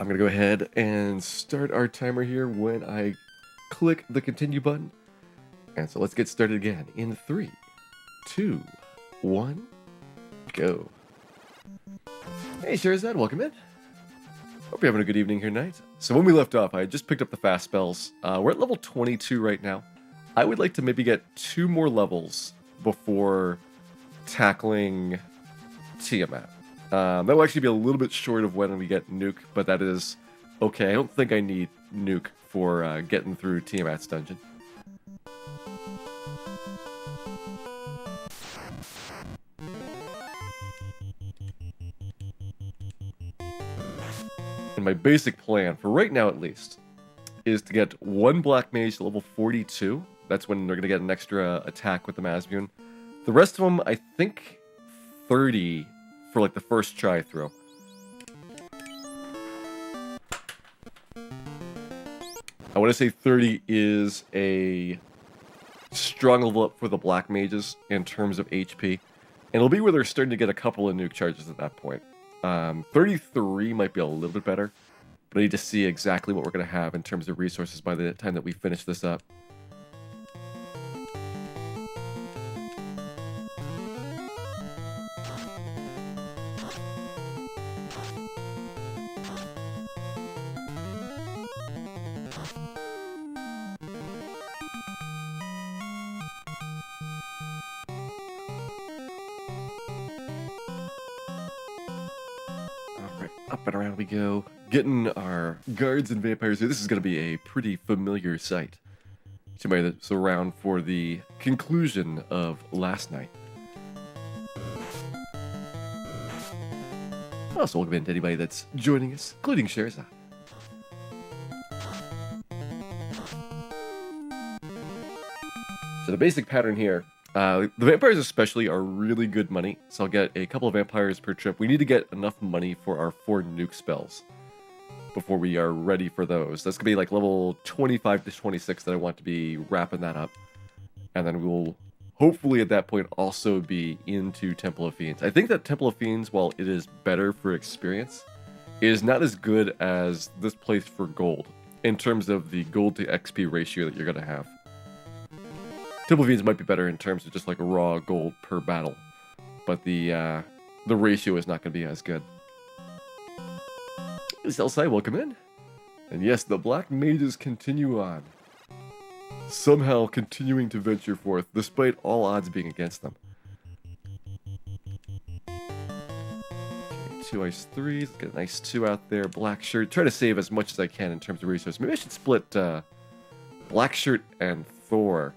I'm going to go ahead and start our timer here when I click the continue button. And so let's get started again in 3, 2, 1, go. Hey, Sherazad, welcome in. Hope you're having a good evening here tonight. So when we left off, I just picked up the fast spells. We're at level 22 right now. I would like to maybe get 2 more levels before tackling Tiamat. That will actually be a little bit short of when we get Nuke, but that is okay. I don't think I need Nuke for getting through Tiamat's dungeon. And my basic plan, for right now at least, is to get 1 Black Mage to level 42. That's when they're going to get an extra attack with the Masbune. The rest of them, I think 30 for like the first try through. I want to say 30 is a strong level up for the Black Mages in terms of HP. And it'll be where they're starting to get a couple of nuke charges at that point. 33 might be a little bit better, but I need to see exactly what we're going to have in terms of resources by the time that we finish this up. Up and around we go, getting our guards and vampires here. This is going to be a pretty familiar sight to anybody that's around for the conclusion of last night. Also, welcome in to anybody that's joining us, including Sherazad. So the basic pattern here, the vampires especially are really good money, so I'll get a couple of vampires per trip. We need to get enough money for our 4 nuke spells before we are ready for those. That's going to be like level 25 to 26 that I want to be wrapping that up. And then we'll hopefully at that point also be into Temple of Fiends. I think that Temple of Fiends, while it is better for experience, is not as good as this place for gold in terms of the gold to XP ratio that you're going to have. Temple of Fiends might be better in terms of just like raw gold per battle, but the ratio is not going to be as good. Zelsai, welcome in. And yes, the Black Mages continue on. Somehow continuing to venture forth, despite all odds being against them. Okay, 2 ice 3s, let's get a nice 2 out there. Black shirt, try to save as much as I can in terms of resources. Maybe I should split Black shirt and Thor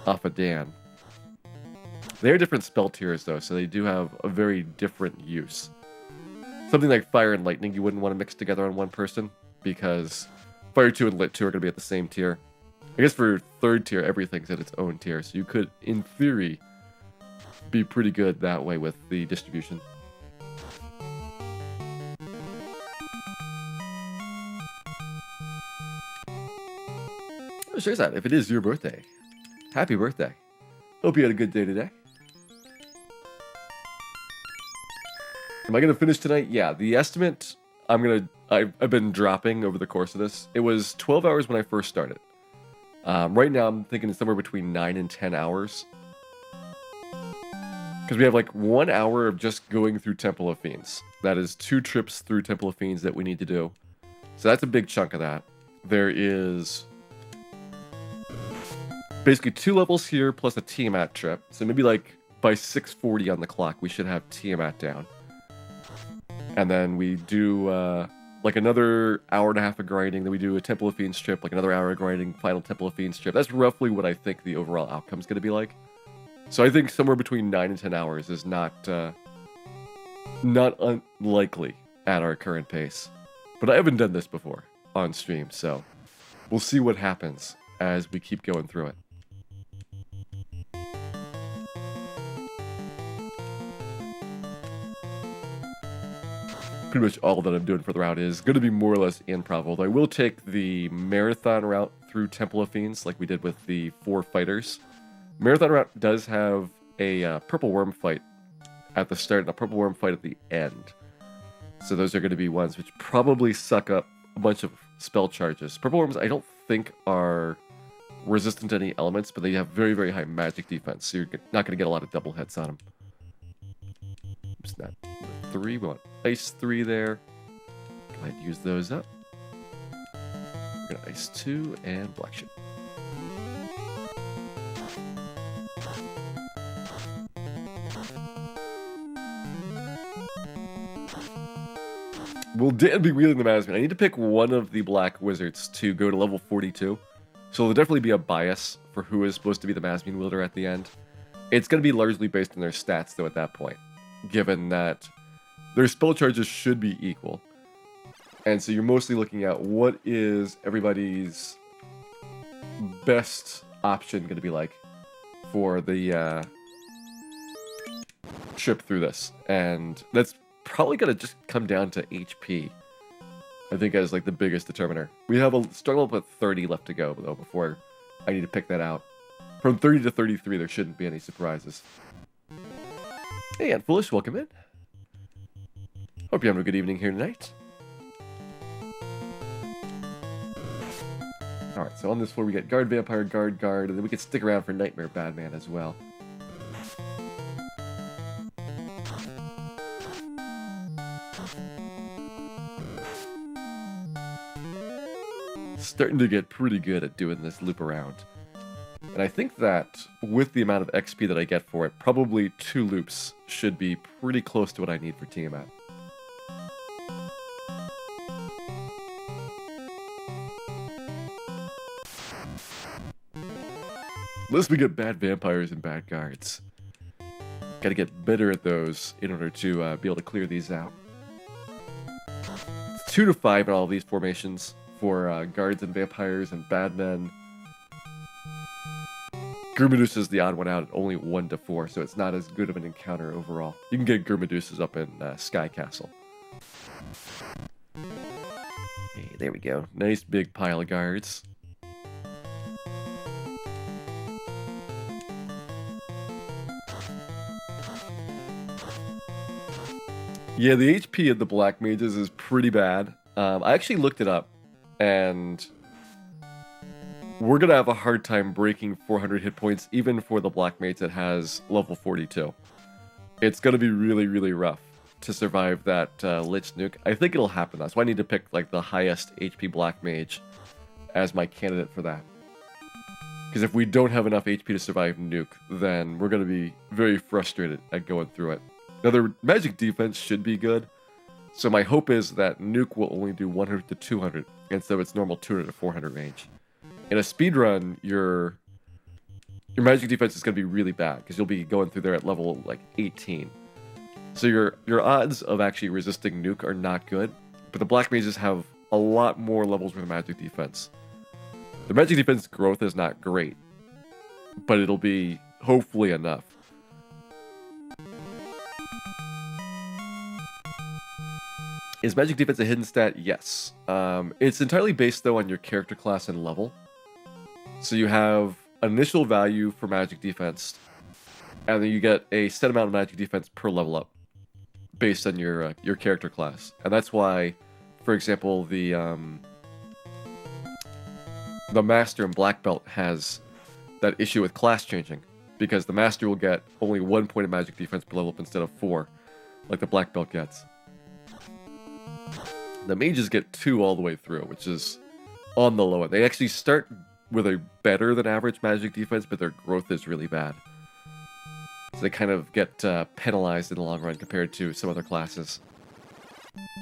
off of Dan. They are different spell tiers though, so they do have a very different use. Something like Fire and Lightning you wouldn't want to mix together on one person, because Fire 2 and Lit 2 are going to be at the same tier. I guess for 3rd tier, everything's at its own tier, so you could, in theory, be pretty good that way with the distribution. Oh, sure is that. If it is your birthday, happy birthday. Hope you had a good day today. Am I going to finish tonight? Yeah, the estimate I've been dropping over the course of this. It was 12 hours when I first started. Right now I'm thinking it's somewhere between 9 and 10 hours. Because we have like 1 hour of just going through Temple of Fiends. That is 2 trips through Temple of Fiends that we need to do. So that's a big chunk of that. There is basically 2 levels here plus a Tiamat trip. So maybe like by 6:40 on the clock we should have Tiamat down. And then we do like another hour and a half of grinding. Then we do a Temple of Fiends trip, like another hour of grinding, final Temple of Fiends trip. That's roughly what I think the overall outcome is going to be like. So I think somewhere between 9 and 10 hours is not unlikely at our current pace. But I haven't done this before on stream, so we'll see what happens as we keep going through it. Pretty much all that I'm doing for the route is going to be more or less improv, although I will take the marathon route through Temple of Fiends like we did with the 4 fighters. Marathon route does have a purple worm fight at the start and a purple worm fight at the end. So those are going to be ones which probably suck up a bunch of spell charges. Purple worms, I don't think are resistant to any elements, but they have very, very high magic defense, so you're not going to get a lot of double hits on them. Oops, not 3. We want ice 3 there. Go ahead and use those up. We're going to ice 2 and black ship. Will Dan be wielding the Masman? I need to pick one of the black wizards to go to level 42. So there'll definitely be a bias for who is supposed to be the Masman wielder at the end. It's going to be largely based on their stats, though, at that point, given that their spell charges should be equal. And so you're mostly looking at what is everybody's best option going to be like for the trip through this. And that's probably going to just come down to HP, I think, as like the biggest determiner. We have a struggle with 30 left to go, though, before I need to pick that out. From 30 to 33, there shouldn't be any surprises. Hey, Aunt Foolish, welcome in. Hope you're having a good evening here tonight. Alright, so on this floor we get Guard Vampire, Guard, and then we can stick around for Nightmare Badman as well. Starting to get pretty good at doing this loop around. And I think that with the amount of XP that I get for it, probably 2 loops should be pretty close to what I need for Tiamat. Unless we get bad vampires and bad guards. Gotta get better at those in order to be able to clear these out. It's 2 to 5 in all of these formations for guards and vampires and bad men. Gurmadus is the odd one out at only 1 to 4, so it's not as good of an encounter overall. You can get Gurmadus's up in Sky Castle. Hey, there we go. Nice big pile of guards. Yeah, the HP of the Black Mages is pretty bad. I actually looked it up, and we're going to have a hard time breaking 400 hit points, even for the Black Mage that has level 42. It's going to be really, really rough to survive that Lich Nuke. I think it'll happen. That's why I need to pick like the highest HP Black Mage as my candidate for that. Because if we don't have enough HP to survive Nuke, then we're going to be very frustrated at going through it. Now, their magic defense should be good, so my hope is that Nuke will only do 100 to 200 instead of its normal 200 to 400 range. In a speedrun, your magic defense is going to be really bad, because you'll be going through there at level like 18. So your odds of actually resisting Nuke are not good, but the Black Mages have a lot more levels with magic defense. The magic defense growth is not great, but it'll be hopefully enough. Is magic defense a hidden stat? Yes. It's entirely based, though, on your character class and level. So you have an initial value for magic defense, and then you get a set amount of magic defense per level up, based on your character class. And that's why, for example, the Master in Black Belt has that issue with class changing, because the Master will get only 1 point of magic defense per level up instead of 4, like the Black Belt gets. The mages get 2 all the way through, which is on the low end. They actually start with a better than average magic defense, but their growth is really bad. So they kind of get penalized in the long run compared to some other classes.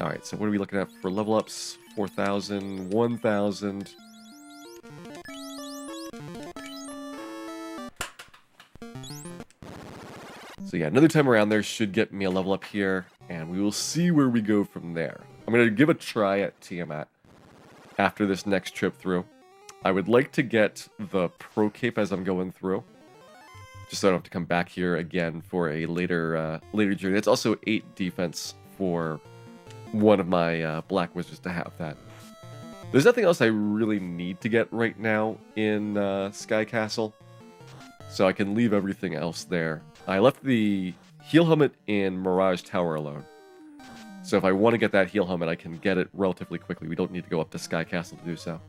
Alright, so what are we looking at for level ups? 4,000, 1,000. So yeah, another time around there should get me a level up here, and we will see where we go from there. I'm going to give a try at Tiamat after this next trip through. I would like to get the Pro Cape as I'm going through, just so I don't have to come back here again for a later journey. It's also 8 defense for one of my Black Wizards to have that. There's nothing else I really need to get right now in Sky Castle, so I can leave everything else there. I left the Heal Helmet in Mirage Tower alone, So if I want to get that heal helmet, I can get it relatively quickly. We don't need to go up to Sky Castle to do so.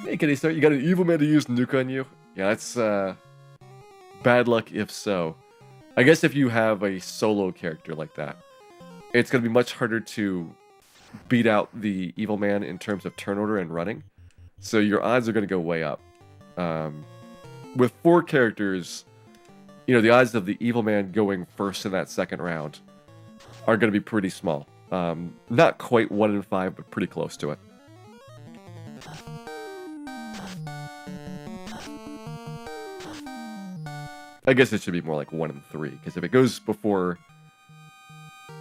Hey, Kitty Star, you got an evil man to use nuke on you? Yeah, that's bad luck if so. I guess if you have a solo character like that, it's going to be much harder to beat out the evil man in terms of turn order and running. So your odds are going to go way up. With 4 characters, you know, the odds of the evil man going first in that second round are going to be pretty small. Not quite 1 in 5, but pretty close to it. I guess it should be more like 1 in 3, because if it goes before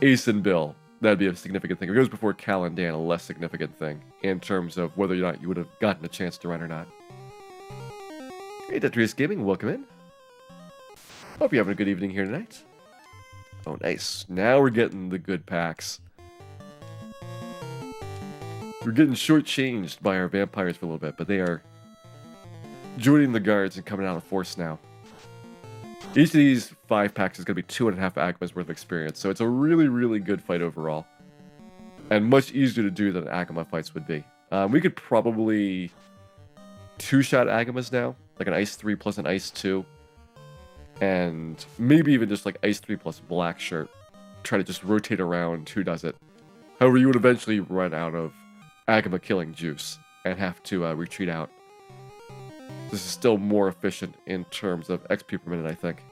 Ace and Bill, that'd be a significant thing. If it goes before Cal and Dan, a less significant thing in terms of whether or not you would have gotten a chance to run or not. Hey, Detrius Gaming, welcome in. Hope you're having a good evening here tonight. Oh, nice. Now we're getting the good packs. We're getting shortchanged by our vampires for a little bit, but they are joining the guards and coming out of force now. Each of these 5 packs is going to be 2.5 Agamas worth of experience, so it's a really, really good fight overall. And much easier to do than Agama fights would be. We could probably 2-shot Agamas now, like an Ice 3 plus an Ice 2. And maybe even just like Ice 3 plus Black Shirt. Try to just rotate around who does it. However, you would eventually run out of Agama killing juice and have to retreat out. This is still more efficient in terms of XP per minute, I think.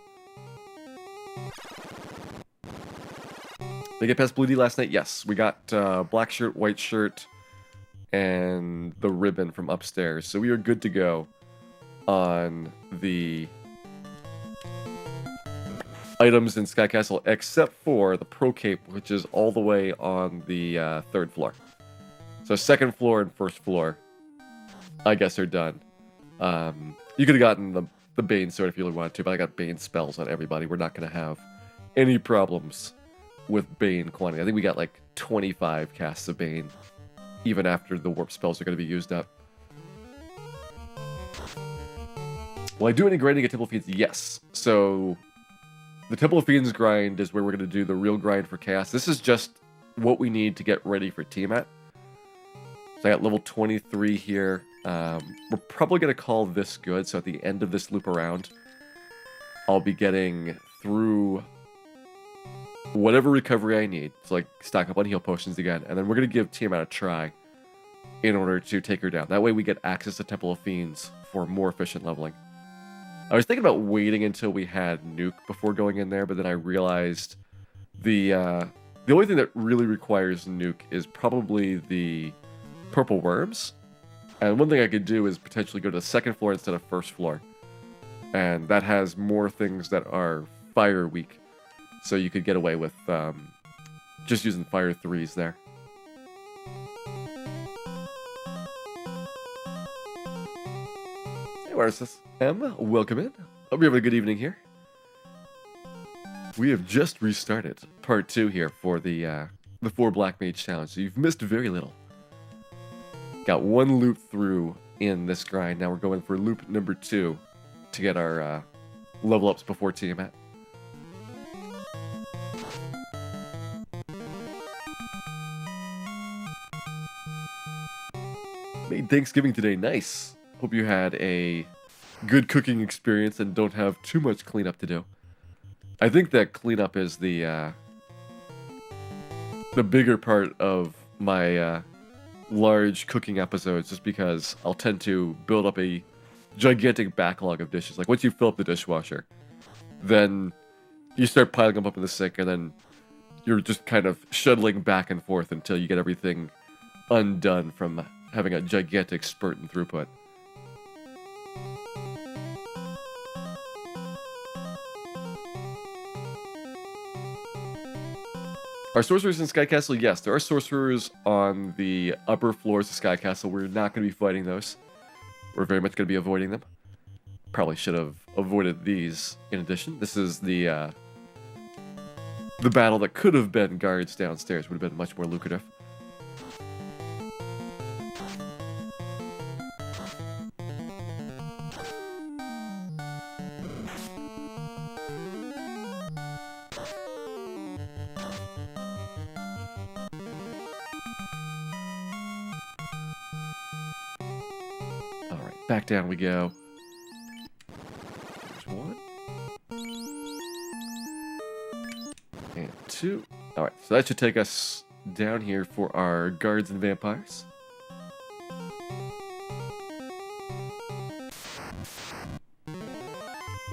Did I get past Blue D last night? Yes. We got Black Shirt, White Shirt, and the ribbon from upstairs. So we are good to go on the items in Sky Castle, except for the Pro Cape, which is all the way on the 3rd floor. So 2nd floor and 1st floor, I guess, are done. You could have gotten the Bane sword if you really wanted to, but I got Bane spells on everybody. We're not going to have any problems with Bane quantity. I think we got like 25 casts of Bane, even after the warp spells are going to be used up. Will I do any grinding at Temple of Fiends? Yes. So the Temple of Fiends grind is where we're going to do the real grind for Chaos. This is just what we need to get ready for Tiamat. So I got level 23 here. We're probably going to call this good, so at the end of this loop around, I'll be getting through whatever recovery I need. So like stock up on heal potions again, and then we're going to give Tiamat a try in order to take her down. That way we get access to Temple of Fiends for more efficient leveling. I was thinking about waiting until we had Nuke before going in there, but then I realized the only thing that really requires Nuke is probably the purple worms. And one thing I could do is potentially go to the 2nd floor instead of 1st floor. And that has more things that are fire weak. So you could get away with just using fire 3s there. Hey, where's this? Emma, welcome in. Hope you're having a good evening here. We have just restarted part 2 here for the 4 Black Mage challenge, so you've missed very little. Got 1 loop through in this grind. Now we're going for loop number 2 to get our level ups before Tiamat. Made Thanksgiving today. Nice. Hope you had a good cooking experience and don't have too much cleanup to do. I think that cleanup is the bigger part of my large cooking episodes, just because I'll tend to build up a gigantic backlog of dishes. Like once you fill up the dishwasher, then you start piling them up in the sink, and then you're just kind of shuttling back and forth until you get everything undone from having a gigantic spurt in throughput. Are sorcerers in Sky Castle? Yes, there are sorcerers on the upper floors of Sky Castle. We're not going to be fighting those. We're very much going to be avoiding them. Probably should have avoided these in addition. This is the battle that could have been guards downstairs. Would have been much more lucrative. Back down we go. There's 1. And 2. Alright, so that should take us down here for our guards and vampires.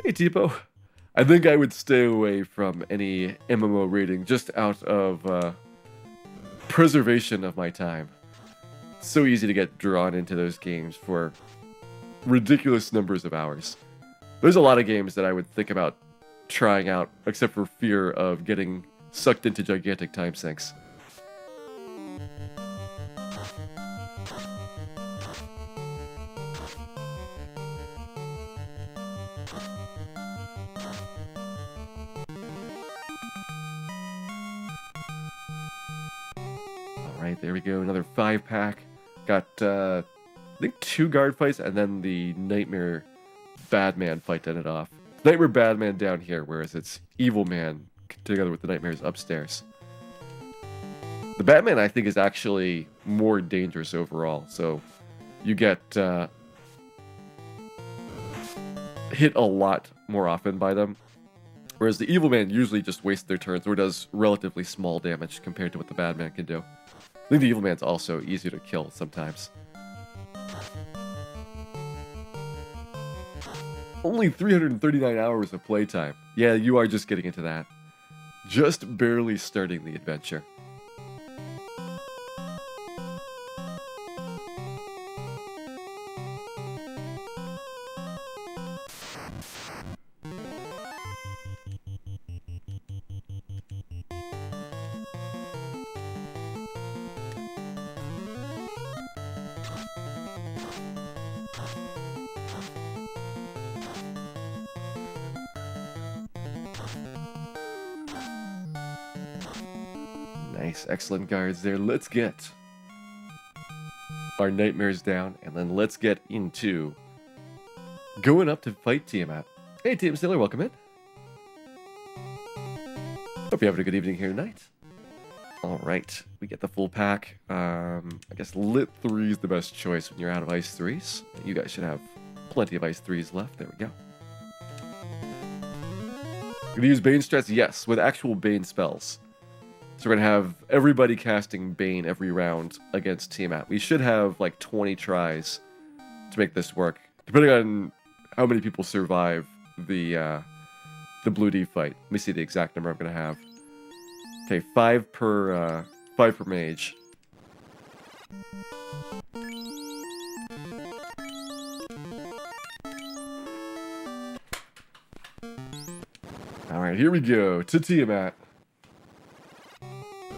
Hey, Tipo. I think I would stay away from any MMO raiding just out of preservation of my time. It's so easy to get drawn into those games for ridiculous numbers of hours. There's a lot of games that I would think about trying out, except for fear of getting sucked into gigantic time sinks. Alright, there we go, another 5-pack. Got, I think 2 guard fights, and then the Nightmare Badman fight to end it off. Nightmare Badman down here, whereas it's Evil Man together with the Nightmares upstairs. The Batman, I think, is actually more dangerous overall, so you get hit a lot more often by them. Whereas the Evil Man usually just wastes their turns or does relatively small damage compared to what the Batman can do. I think the Evil Man's also easier to kill sometimes. Only 339 hours of playtime. Yeah, you are just getting into that. Just barely starting the adventure. Nice, excellent guards there. Let's get our nightmares down, and then let's get into going up to fight Tiamat. Hey, Team Sailor, welcome in. Hope you're having a good evening here tonight. Alright, we get the full pack. I guess Lit 3 is the best choice when you're out of Ice 3s. You guys should have plenty of Ice 3s left. There we go. Gonna use Bane strats? Yes, with actual Bane spells. So we're going to have everybody casting Bane every round against Tiamat. We should have like 20 tries to make this work, depending on how many people survive the Blue D fight. Let me see the exact number I'm going to have. Okay, 5 per mage. Alright, here we go, to Tiamat.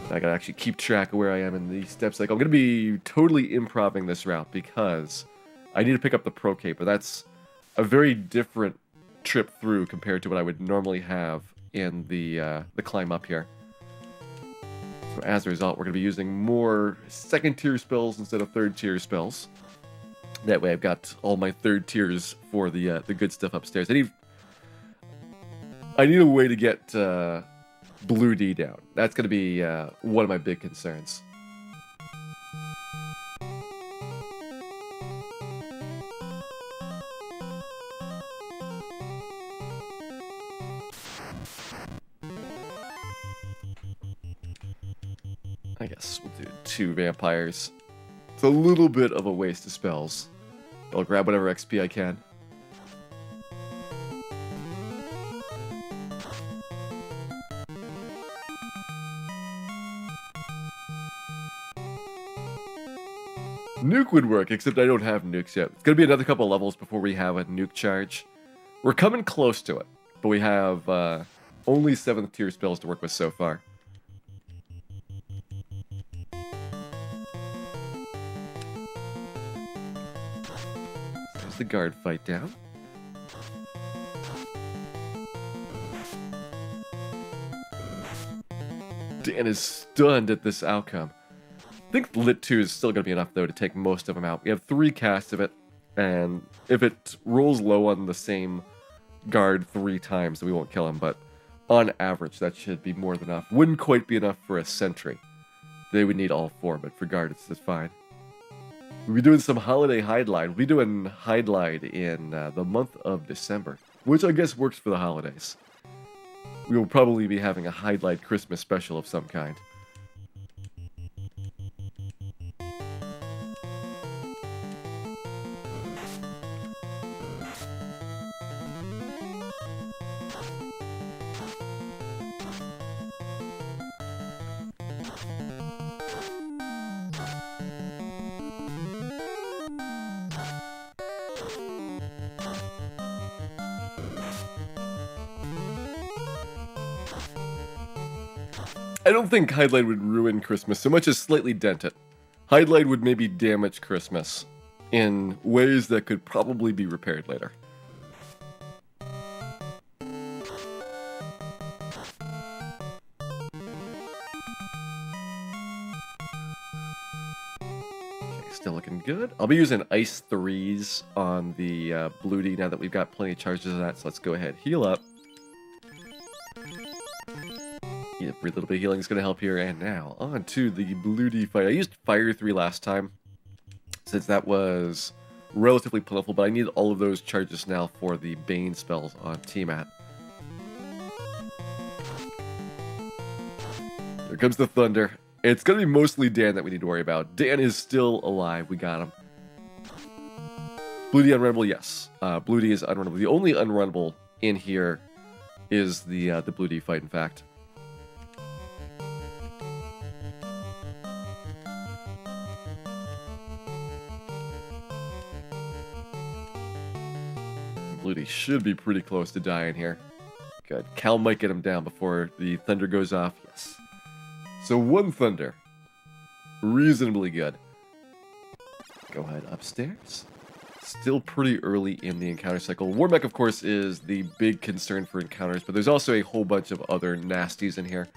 I gotta actually keep track of where I am in the step cycle. I'm gonna be totally improvising this route because I need to pick up the Pro Cape, but that's a very different trip through compared to what I would normally have in the climb up here. So as a result, we're gonna be using more second tier spells instead of third tier spells. That way I've got all my third tiers for the good stuff upstairs. I need a way to get Blue D down. That's going to be one of my big concerns. I guess we'll do 2 vampires. It's a little bit of a waste of spells. I'll grab whatever XP I can. Nuke would work, except I don't have nukes yet. It's going to be another couple levels before we have a nuke charge. We're coming close to it, but we have only 7th tier spells to work with so far. There's the guard fight down. Dan is stunned at this outcome. I think Lit 2 is still going to be enough, though, to take most of them out. We have 3 casts of it, and if it rolls low on the same guard 3 times, then we won't kill him, but on average, that should be more than enough. Wouldn't quite be enough for a sentry. They would need all 4, but for guard, it's fine. We'll be doing some holiday hideline. We'll be doing hideline in the month of December, which I guess works for the holidays. We will probably be having a hideline Christmas special of some kind. I don't think hideline would ruin Christmas so much as slightly dent it. Hideline would maybe damage Christmas in ways that could probably be repaired later. Okay, still looking good. I'll be using Ice 3s on the Bloody now that we've got plenty of charges of that, so let's go ahead, heal up. Yeah, a little bit of healing is going to help here. And now, on to the Bloody fight. I used Fire 3 last time, since that was relatively plentiful, but I need all of those charges now for the Bane spells on Tiamat. Here comes the Thunder. It's going to be mostly Dan that we need to worry about. Dan is still alive. We got him. Bloody unrunnable, yes. Bloody is unrunnable. The only unrunnable in here is the Bloody fight, in fact. Bloody should be pretty close to dying here. Good. Cal might get him down before the Thunder goes off. Yes. So one Thunder. Reasonably good. Go ahead upstairs. Still pretty early in the encounter cycle. Warmech, of course, is the big concern for encounters, but there's also a whole bunch of other nasties in here,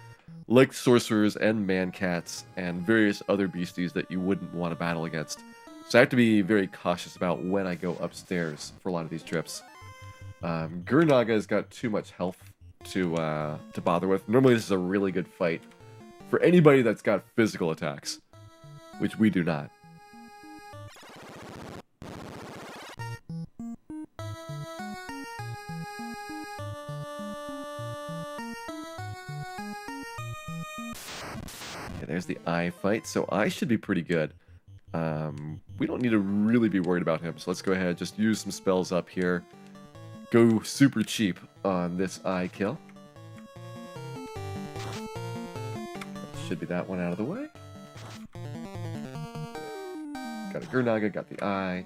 like sorcerers and man-cats and various other beasties that you wouldn't want to battle against. So I have to be very cautious about when I go upstairs for a lot of these trips. Gurnaga's got too much health to bother with. Normally this is a really good fight for anybody that's got physical attacks, which we do not. Okay, there's the eye fight, so I should be pretty good. We don't need to really be worried about him, so let's go ahead, just use some spells up here. Go super cheap on this eye kill. Should be that one out of the way. Got a Gurnaga, got the eye.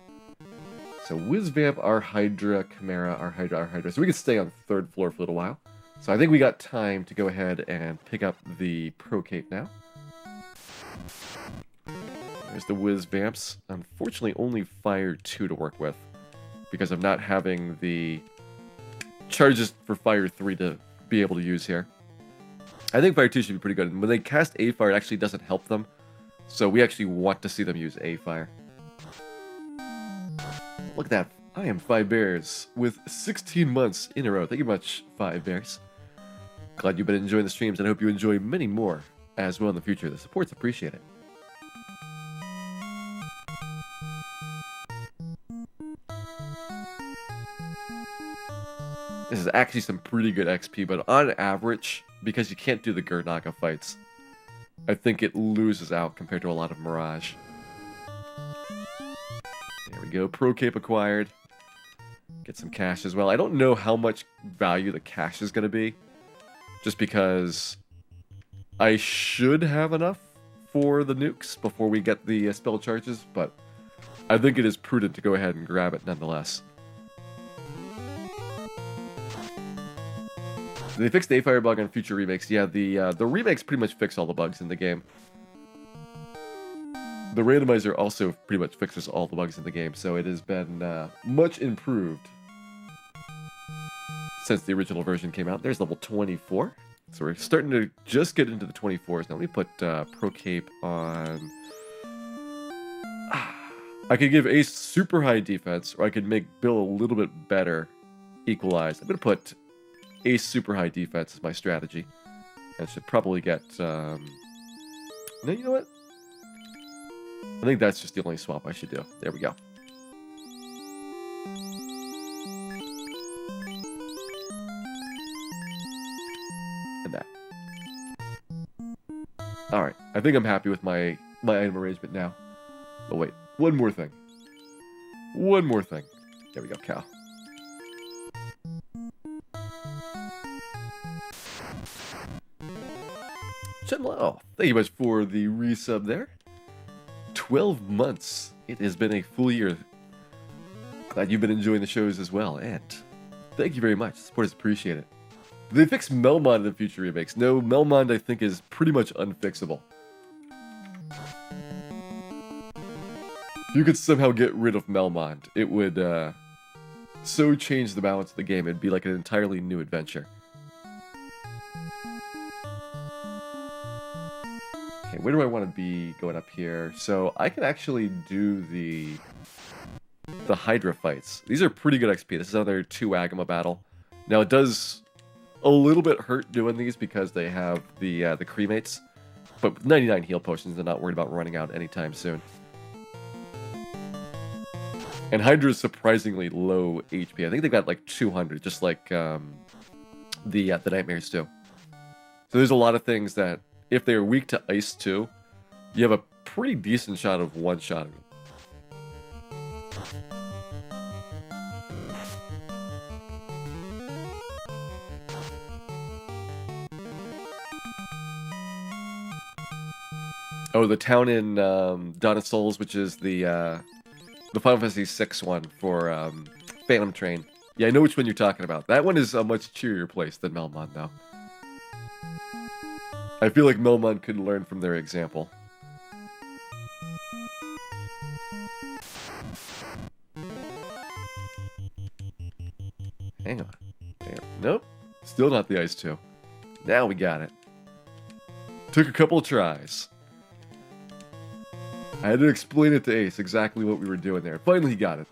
So Whizvamp, our Hydra, Chimera, our Hydra, our Hydra. So we can stay on the 3rd floor for a little while. So I think we got time to go ahead and pick up the Pro Cape now. There's the Whizvamps. Unfortunately, only Fire 2 to work with, because of not having the charges for Fire 3 to be able to use here. I think Fire 2 should be pretty good. And when they cast A-Fire, it actually doesn't help them. So we actually want to see them use A-Fire. Look at that. I am 5 Bears with 16 months in a row. Thank you much, 5 Bears. Glad you've been enjoying the streams, and I hope you enjoy many more as well in the future. The support's appreciated. This is actually some pretty good XP, but on average, because you can't do the Gurnaga fights, I think it loses out compared to a lot of Mirage. There we go, Pro Cape acquired. Get some cash as well. I don't know how much value the cash is going to be, just because I should have enough for the nukes before we get the spell charges, but I think it is prudent to go ahead and grab it nonetheless. They fixed the A-Fire bug on future remakes. Yeah, the remakes pretty much fix all the bugs in the game. The randomizer also pretty much fixes all the bugs in the game, so it has been much improved since the original version came out. There's level 24. So we're starting to just get into the 24s. Now let me put Pro Cape on... I could give Ace super high defense, or I could make Bill a little bit better equalized. I'm going to put Ace super high defense as my strategy. And should probably get... No, you know what? I think that's just the only swap I should do. There we go. And that. Alright, I think I'm happy with my item arrangement now. But wait, one more thing. One more thing. There we go, cow. Chenlao, thank you much for the resub there. 12 months. It has been a full year. Glad you've been enjoying the shows as well, and thank you very much. Support is appreciated. Do they fix Melmond in the future remakes? No, Melmond I think is pretty much unfixable. If you could somehow get rid of Melmond, it would so change the balance of the game. It'd be like an entirely new adventure. Okay, where do I want to be going up here? So I can actually do the Hydra fights. These are pretty good XP. This is another 2 Agama battle. Now it does a little bit hurt doing these because they have the cremates, but with 99 heal potions, they're not worried about running out anytime soon. And Hydra is surprisingly low HP. I think they've got like 200, just like the Nightmares do. So there's a lot of things that, if they're weak to ice too, you have a pretty decent shot of one-shotting them. Oh, the town in Dawn of Souls, which is the Final Fantasy VI one for Phantom Train. Yeah, I know which one you're talking about. That one is a much cheerier place than Melmond, though. I feel like Melmond could learn from their example. Hang on. Damn. Nope. Still not the Ice 2. Now we got it. Took a couple of tries. I had to explain it to Ace exactly what we were doing there. Finally he got it.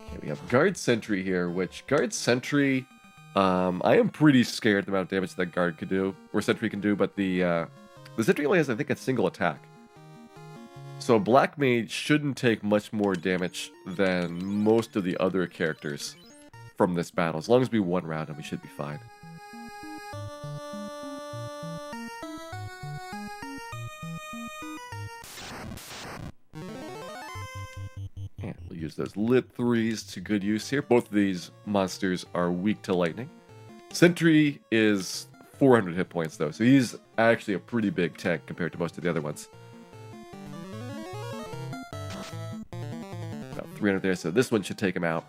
Okay, we have Guard Sentry here, which Guard Sentry, I am pretty scared of the amount of damage that Guard could do, or Sentry can do, but the Sentry only has, I think, a single attack. So Black Mage shouldn't take much more damage than most of the other characters from this battle. As long as we one round him, we should be fine. And we'll use those Lit 3s to good use here. Both of these monsters are weak to lightning. Sentry is 400 hit points though, so he's actually a pretty big tank compared to most of the other ones. 300 there, so this one should take him out.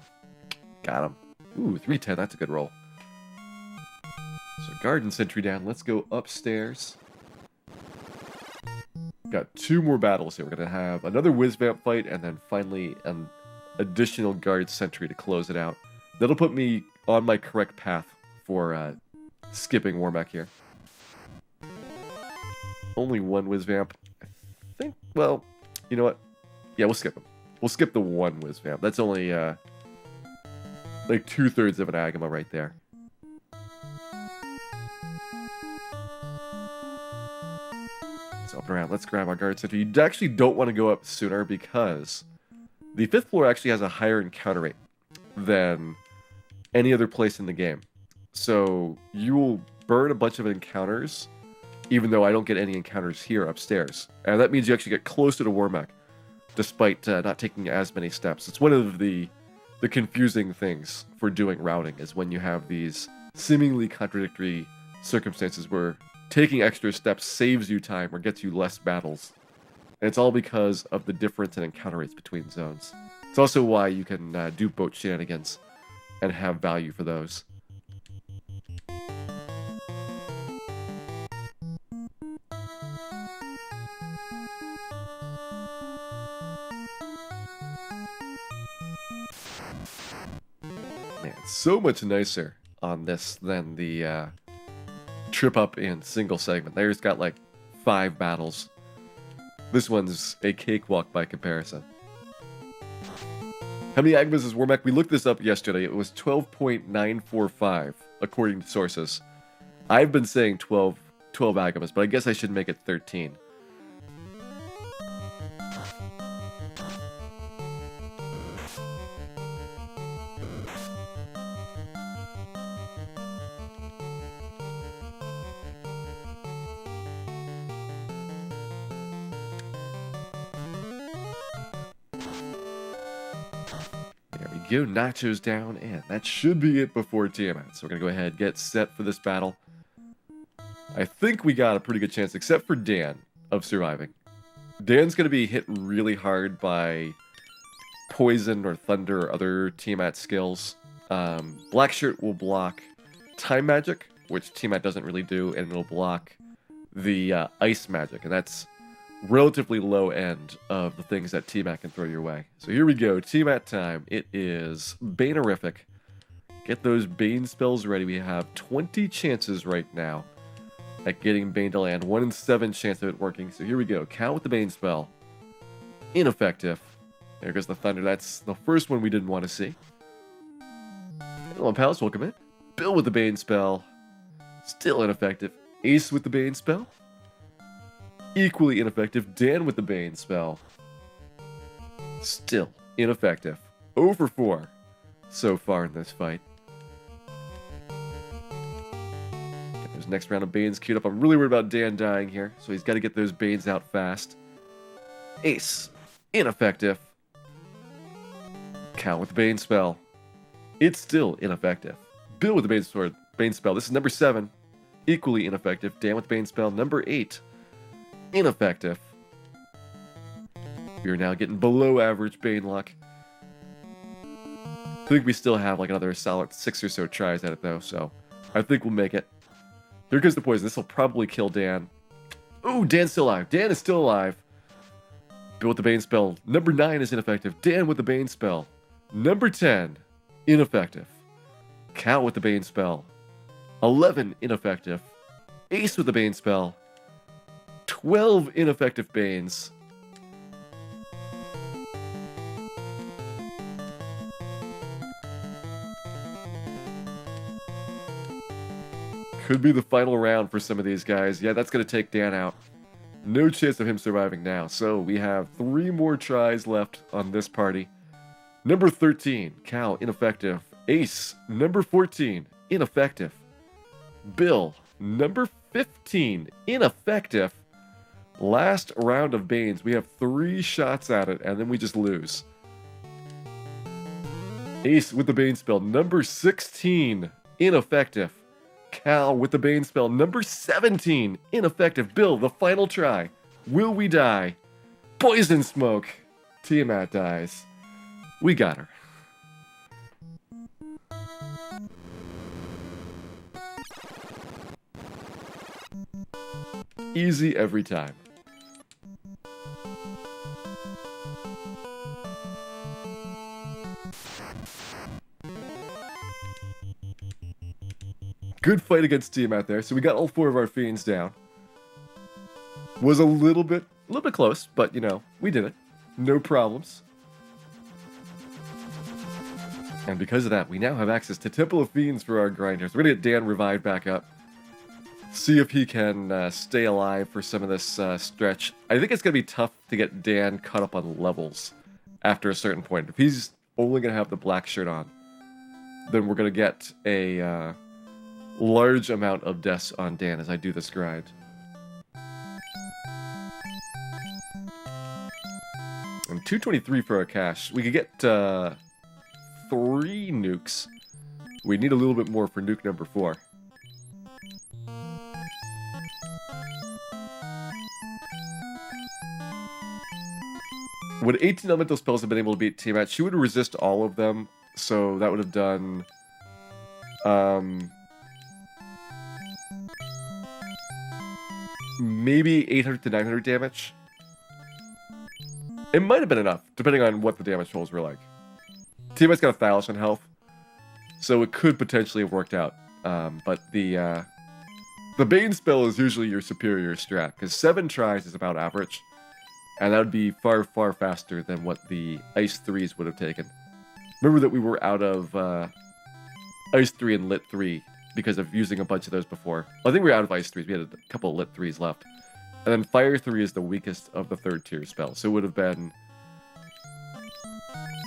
Got him. Ooh, 310, that's a good roll. So Guard and Sentry down. Let's go upstairs. Got 2 more battles here. We're going to have another Whiz-Vamp fight, and then finally an additional Guard Sentry to close it out. That'll put me on my correct path for skipping Warmech here. Only one Whiz-Vamp. I think, well, you know what? Yeah, we'll skip him. We'll skip the one Whiz-Vamp. That's only, like 2/3 of an Agama right there. So up and around. Let's grab our Guard Sentry. You actually don't want to go up sooner because the 5th floor actually has a higher encounter rate than any other place in the game. So you will burn a bunch of encounters, even though I don't get any encounters here upstairs. And that means you actually get closer to Warmech, despite not taking as many steps. It's one of the confusing things for doing routing, is when you have these seemingly contradictory circumstances where taking extra steps saves you time or gets you less battles. And it's all because of the difference in encounter rates between zones. It's also why you can do boat shenanigans and have value for those. Man, so much nicer on this than the trip up in single segment. There's got like 5 battles. This one's a cakewalk by comparison. How many Agamas is Warmac? We looked this up yesterday. It was 12.945, according to sources. I've been saying 12 Agamas, but I guess I should make it 13. Go Nachos down, and that should be it before Tiamat. So we're gonna go ahead, get set for this battle. I think we got a pretty good chance, except for Dan, of surviving. Dan's gonna be hit really hard by poison or thunder or other Tiamat skills. Black Shirt will block time magic, which Tiamat doesn't really do, and it'll block the ice magic, and that's relatively low end of the things that Tiamat can throw your way. So here we go, Tiamat time. It is Banerific. Get those Bane spells ready. We have 20 chances right now at getting Bane to land. 1 in 7 chance of it working. So here we go. Count with the Bane spell. Ineffective. There goes the Thunder. That's the first one we didn't want to see. Hello, Palace. Welcome in. Bill with the Bane spell. Still ineffective. Ace with the Bane spell. Equally ineffective. Dan with the Bane spell. Still ineffective. 0 for 4 so far in this fight. Get those next round of Banes queued up. I'm really worried about Dan dying here, so he's got to get those Banes out fast. Ace. Ineffective. Count with the Bane spell. It's still ineffective. Bill with the Bane spell. This is number 7. Equally ineffective. Dan with the Bane spell. Number 8. Ineffective. We are now getting below average Bane luck. I think we still have like another solid 6 or so tries at it though, so I think we'll make it. Here goes the poison. This will probably kill Dan. Oh, Dan's still alive. Dan is still alive. Bill with the Bane spell. Number 9 is ineffective. Dan with the Bane spell. Number 10, ineffective. Count with the Bane spell. 11, ineffective. Ace with the Bane spell. 12 ineffective Banes. Could be the final round for some of these guys. Yeah, that's going to take Dan out. No chance of him surviving now. So we have 3 more tries left on this party. Number 13, Cal, ineffective. Ace, number 14, ineffective. Bill, number 15, ineffective. Last round of Banes. We have 3 shots at it, and then we just lose. Ace with the Bane spell. Number 16, ineffective. Cal with the Bane spell. Number 17, ineffective. Bill, the final try. Will we die? Poison smoke. Tiamat dies. We got her. Easy every time. Good fight against Tiamat there. So we got all 4 of our fiends down. Was a little bit close, but you know, we did it. No problems. And because of that, we now have access to Temple of Fiends for our grinders. We're gonna get Dan revived back up. See if he can stay alive for some of this stretch. I think it's gonna be tough to get Dan caught up on levels after a certain point. If he's only gonna have the black shirt on, then we're gonna get a large amount of deaths on Dan as I do this grind. And 223 for our cash. We could get 3 nukes. We need a little bit more for nuke number 4. Would 18 elemental spells have been able to beat Tiamat? She would resist all of them, so that would have done maybe 800 to 900 damage. It might have been enough, depending on what the damage rolls were like. Tiamat's got 1,000 health, so it could potentially have worked out. But the Bane spell is usually your superior strat, because 7 tries is about average, and that would be far, far faster than what the Ice 3s would have taken. Remember that we were out of Ice 3 and Lit 3 because of using a bunch of those before. I think we were out of Ice 3s. We had a couple of Lit 3s left. And then Fire 3 is the weakest of the 3rd tier spells. So it would have been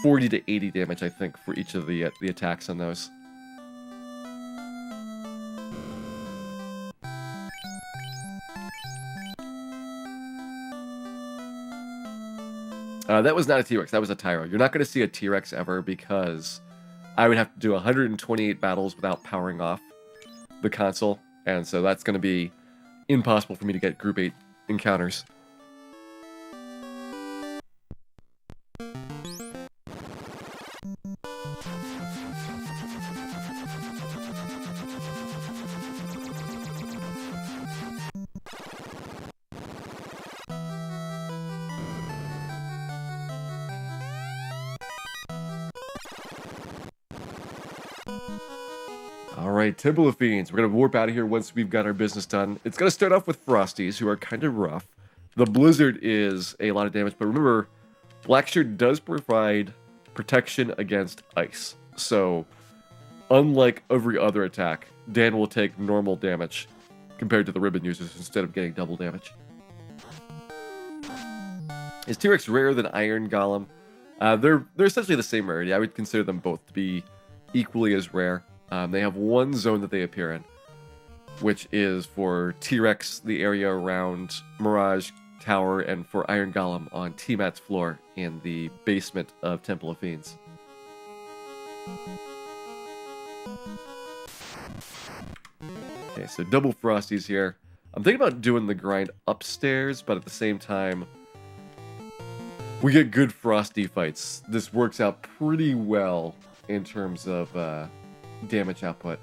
40 to 80 damage, I think, for each of the attacks on those. That was not a T-Rex, that was a Tyro. You're not going to see a T-Rex ever because I would have to do 128 battles without powering off the console, and so that's going to be impossible for me to get Group 8 encounters. Alright, Temple of Fiends. We're going to warp out of here once we've got our business done. It's going to start off with Frosties, who are kind of rough. The Blizzard is a lot of damage, but remember, Blackshirt does provide protection against ice. So, unlike every other attack, Dan will take normal damage compared to the Ribbon users instead of getting double damage. Is T-Rex rarer than Iron Golem? They're essentially the same rarity. I would consider them both to be equally as rare. They have one zone that they appear in, which is for T-Rex, the area around Mirage Tower, and for Iron Golem on T-Mat's floor in the basement of Temple of Fiends. Okay, so double Frosties here. I'm thinking about doing the grind upstairs, but at the same time, we get good Frosty fights. This works out pretty well in terms of damage output.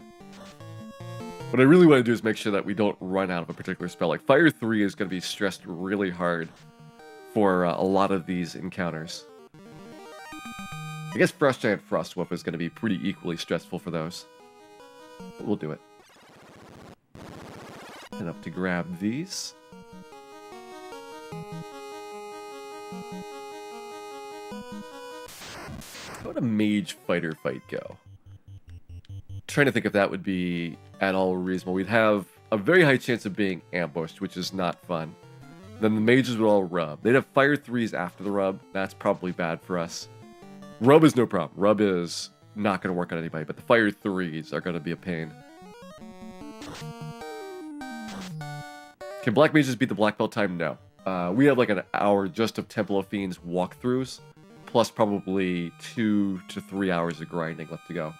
What I really want to do is make sure that we don't run out of a particular spell. Like Fire 3 is going to be stressed really hard for a lot of these encounters. I guess Frost Giant Frost Wolf is going to be pretty equally stressful for those. But we'll do it. And up to grab these. How would a mage fighter fight go? Trying to think if that would be at all reasonable. We'd have a very high chance of being ambushed, which is not fun. Then the mages would all rub. They'd have Fire 3s after the rub. That's probably bad for us. Rub is no problem. Rub is not going to work on anybody, but the Fire 3s are going to be a pain. Can Black Mages beat the Black Belt time? No. We have like an hour just of Temple of Fiends walkthroughs, plus probably 2 to 3 hours of grinding left to go.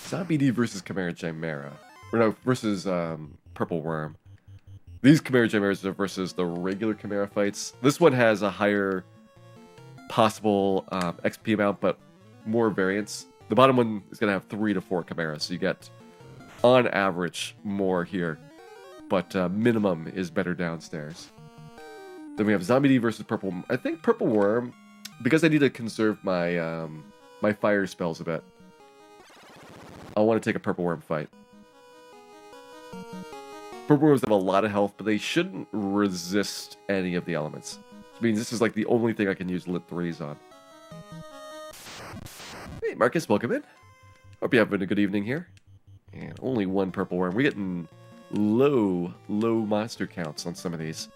Zombie D versus Chimera Chimera. Or no, versus Purple Worm. These Chimera Chimeras are versus the regular Chimera fights. This one has a higher possible XP amount, but more variance. The bottom one is going to have 3 to 4 Chimeras, so you get, on average, more here. But minimum is better downstairs. Then we have Zombie D versus Purple... I think Purple Worm, because I need to conserve my my fire spells a bit, I want to take a Purple Worm fight. Purple Worms have a lot of health, but they shouldn't resist any of the elements. Which means this is like the only thing I can use Lit 3s on. Hey Marcus, welcome in. Hope you're having a good evening here. And only one Purple Worm. We're getting low monster counts on some of these.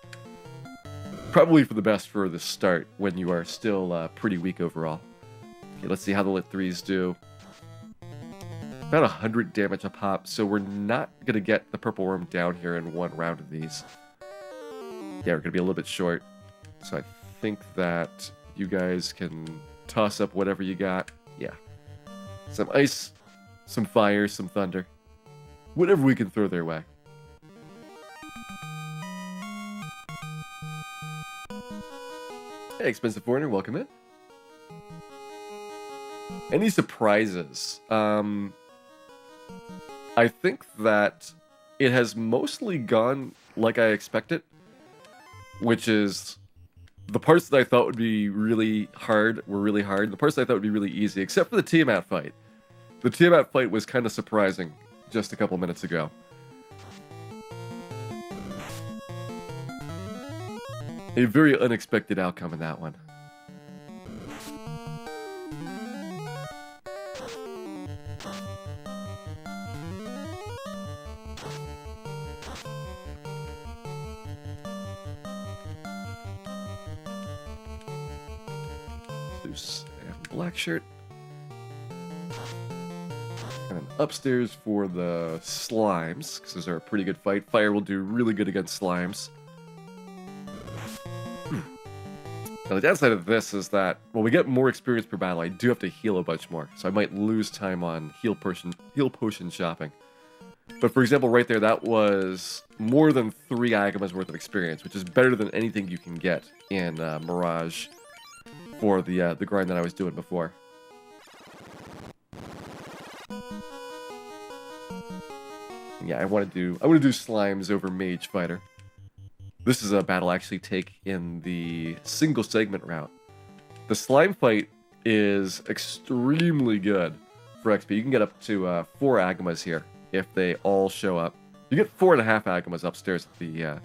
Probably for the best for the start, when you are still pretty weak overall. Okay, let's see how the Lit 3s do. About 100 damage a pop, so we're not going to get the Purple Worm down here in one round of these. Yeah, we're going to be a little bit short. So I think that you guys can toss up whatever you got. Yeah. Some ice, some fire, some thunder. Whatever we can throw their way. Hey, Expensive Foreigner, welcome in. Any surprises? I think that it has mostly gone like I expected, which is the parts that I thought would be really hard were really hard. The parts that I thought would be really easy, except for the Tiamat fight. The Tiamat fight was kind of surprising just a couple minutes ago. A very unexpected outcome in that one. Zeus and black shirt. And upstairs for the slimes, because those are a pretty good fight. Fire will do really good against slimes. Now the downside of this is that, when we get more experience per battle, I do have to heal a bunch more. So I might lose time on heal potion shopping. But for example, right there, that was more than 3 Agamas worth of experience, which is better than anything you can get in Mirage for the grind that I was doing before. Yeah, I want to do slimes over Mage Fighter. This is a battle I actually take in the single segment route. The slime fight is extremely good for XP. You can get up to 4 Agamas here if they all show up. You get 4.5 Agamas upstairs at the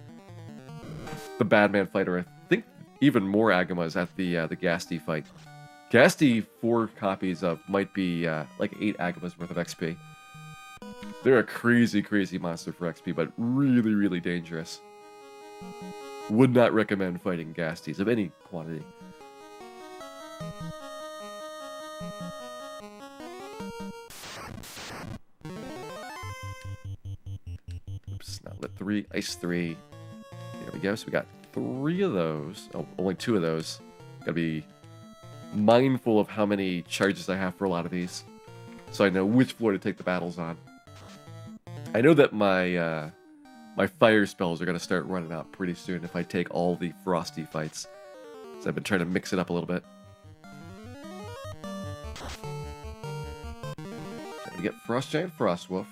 Badman fighter. I think even more Agamas at the Ghasty fight. Ghasty 4 copies of might be like 8 Agamas worth of XP. They're a crazy, crazy monster for XP, but really, really dangerous. Would not recommend fighting Ghasties of any quantity. Oops, not lit 3, ice 3. There we go. So we got 3 of those. Oh, only 2 of those. Gotta be mindful of how many charges I have for a lot of these, so I know which floor to take the battles on. I know that my my fire spells are going to start running out pretty soon if I take all the frosty fights. So I've been trying to mix it up a little bit. We get Frost Giant, Frost Wolf,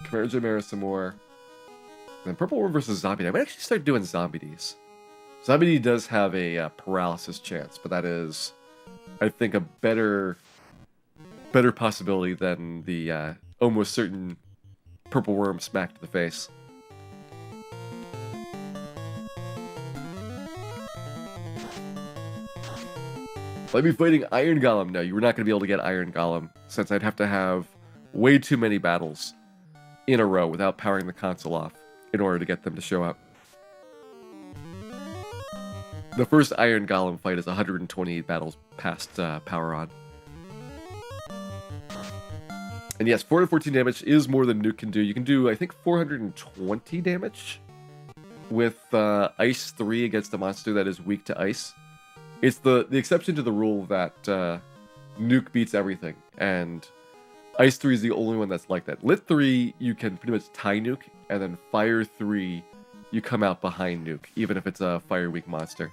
Chimera Chimera some more, and then Purple Worm versus Zombie D. I might actually start doing Zombie Ds. Zombie D does have a paralysis chance, but that is, I think, a better possibility than the almost certain Purple Worm smack to the face. I'd be fighting Iron Golem. No, you were not going to be able to get Iron Golem, since I'd have to have way too many battles in a row without powering the console off in order to get them to show up. The first Iron Golem fight is 128 battles past power on. And yes, 414 damage is more than Nuke can do. You can do, I think, 420 damage with Ice 3 against a monster that is weak to Ice. It's the exception to the rule that Nuke beats everything, and Ice 3 is the only one that's like that. Lit 3, you can pretty much tie Nuke, and then Fire 3, you come out behind Nuke, even if it's a Fire weak monster.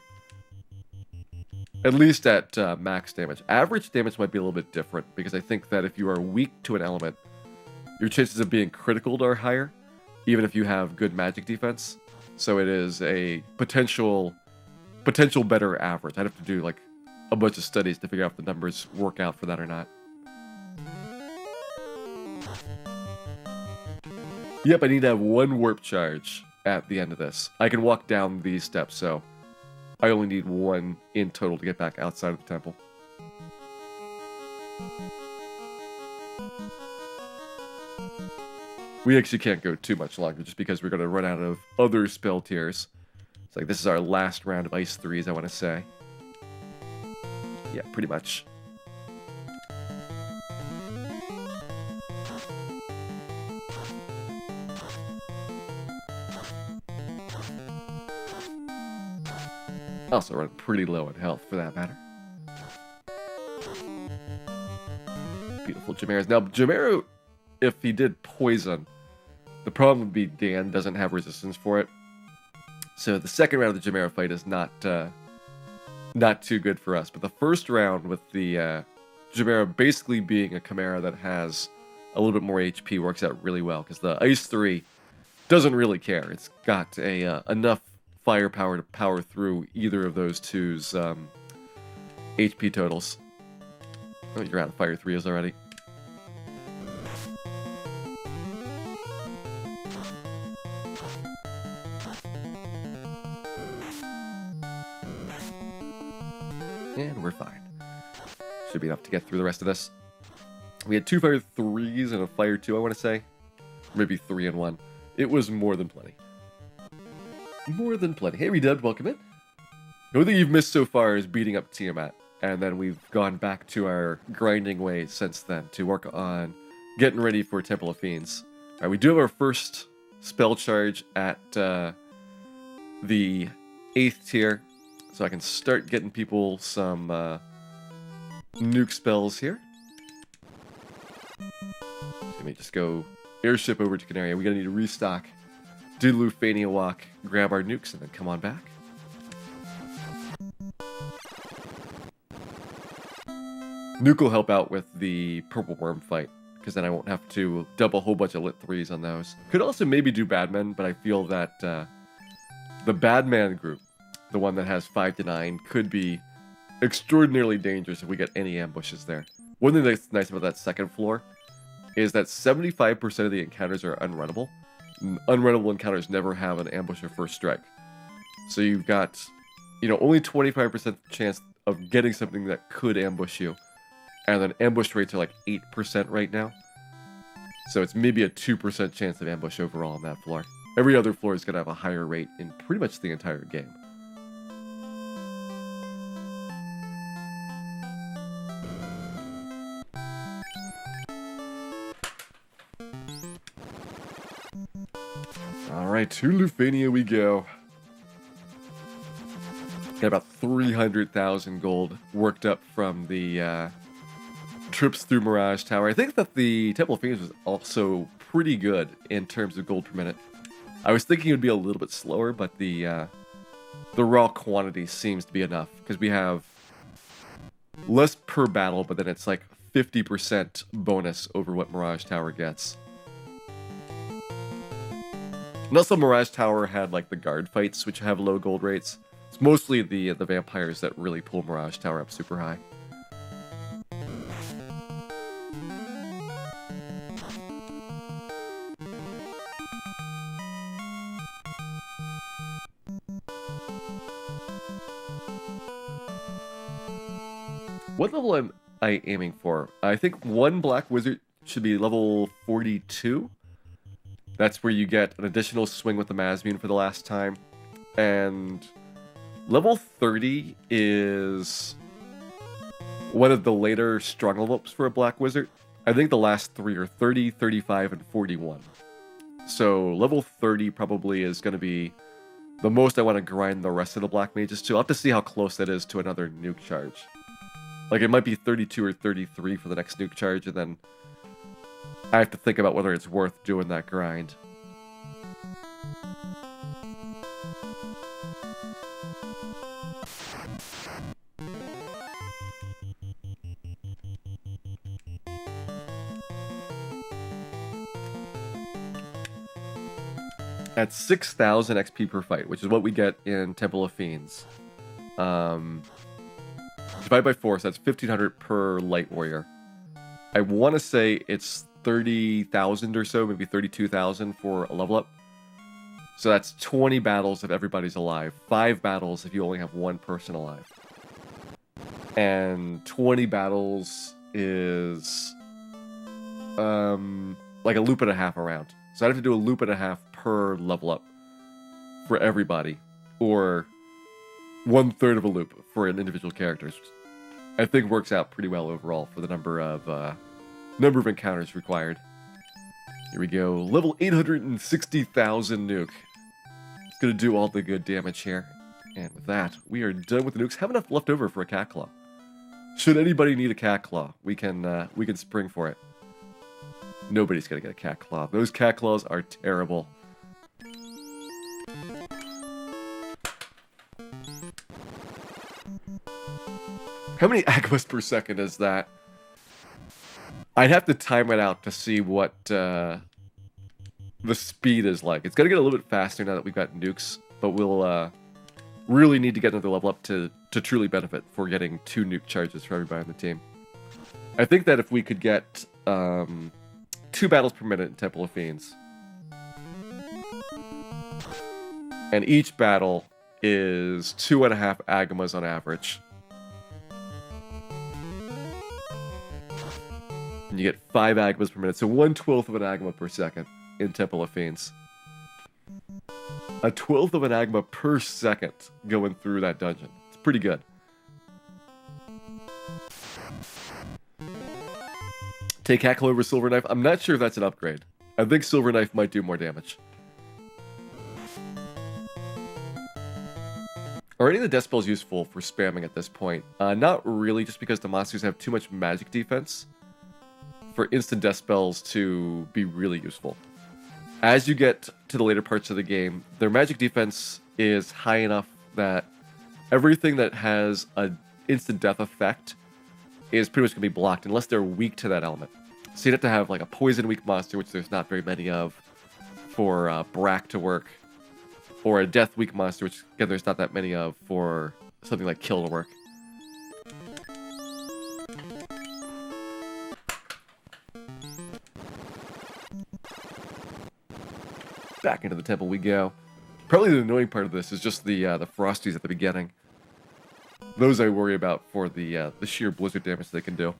At least at max damage. Average damage might be a little bit different, because I think that if you are weak to an element, your chances of being critical are higher, even if you have good magic defense. So it is a potential better average. I'd have to do like a bunch of studies to figure out if the numbers work out for that or not. Yep, I need to have 1 warp charge at the end of this. I can walk down these steps, so I only need 1 in total to get back outside of the temple. We actually can't go too much longer, just because we're going to run out of other spell tiers. It's like, this is our last round of Ice 3s, I want to say. Yeah, pretty much. Also run pretty low in health, for that matter. Beautiful Chimeras. Now, Chimera, if he did poison, the problem would be Dan doesn't have resistance for it. So the second round of the Chimera fight is not too good for us. But the first round, with the Chimera basically being a Chimera that has a little bit more HP, works out really well, because the Ice 3 doesn't really care. It's got enough firepower to power through either of those two's HP totals. Oh, you're out of Fire 3s already. And we're fine. Should be enough to get through the rest of this. We had 2 fire 3s and a fire 2, I want to say. Maybe 3 and 1. It was more than plenty. More than plenty. Hey, Redubbed, welcome in. The only thing you've missed so far is beating up Tiamat. And then we've gone back to our grinding ways since then to work on getting ready for Temple of Fiends. All right, we do have our first spell charge at the 8th tier. So I can start getting people some nuke spells here. So let me just go airship over to Canaria. We're going to need to restock, do the Lufania walk, grab our nukes, and then come on back. Nuke will help out with the Purple Worm fight, because then I won't have to dump a whole bunch of lit 3s on those. Could also maybe do Badman, but I feel that the Badman group, the one that has 5 to 9, could be extraordinarily dangerous if we get any ambushes there. One thing that's nice about that second floor is that 75% of the encounters are unrunnable. Unrunnable encounters never have an ambush or first strike. So you've got, only 25% chance of getting something that could ambush you. And then ambush rates are like 8% right now. So it's maybe a 2% chance of ambush overall on that floor. Every other floor is going to have a higher rate in pretty much the entire game. Alright, to Lufania we go. Got about 300,000 gold worked up from the trips through Mirage Tower. I think that the Temple of Fiends was also pretty good in terms of gold per minute. I was thinking it would be a little bit slower, but the raw quantity seems to be enough, because we have less per battle, but then it's like 50% bonus over what Mirage Tower gets. And also Mirage Tower had like the guard fights, which have low gold rates. It's mostly the vampires that really pull Mirage Tower up super high. What level am I aiming for? I think one Black Wizard should be level 42. That's where you get an additional swing with the Masmune for the last time. And level 30 is one of the later strong level ups for a Black Wizard. I think the last 3 are 30, 35, and 41. So level 30 probably is going to be the most I want to grind the rest of the Black Mages to. I'll have to see how close that is to another nuke charge. Like, it might be 32 or 33 for the next nuke charge, and then I have to think about whether it's worth doing that grind. At 6,000 XP per fight, which is what we get in Temple of Fiends. Divide by 4, so that's 1,500 per Light Warrior. I want to say it's 30,000 or so, maybe 32,000 for a level up. So that's 20 battles if everybody's alive. 5 battles if you only have one person alive. And 20 battles is like a loop and a half around. So I'd have to do a loop and a half per level up for everybody, or 1/3 of a loop for an individual character. I think works out pretty well overall for the number of encounters required. Here we go, level 860,000 nuke. It's gonna do all the good damage here, and with that, we are done with the nukes. Have enough left over for a cat claw. Should anybody need a cat claw, we can spring for it. Nobody's gonna get a cat claw. Those cat claws are terrible. How many agmas per second is that? I'd have to time it out to see what the speed is like. It's gonna get a little bit faster now that we've got nukes, but we'll really need to get another level up to truly benefit for getting 2 nuke charges for everybody on the team. I think that if we could get 2 battles per minute in Temple of Fiends, and each battle is 2.5 agmas on average, And you get 5 Agamas per minute, so 1/12 of an Agama per second in Temple of Fiends. A 1/12 of an Agama per second going through that dungeon. It's pretty good. Take Hackle over Silver Knife. I'm not sure if that's an upgrade. I think Silver Knife might do more damage. Are any of the death spells useful for spamming at this point? Not really, just because the monsters have too much magic defense for instant death spells to be really useful. As you get to the later parts of the game, their magic defense is high enough that everything that has an instant death effect is pretty much going to be blocked unless they're weak to that element. So you'd have to have like a poison weak monster, which there's not very many of, for Brack to work. Or a death weak monster, which again there's not that many of, for something like Kill to work. Back into the temple we go. Probably the annoying part of this is just the Frosties at the beginning. Those I worry about for the sheer blizzard damage they can do.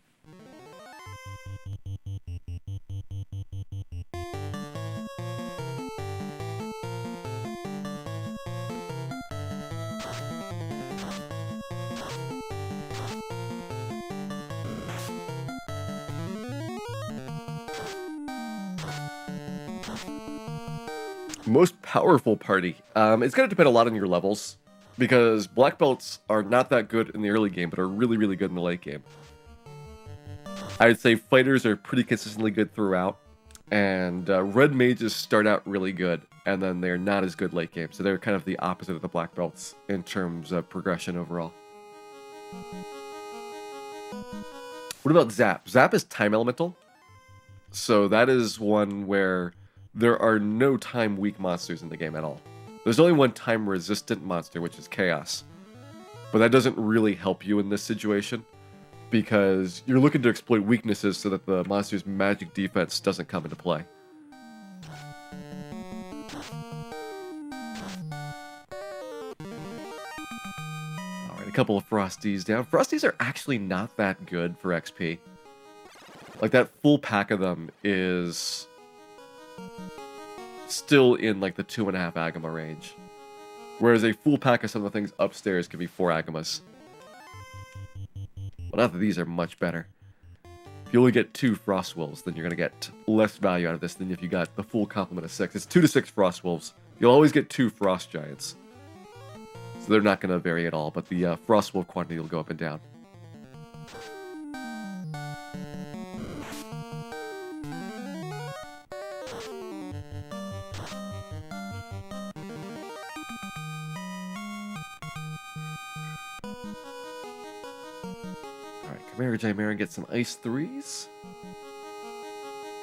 Most powerful party. It's going to depend a lot on your levels, because black belts are not that good in the early game, but are really, really good in the late game. I'd say fighters are pretty consistently good throughout, and red mages start out really good, and then they're not as good late game, so they're kind of the opposite of the black belts in terms of progression overall. What about Zap? Zap is time elemental, so that is one where there are no time weak monsters in the game at all. There's only one time resistant monster, which is Chaos. But that doesn't really help you in this situation, because you're looking to exploit weaknesses so that the monster's magic defense doesn't come into play. Alright, a couple of Frosties down. Frosties are actually not that good for XP. Like, that full pack of them is still in like the 2.5 Agama range. Whereas a full pack of some of the things upstairs could be 4 Agamas. But not that these are much better. If you only get 2 Frost Wolves, then you're going to get less value out of this than if you got the full complement of 6. It's 2 to 6 Frost Wolves. You'll always get 2 Frost Giants. So they're not going to vary at all, but the Frost Wolf quantity will go up and down. Chimera get some ice 3s.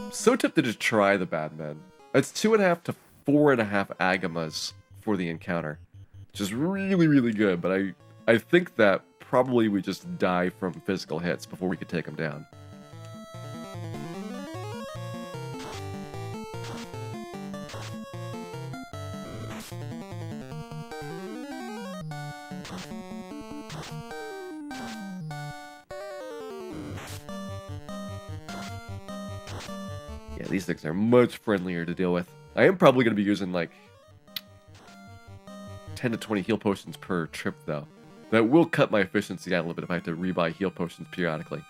I'm so tempted to try the Badman. It's 2.5 to 4.5 Agamas for the encounter, which is really, really good, but I think that probably we just die from physical hits before we could take them down. Yeah, these things are much friendlier to deal with. I am probably going to be using like 10 to 20 heal potions per trip, though. That will cut my efficiency out a little bit if I have to rebuy heal potions periodically.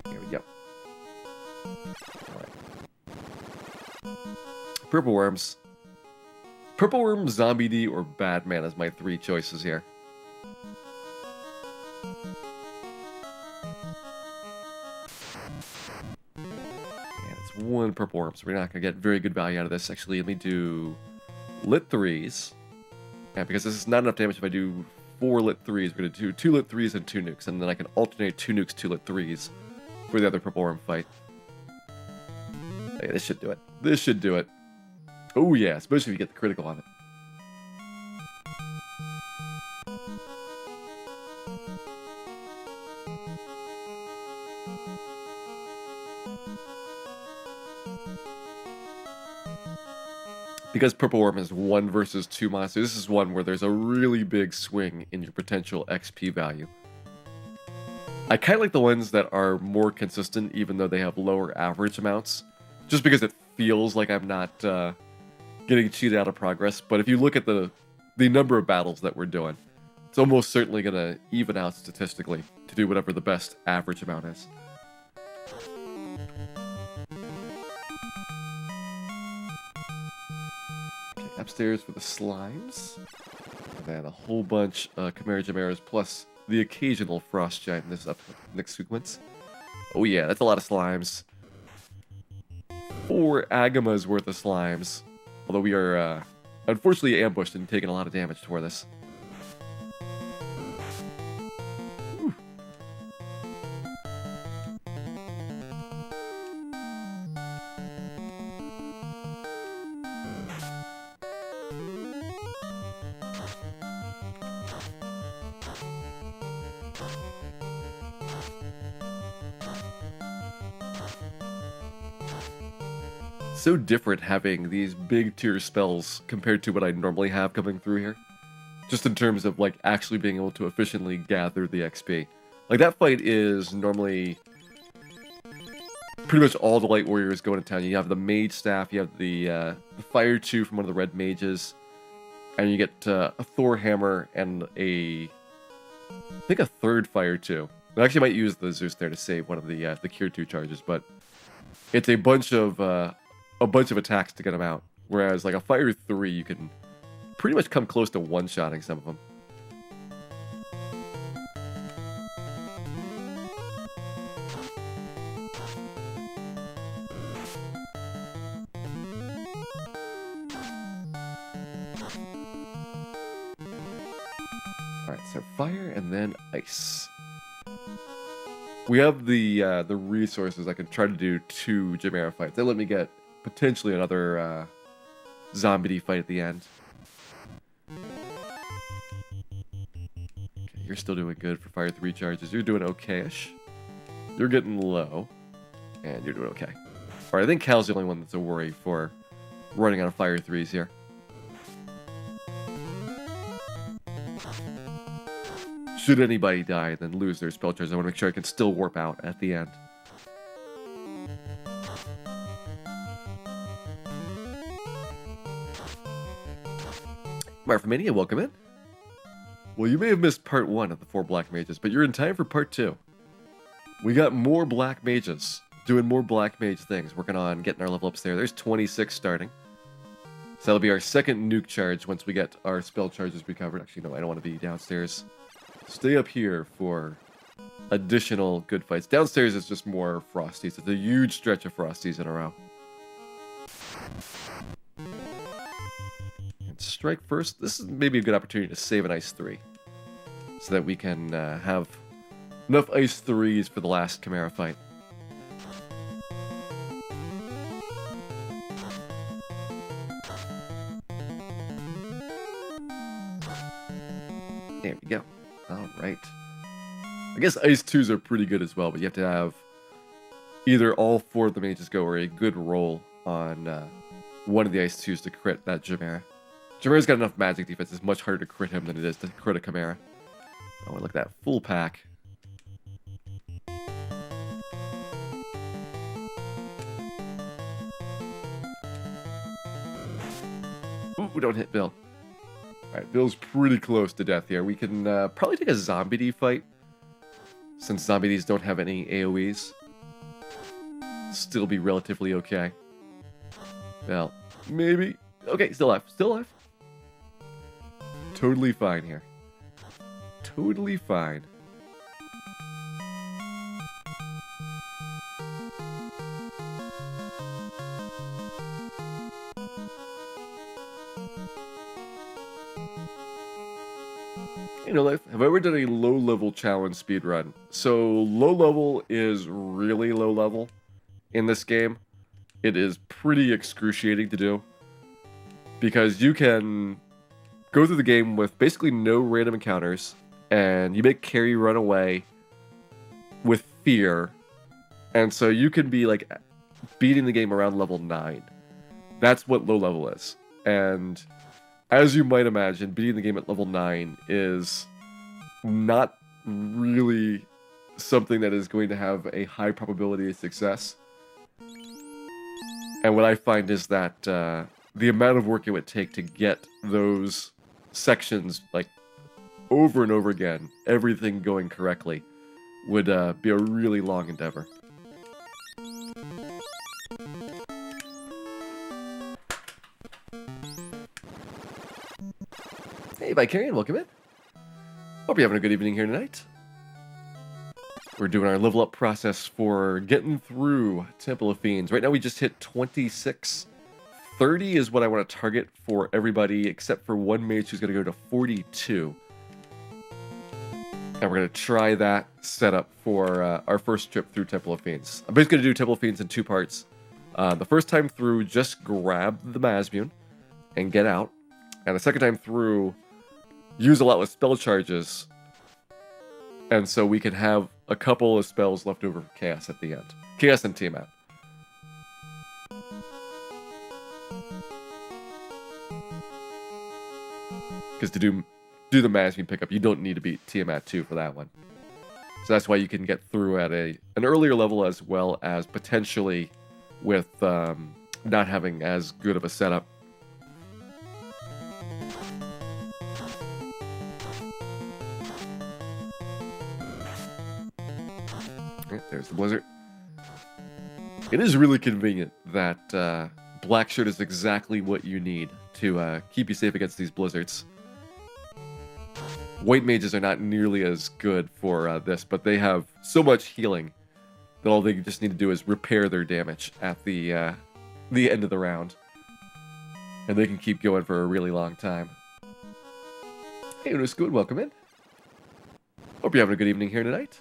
Here we go. Alright. Purple Worms. Purple Worm, Zombie D, or Badman is my 3 choices here. One purple worm, so we're not going to get very good value out of this. Actually, let me do lit 3s. Yeah, because this is not enough damage if I do 4 lit 3s. We're going to do 2 lit 3s and 2 nukes, and then I can alternate 2 nukes, 2 lit 3s for the other purple worm fight. Hey, this should do it. This should do it. Oh yeah, especially if you get the critical on it. because Purple Worm is 1 versus 2 monsters, this is one where there's a really big swing in your potential XP value. I kind of like the ones that are more consistent, even though they have lower average amounts, just because it feels like I'm not getting cheated out of progress. But if you look at the number of battles that we're doing, it's almost certainly going to even out statistically to do whatever the best average amount is. Okay, upstairs for the slimes. And then a whole bunch of Chimera Chimeras plus the occasional Frost Giant in this next sequence. Oh yeah, that's a lot of slimes. 4 Agamas worth of slimes. Although we are unfortunately ambushed and taking a lot of damage for this. Whew. So different having these big tier spells compared to what I normally have coming through here. Just in terms of like actually being able to efficiently gather the XP. Like that fight is normally pretty much all the light warriors going to town. You have the mage staff, you have the fire 2 from one of the red mages, and you get a Thor hammer and I think a third fire 2. I actually might use the Zeus there to save one of the cure 2 charges, but it's a bunch of attacks to get them out. Whereas like a fire 3, you can pretty much come close to one-shotting some of them. Alright, so fire and then ice. We have the resources I can try to do 2 Chimera fights. They let me get potentially another zombie fight at the end. Okay, you're still doing good for fire 3 charges. You're doing okay-ish. You're getting low. And you're doing okay. Alright, I think Cal's the only one that's a worry for running out of fire 3s here. Should anybody die and then lose their spell charge, I want to make sure I can still warp out at the end. Marfamania, welcome in. Well, you may have missed part 1 of the 4 Black Mages, but you're in time for part 2. We got more Black Mages, doing more Black Mage things, working on getting our level ups there. There's 26 starting. So that'll be our second nuke charge once we get our spell charges recovered. Actually, no, I don't want to be downstairs. Stay up here for additional good fights. Downstairs is just more Frosties. It's a huge stretch of Frosties in a row. And strike first. This is maybe a good opportunity to save an Ice 3. So that we can have enough Ice 3s for the last Chimera fight. There we go. Alright. I guess Ice 2s are pretty good as well, but you have to have either all 4 of the mages go or a good roll on one of the Ice 2s to crit that Chimera. Chimera's got enough magic defense, it's much harder to crit him than it is to crit a Chimera. Oh, look at that full pack. Ooh, don't hit Bill. Alright, Bill's pretty close to death here. We can probably take a Zombie D fight, since Zombie Ds don't have any AoEs. Still be relatively okay. Well, maybe. Okay, still alive. Still alive. Totally fine here. Totally fine. You know, have I ever done a low-level challenge speedrun? So, low-level is really low-level in this game. It is pretty excruciating to do. Because you can go through the game with basically no random encounters, and you make Carrie run away with fear. And so you can be, like, beating the game around level 9. That's what low-level is. And as you might imagine, beating the game at level 9 is not really something that is going to have a high probability of success. And what I find is that the amount of work it would take to get those sections, like, over and over again, everything going correctly, would be a really long endeavor. Hey, Vicarian, welcome in. Hope you're having a good evening here tonight. We're doing our level up process for getting through Temple of Fiends. Right now we just hit 26. 30 is what I want to target for everybody, except for one mage who's going to go to 42. And we're going to try that setup for our first trip through Temple of Fiends. I'm basically going to do Temple of Fiends in two parts. The first time through, just grab the Masmune and get out. And the second time through, use a lot with spell charges. And so we can have a couple of spells left over for Chaos at the end. Chaos and Tiamat. Because to do the Masmune pickup, you don't need to beat Tiamat 2 for that one. So that's why you can get through at an earlier level, as well as potentially with not having as good of a setup. There's the blizzard. It is really convenient that Black Shirt is exactly what you need to keep you safe against these blizzards. White mages are not nearly as good for this, but they have so much healing that all they just need to do is repair their damage at the end of the round. And they can keep going for a really long time. Hey, Uniscoot, welcome in. Hope you're having a good evening here tonight.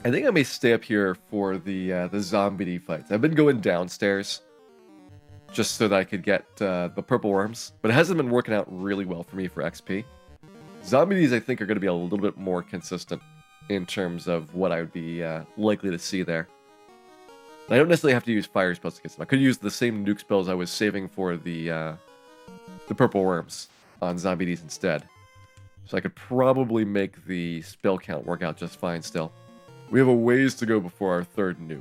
I think I may stay up here for the zombie fights. I've been going downstairs just so that I could get the purple worms, but it hasn't been working out really well for me for XP. Zombies, I think, are going to be a little bit more consistent in terms of what I would be likely to see there. And I don't necessarily have to use fire spells against them. I could use the same nuke spells I was saving for the purple worms on zombies instead. So I could probably make the spell count work out just fine still. We have a ways to go before our third nuke.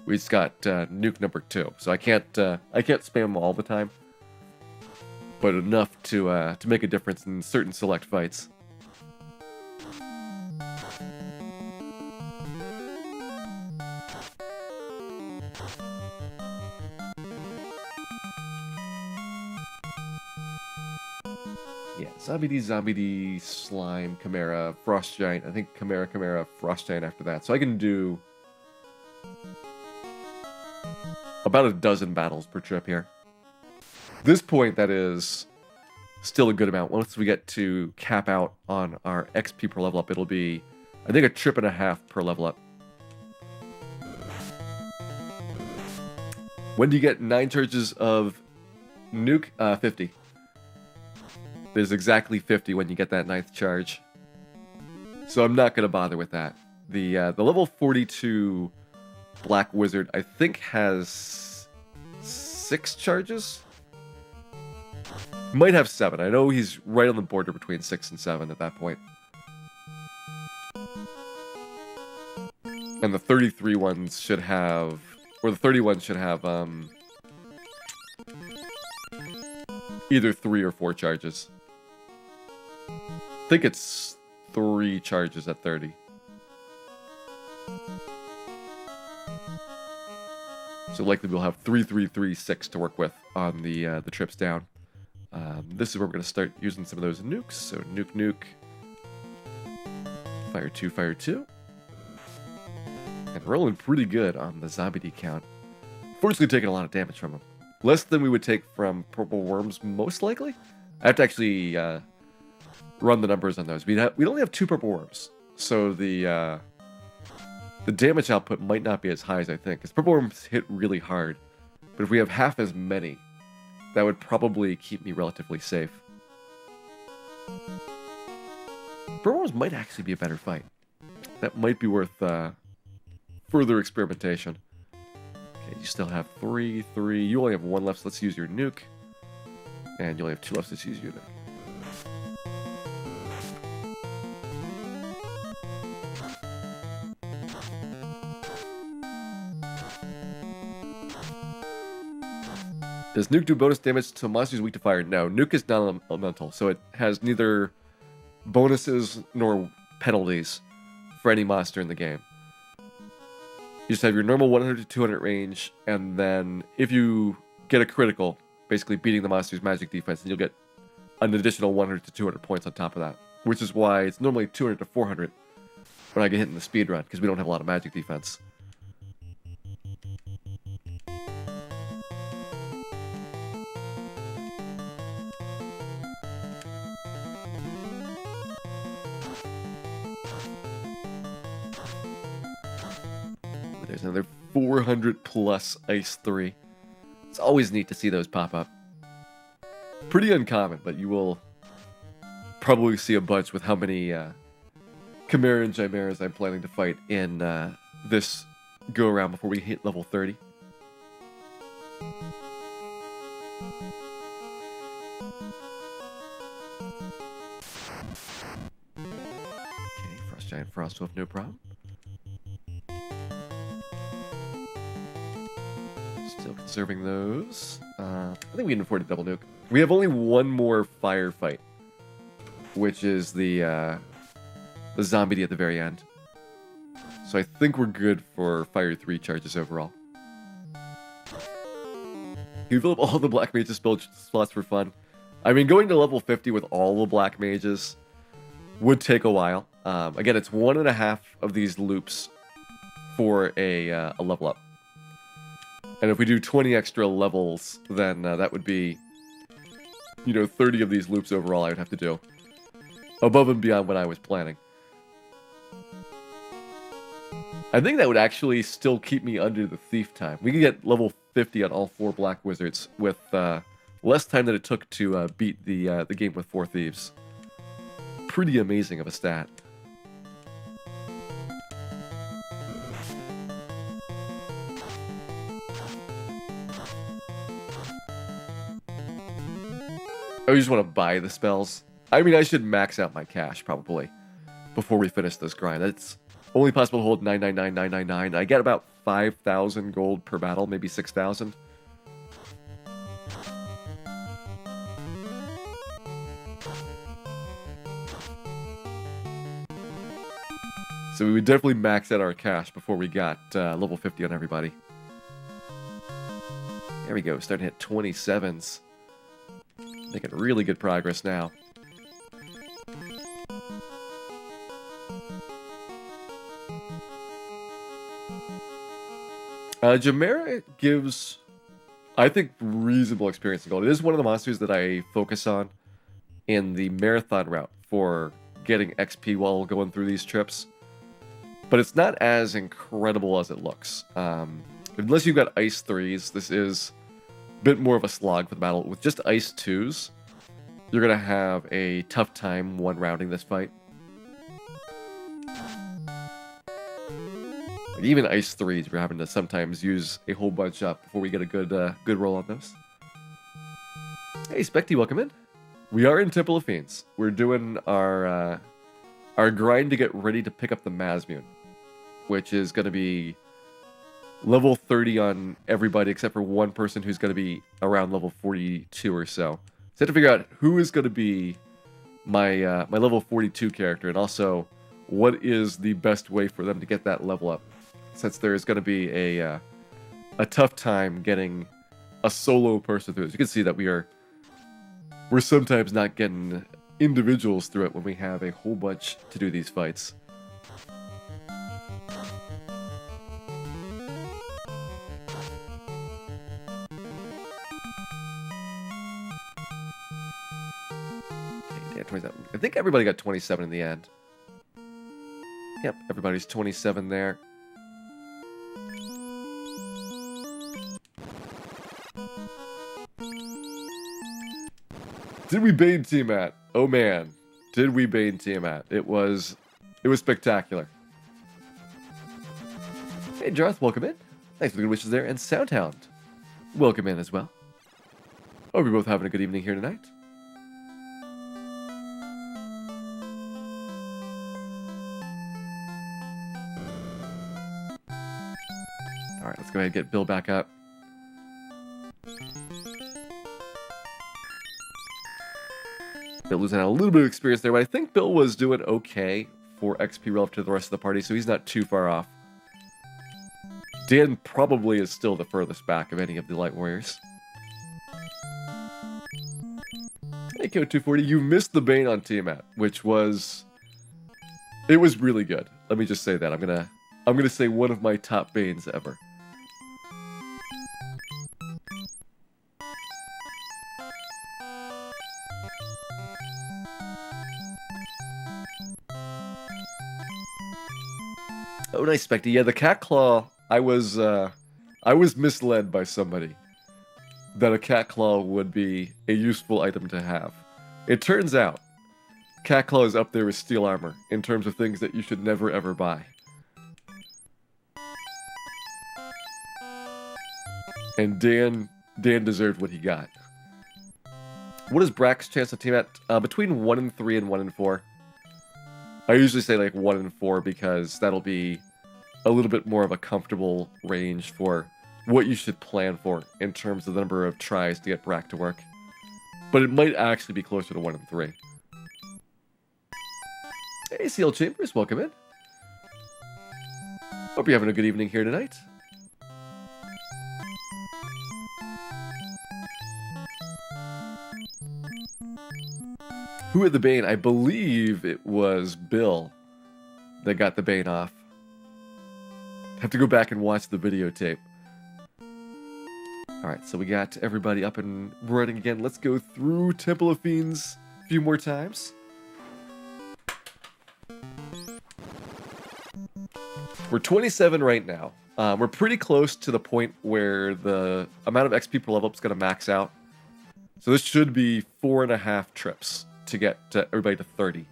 We just got nuke number 2, so I can't spam all the time, but enough to make a difference in certain select fights. Yeah, Zombie, Slime, Chimera, Frost Giant. I think Chimera, Frost Giant after that. So I can do about a dozen battles per trip here. At this point, that is still a good amount. Once we get to cap out on our XP per level up, it'll be, I think, a trip and a half per level up. When do you get 9 charges of nuke? 50. There's exactly 50 when you get that 9th charge. So I'm not going to bother with that. The level 42 Black Wizard, I think, has 6 charges? Might have 7. I know he's right on the border between 6 and 7 at that point. And the 33 ones should have, or the 30 ones should have, either 3 or 4 charges. I think it's 3 charges at 30. So likely we'll have 3, 3, 3, 6 to work with on the trips down. This is where we're going to start using some of those nukes. So nuke, fire 2, fire 2. And rolling pretty good on the zombie decount. Fortunately taking a lot of damage from them. Less than we would take from purple worms, most likely. I have to actually run the numbers on those. We'd only have 2 purple orbs, so the damage output might not be as high as I think, because purple orbs hit really hard. But if we have half as many, that would probably keep me relatively safe. Purple orbs might actually be a better fight. That might be worth further experimentation. Okay, you still have 3. You only have 1 left, so let's use your nuke. And you only have 2 left, so let's use your nuke. Does nuke do bonus damage to monsters weak to fire? No, nuke is non-elemental, so it has neither bonuses nor penalties for any monster in the game. You just have your normal 100 to 200 range, and then if you get a critical, basically beating the monster's magic defense, then you'll get an additional 100 to 200 points on top of that, which is why it's normally 200 to 400 when I get hit in the speed run, because we don't have a lot of magic defense. There's another 400 plus Ice 3. It's always neat to see those pop up. Pretty uncommon, but you will probably see a bunch with how many Chimera and Chimeras I'm planning to fight in this go-around before we hit level 30. Okay, Frost Giant Frostwolf, no problem. Still conserving those. I think we can afford a double nuke. We have only 1 more firefight, which is the zombie at the very end. So I think we're good for Fire 3 charges overall. You fill up all the Black Mage's spell slots for fun. I mean, going to level 50 with all the Black Mages would take a while. Again, it's 1.5 of these loops for a level up. And if we do 20 extra levels, then that would be, 30 of these loops overall I would have to do. Above and beyond what I was planning. I think that would actually still keep me under the thief time. We could get level 50 on all 4 Black Wizards with less time than it took to beat the game with 4 thieves. Pretty amazing of a stat. I just want to buy the spells. I mean, I should max out my cash, probably, before we finish this grind. It's only possible to hold 999,999. I get about 5,000 gold per battle, maybe 6,000. So we would definitely max out our cash before we got level 50 on everybody. There we go, starting to hit 27s. Making really good progress now. Chimera gives, I think, reasonable experience in gold. It is one of the monsters that I focus on in the marathon route for getting XP while going through these trips. But it's not as incredible as it looks. Unless you've got Ice 3s, this is a bit more of a slog for the battle. With just Ice 2s, you're going to have a tough time one-rounding this fight. Like even Ice 3s, we're having to sometimes use a whole bunch up before we get a good roll on those. Hey, Specty, welcome in. We are in Temple of Fiends. We're doing our grind to get ready to pick up the Mazmune, which is going to be level 30 on everybody except for one person who's going to be around level 42 or so. So I have to figure out who is going to be my my level 42 character, and also what is the best way for them to get that level up, since there is going to be a tough time getting a solo person through this. You can see that we're sometimes not getting individuals through it when we have a whole bunch to do these fights. Yeah, 27. I think everybody got 27 in the end. Yep, everybody's 27 there. Did we bane Tiamat? Oh man, did we bane Tiamat? It was spectacular. Hey Jarth, welcome in. Thanks for the good wishes there. And Soundhound, welcome in as well. Hope you're both having a good evening here tonight. Alright, let's go ahead and get Bill back up. Bill losing out a little bit of experience there, but I think Bill was doing okay for XP relative to the rest of the party, so he's not too far off. Dan probably is still the furthest back of any of the Light Warriors. Hey, Ko240, you missed the Bane on Tiamat, which was... It was really good. Let me just say that. I'm gonna say one of my top Banes ever. Oh, nice, Specty. Yeah, the Cat Claw, I was misled by somebody that a Cat Claw would be a useful item to have. It turns out, Cat Claw is up there with Steel Armor in terms of things that you should never ever buy. And Dan deserved what he got. What is Brack's chance of team at? Between 1 and 3 and 1 and 4. I usually say like 1 and 4 because that'll be a little bit more of a comfortable range for what you should plan for in terms of the number of tries to get Brack to work. But it might actually be closer to 1 and 3. Hey, CL Chambers, welcome in. Hope you're having a good evening here tonight. Who had the Bane? I believe it was Bill that got the Bane off. Have to go back and watch the videotape. Alright, so we got everybody up and running again. Let's go through Temple of Fiends a few more times. We're 27 right now. We're pretty close to the point where the amount of XP per level up is going to max out. So this should be 4.5 trips to get everybody to 30.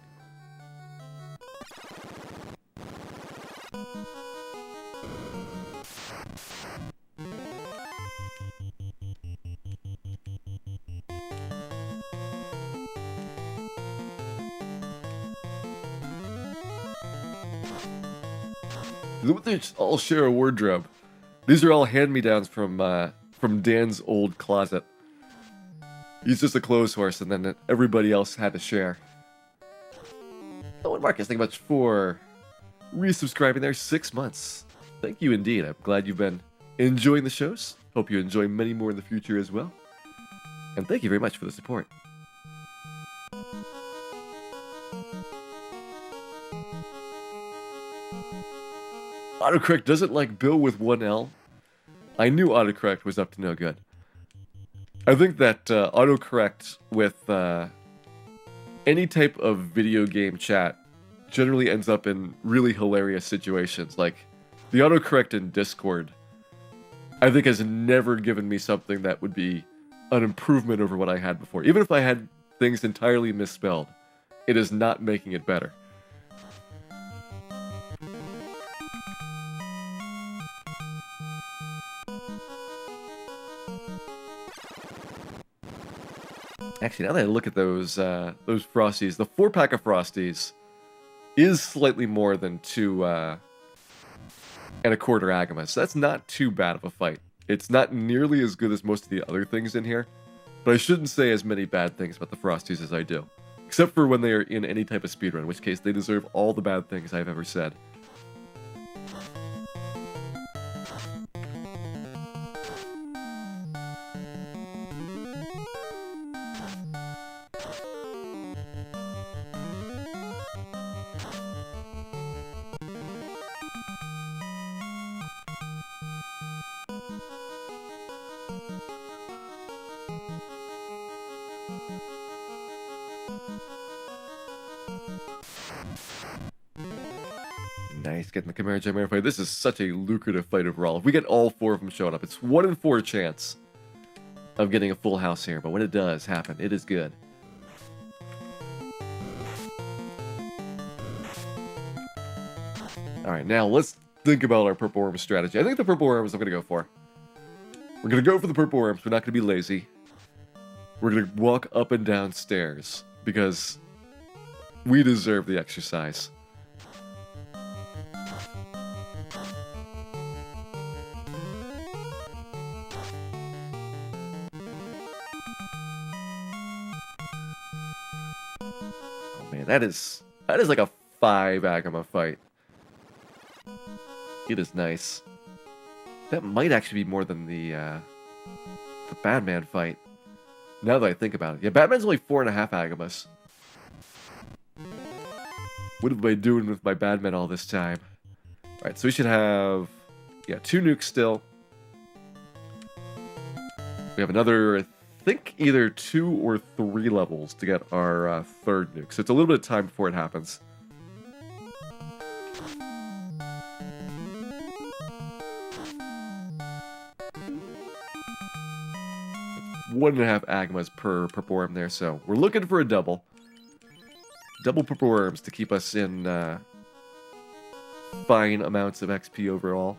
They all share a wardrobe. These are all hand-me-downs from Dan's old closet. He's just a clothes horse, and then everybody else had to share. Oh, and Marcus, thank you much for resubscribing there. 6 months. Thank you indeed. I'm glad you've been enjoying the shows. Hope you enjoy many more in the future as well. And thank you very much for the support. Autocorrect doesn't like Bill with 1L. I knew autocorrect was up to no good. I think that autocorrect with any type of video game chat generally ends up in really hilarious situations. Like, the autocorrect in Discord, I think has never given me something that would be an improvement over what I had before. Even if I had things entirely misspelled, it is not making it better. Actually, now that I look at those Frosties, the 4-pack of Frosties is slightly more than 2 and a quarter Agamas. So that's not too bad of a fight. It's not nearly as good as most of the other things in here, but I shouldn't say as many bad things about the Frosties as I do. Except for when they are in any type of speedrun, in which case they deserve all the bad things I've ever said. Nice, getting the Chimera Chimera fight. This is such a lucrative fight overall. If we get all 4 of them showing up, it's 1 in 4 chance of getting a full house here. But when it does happen, it is good. Alright, now let's think about our Purple Worm strategy. I think the Purple Worms I'm going to go for. We're going to go for the Purple Worms. We're not going to be lazy. We're going to walk up and down stairs because we deserve the exercise. Oh man, that is like a 5 Agama fight. It is nice. That might actually be more than the Batman fight. Now that I think about it. Yeah, Batman's only 4.5 Agamas. What have I been doing with my Batman all this time? Alright, so we should have... yeah, 2 nukes still. We have another, I think, either 2 or 3 levels to get our 3rd nuke. So it's a little bit of time before it happens. It's 1.5 Agamas per Purple Worm there, so we're looking for a double. Double Purple Worms to keep us in fine amounts of XP overall.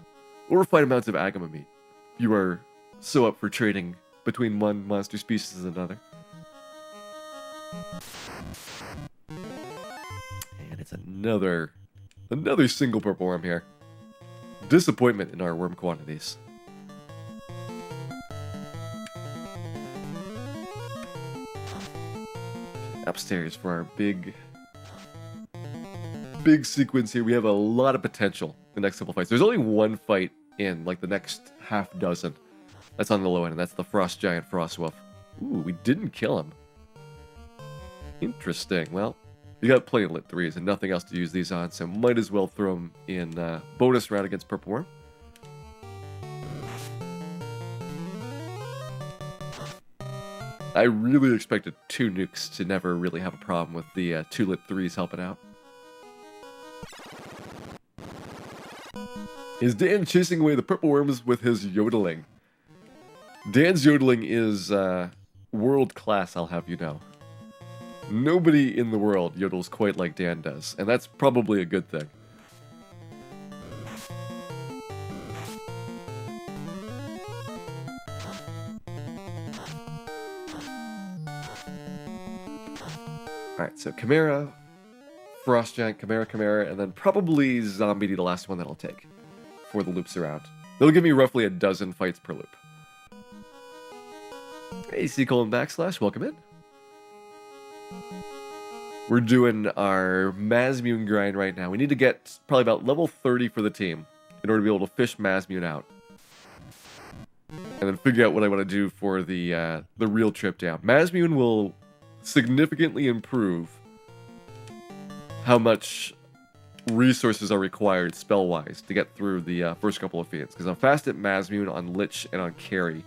Or fine amounts of Agama meat. You are so up for trading between one monster species and another. And it's another single Purple Worm here. Disappointment in our worm quantities. Upstairs for our big sequence here. We have a lot of potential in the next couple fights. There's only 1 fight in like the next half dozen. That's on the low end, and that's the Frost Giant Frost Wolf. Ooh, we didn't kill him. Interesting. Well, we got plenty of lit 3s and nothing else to use these on, so might as well throw them in bonus round against Purple Worm. I really expected 2 nukes to never really have a problem with the 2 lit 3s helping out. Is Dan chasing away the Purple Worms with his yodeling? Dan's yodeling is world class, I'll have you know. Nobody in the world yodels quite like Dan does, and that's probably a good thing. Alright, so Chimera, Frost Giant, Chimera, and then probably Zombie, the last one that I'll take for the loops around. They'll give me roughly a dozen fights per loop. Hey, C:\\, welcome in. We're doing our Mazmune grind right now. We need to get probably about level 30 for the team in order to be able to fish Mazmune out. And then figure out what I want to do for the real trip down. Mazmune will significantly improve how much resources are required spell-wise to get through the first couple of fiends. Because I'm fast at Mazmune, on Lich, and on Carry.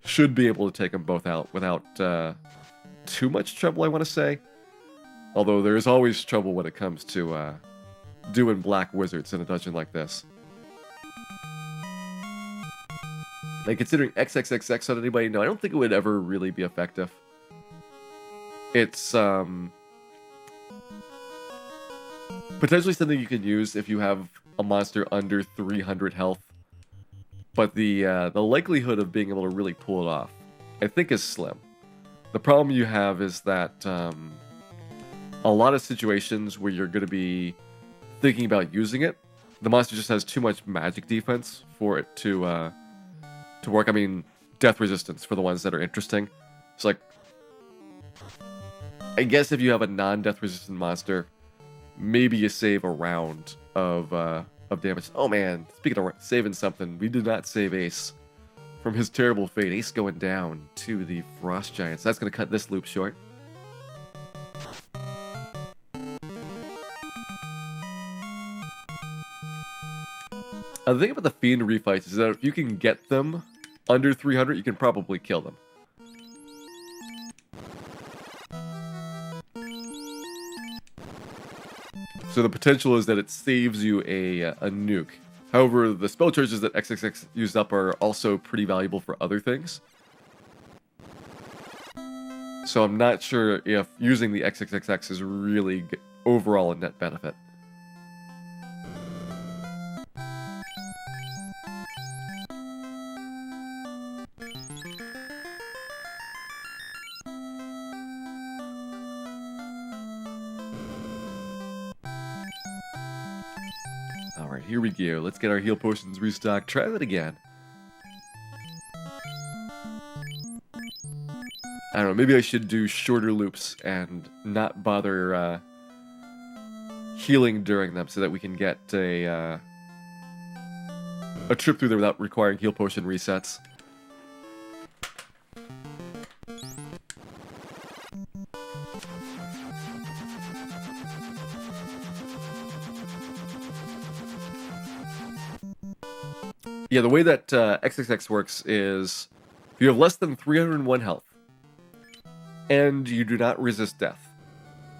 Should be able to take them both out without too much trouble, I want to say. Although there is always trouble when it comes to doing Black Wizards in a dungeon like this. Like, considering XXXX on anybody, no, I don't think it would ever really be effective. It's potentially something you can use if you have a monster under 300 health. But the likelihood of being able to really pull it off, I think, is slim. The problem you have is that a lot of situations where you're going to be thinking about using it, the monster just has too much magic defense for it to work. I mean, death resistance for the ones that are interesting. It's like, I guess if you have a non-death resistant monster, maybe you save a round of damage. Oh man, speaking of saving something, we did not save Ace from his terrible fate. Ace going down to the Frost Giants. That's going to cut this loop short. The thing about the Fiend refights is that if you can get them under 300, you can probably kill them. So the potential is that it saves you a nuke. However, the spell charges that XXX used up are also pretty valuable for other things. So I'm not sure if using the XXXX is really overall a net benefit. Alright, here we go. Let's get our heal potions restocked. Try that again. I don't know, maybe I should do shorter loops and not bother healing during them so that we can get a trip through there without requiring heal potion resets. Yeah, the way that XXX works is if you have less than 301 health and you do not resist death,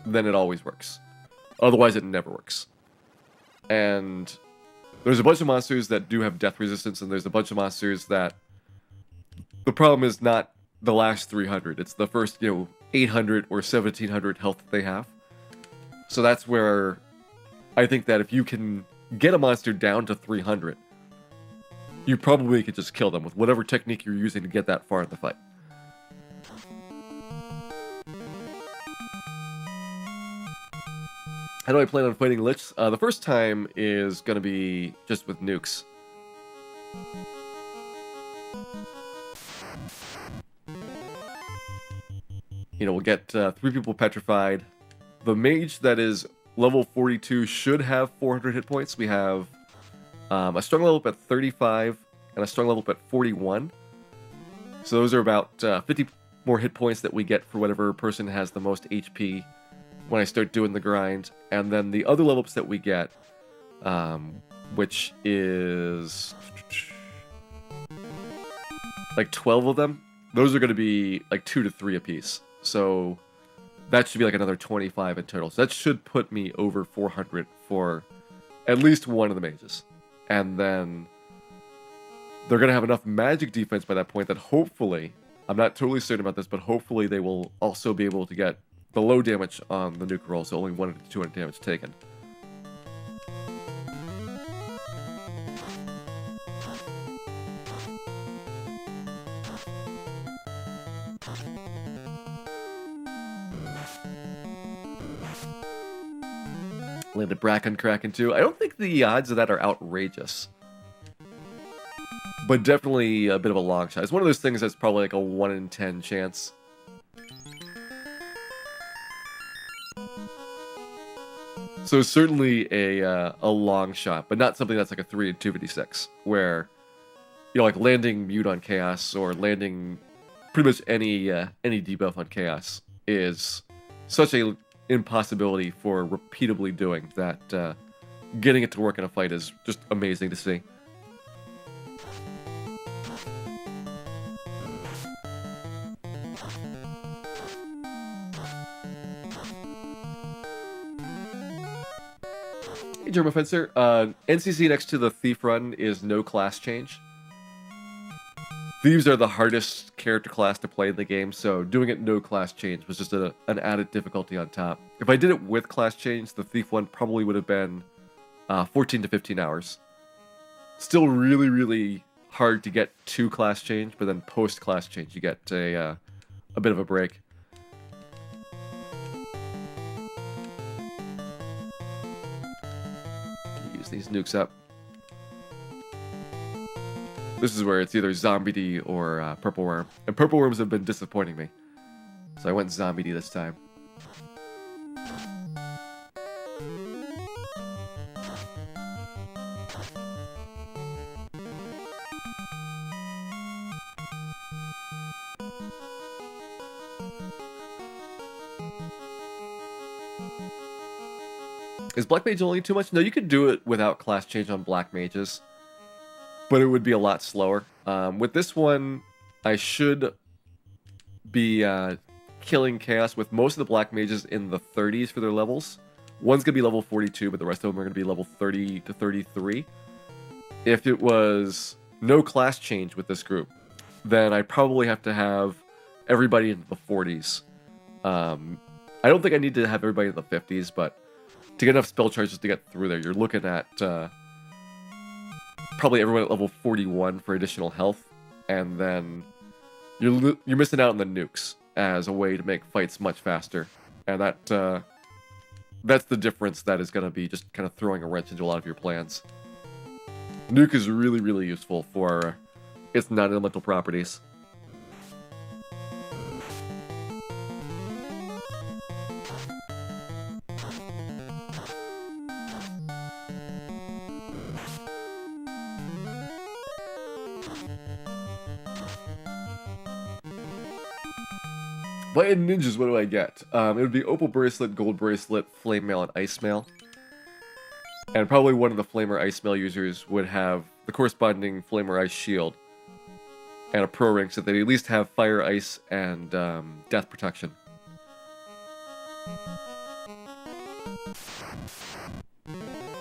then it always works. Otherwise, it never works. And there's a bunch of monsters that do have death resistance, and there's a bunch of monsters that the problem is not the last 300. It's the first, 800 or 1700 health that they have. So that's where I think that if you can get a monster down to 300, you probably could just kill them with whatever technique you're using to get that far in the fight. How do I plan on fighting Lichs? The first time is going to be just with nukes. We'll get 3 people petrified. The mage that is level 42 should have 400 hit points. We have a strong level up at 35 and a strong level up at 41. So those are about 50 more hit points that we get for whatever person has the most HP when I start doing the grind. And then the other level ups that we get, which is like 12 of them, those are going to be like 2 to 3 apiece. So that should be like another 25 in total. So that should put me over 400 for at least one of the mages. And then they're going to have enough magic defense by that point that hopefully, I'm not totally certain about this, but hopefully they will also be able to get the low damage on the nuke roll, so only 100 to 200 damage taken. Landed Bracken Kraken too. I don't think the odds of that are outrageous, but definitely a bit of a long shot. It's one of those things that's probably like a 1 in 10 chance. So certainly a long shot, but not something that's like a 3 in 256, where like landing mute on Chaos or landing pretty much any debuff on Chaos is such a impossibility for repeatably doing that. Getting it to work in a fight is just amazing to see. Hey, German Fencer. NCC next to the Thief run is no class change. Thieves are the hardest character class to play in the game, so doing it no class change was just an added difficulty on top. If I did it with class change, the Thief one probably would have been 14 to 15 hours. Still really, really hard to get to class change, but then post-class change you get a bit of a break. Use these nukes up. This is where it's either Zombie D or Purple Worm. And Purple Worms have been disappointing me. So I went Zombie D this time. Is Black Mage only too much? No, you could do it without class change on Black Mages, but it would be a lot slower. With this one, I should be killing Chaos with most of the Black Mages in the 30s for their levels, One's going to be level 42, but the rest of them are going to be level 30 to 33. If it was no class change with this group, then I'd probably have to have everybody in the 40s. I don't think I need to have everybody in the 50s, but to get enough spell charges to get through there, you're looking at probably everyone at level 41 for additional health, and then you're missing out on the nukes as a way to make fights much faster, and that's the difference that is going to be just kind of throwing a wrench into a lot of your plans. Nuke is really, really useful for its non-elemental properties. But in ninjas, what do I get? It would be Opal Bracelet, Gold Bracelet, Flame Mail, and Ice Mail. And probably one of the Flamer Ice Mail users would have the corresponding Flamer Ice Shield and a Pro Ring, so they at least have Fire, Ice, and Death Protection.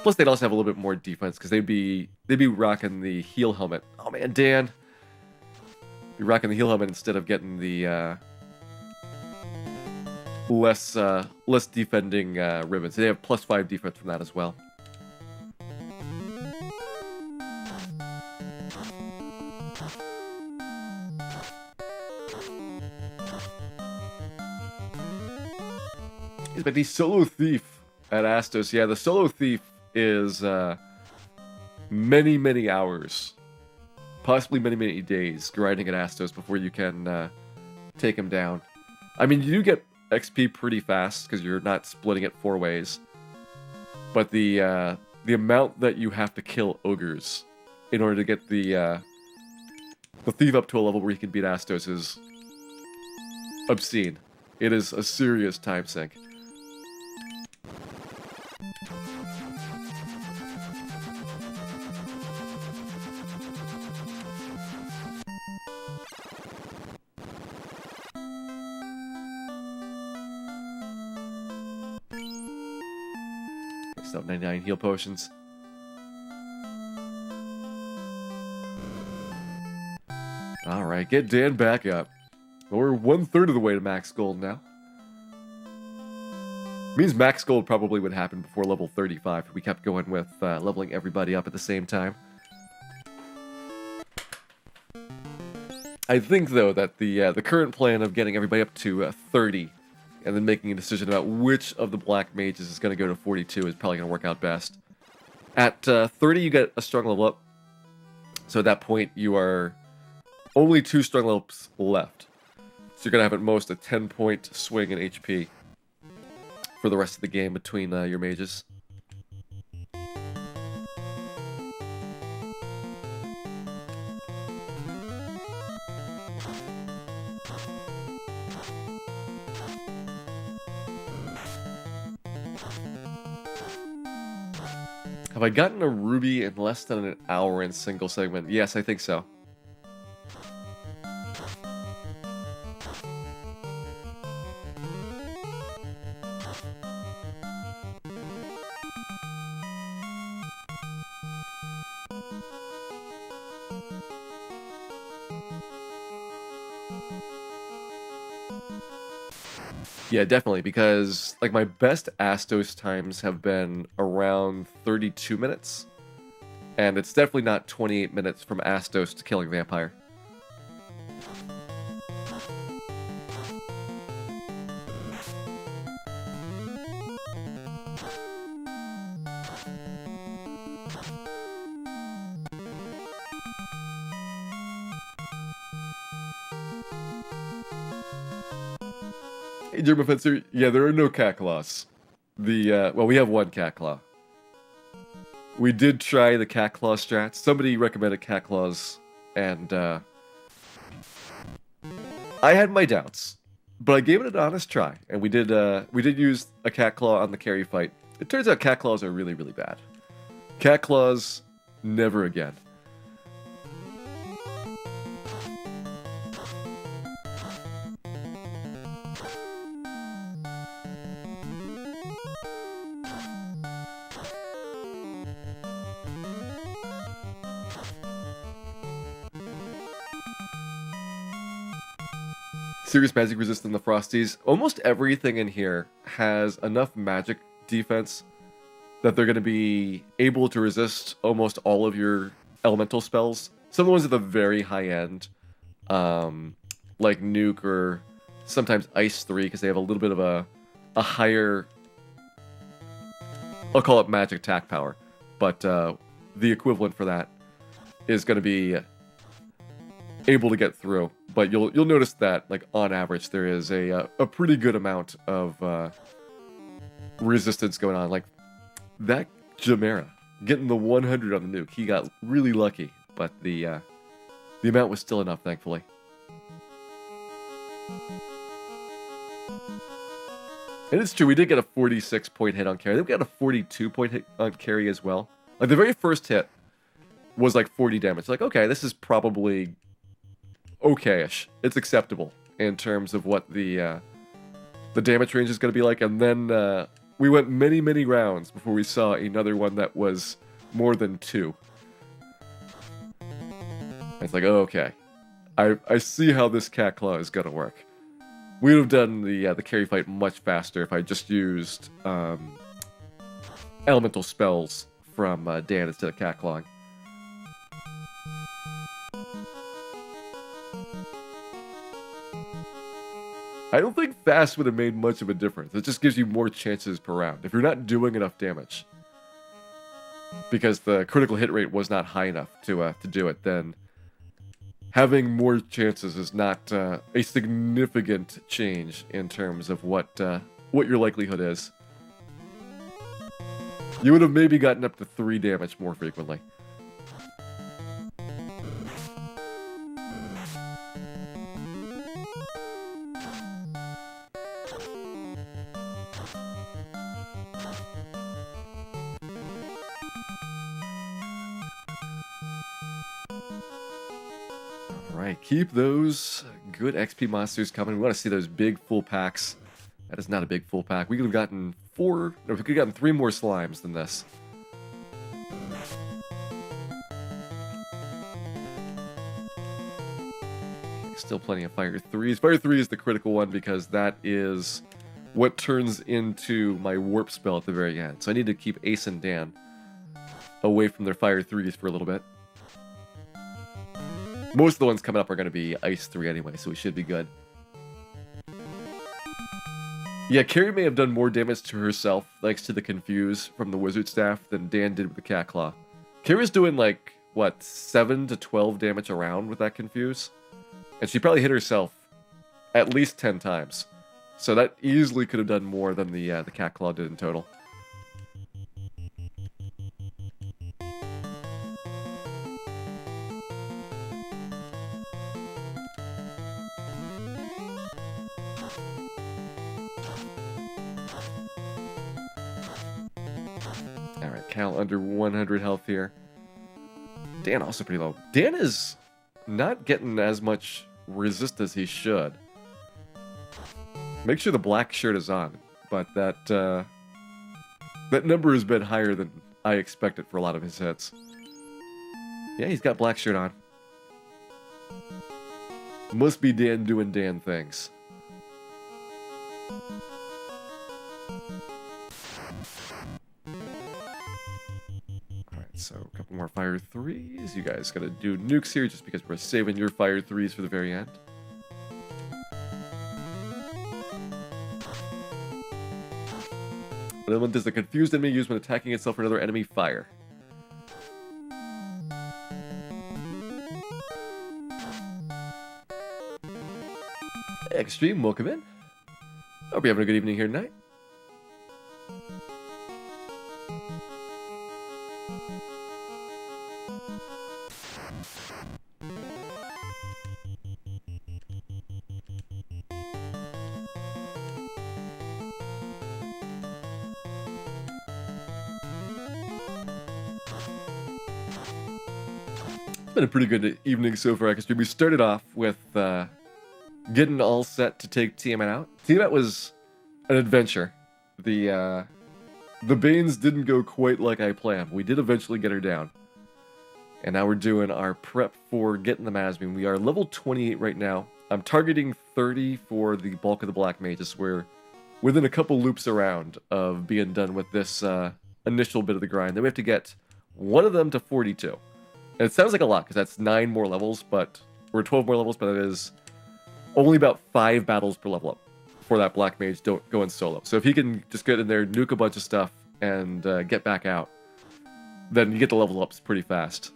Plus, they'd also have a little bit more defense because they'd be rocking the heal helmet. Oh man, Dan, be rocking the heal helmet instead of getting the less defending ribbons. So they have +5 defense from that as well. But the Solo Thief at Astos, yeah, the Solo Thief is many, many hours, possibly many, many days grinding at Astos before you can take him down. I mean, you do get XP pretty fast because you're not splitting it 4 ways, but the amount that you have to kill ogres in order to get the thief up to a level where you can beat Astos is obscene. It is a serious time sink. Still 99 heal potions. Alright, get Dan back up. We're 1/3 of the way to max gold now. Means max gold probably would happen before level 35 if we kept going with leveling everybody up at the same time. I think, though, that the current plan of getting everybody up to 30 and then making a decision about which of the Black Mages is going to go to 42 is probably going to work out best. At 30, you get a strong level up. So at that point, you are only 2 strong levels left. So you're going to have at most a 10-point swing in HP for the rest of the game between your mages. Have I gotten a ruby in less than an hour in single segment? Yes, I think so. Yeah, definitely, because like my best Astos times have been around 32 minutes, and it's definitely not 28 minutes from Astos to killing Vampire. Hey, German Fencer, yeah, there are no cat claws. Well, we have one cat claw. We did try the cat claw strats. Somebody recommended cat claws, and I had my doubts, but I gave it an honest try, and we did use a cat claw on the carry fight. It turns out cat claws are really, really bad. Cat claws, never again. serious magic resist than the Frosties. Almost everything in here has enough magic defense that they're going to be able to resist almost all of your elemental spells. Some of the ones at the very high end, like Nuke or sometimes Ice 3, because they have a little bit of a higher, I'll call it magic attack power, but the equivalent for that is going to be able to get through. But you'll notice that, like, on average, there is a pretty good amount of resistance going on. Like, that Chimera getting the 100 on the nuke, he got really lucky, but the amount was still enough, thankfully. And it's true, we did get a 46-point hit on carry. I think we got a 42-point hit on carry as well. Like, the very first hit was like 40 damage. Like, okay, this is probably okay-ish. It's acceptable in terms of what the damage range is going to be like. And then we went many, many rounds before we saw another one that was more than 2. It's like, oh, okay. I see how this Cat Claw is going to work. We would have done the carry fight much faster if I just used elemental spells from Dan instead of Cat Clawing. I don't think fast would have made much of a difference. It just gives you more chances per round. If you're not doing enough damage, because the critical hit rate was not high enough to do it, then having more chances is not a significant change in terms of what your likelihood is. You would have maybe gotten up to 3 damage more frequently. Alright, keep those good XP monsters coming. We want to see those big full packs. That is not a big full pack. We could have gotten 4... No, we could have gotten 3 more slimes than this. Okay, still plenty of Fire 3s. Fire 3 is the critical one because that is what turns into my warp spell at the very end. So I need to keep Ace and Dan away from their Fire 3s for a little bit. Most of the ones coming up are going to be Ice 3 anyway, so we should be good. Yeah, Carrie may have done more damage to herself, thanks to the Confuse from the Wizard Staff, than Dan did with the Cat Claw. Carrie's doing, like, what, 7 to 12 damage a round with that Confuse? And she probably hit herself at least 10 times. So that easily could have done more than the Cat Claw did in total. Alright, Cal under 100 health here. Dan also pretty low. Dan is not getting as much resist as he should. Make sure the black shirt is on, but that number has been higher than I expected for a lot of his hits. Yeah, he's got black shirt on. Must be Dan doing Dan things. So, a couple more Fire 3s. You guys gotta do nukes here just because we're saving your Fire 3s for the very end. What element does the confused enemy use when attacking itself or another enemy? Fire. Hey, Extreme, welcome in. Hope you're having a good evening here tonight. Been a pretty good evening so far, Extreme. We started off with getting all set to take Tiamat out. Tiamat was an adventure. The Banes didn't go quite like I planned. We did eventually get her down. And now we're doing our prep for getting the Masmine. We are level 28 right now. I'm targeting 30 for the bulk of the Black Mages. We're within a couple loops around of being done with this initial bit of the grind. Then we have to get one of them to 42. And it sounds like a lot, because that's 9 more levels, but... Or 12 more levels, but it is only about 5 battles per level up for that Black Mage going solo. So if he can just get in there, nuke a bunch of stuff, and get back out, then you get the level ups pretty fast.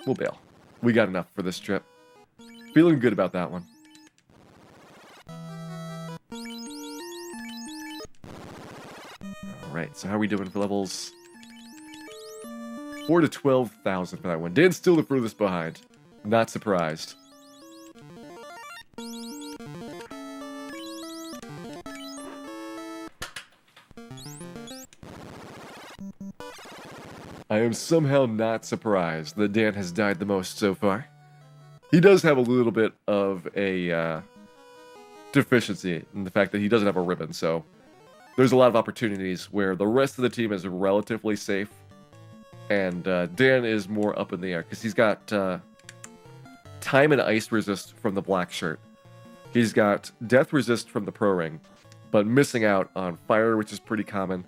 We'll bail. We got enough for this trip. Feeling good about that one. Alright, so how are we doing for levels? 4 to 12,000 for that one. Dan's still the furthest behind. Not surprised. I am somehow not surprised that Dan has died the most so far. He does have a little bit of a deficiency in the fact that he doesn't have a ribbon, so there's a lot of opportunities where the rest of the team is relatively safe, and Dan is more up in the air, because he's got time and ice resist from the black shirt. He's got death resist from the pro ring, but missing out on fire, which is pretty common,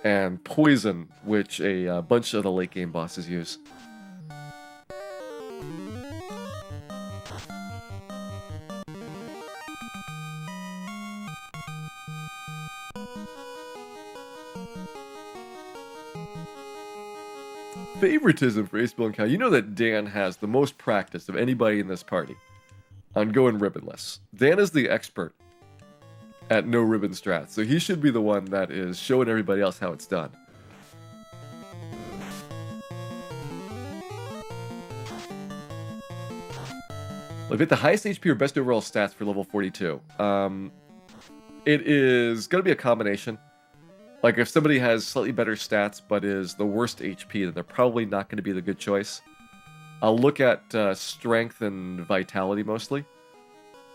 and poison, which a bunch of the late game bosses use. Favoritism for Ace Bill and Cal. You know that Dan has the most practice of anybody in this party on going ribbonless. Dan is the expert at no ribbon strats, so he should be the one that is showing everybody else how it's done. Look at the highest HP or best overall stats for level 42. It is going to be a combination. Like, if somebody has slightly better stats but is the worst HP, then they're probably not going to be the good choice. I'll look at strength and vitality mostly.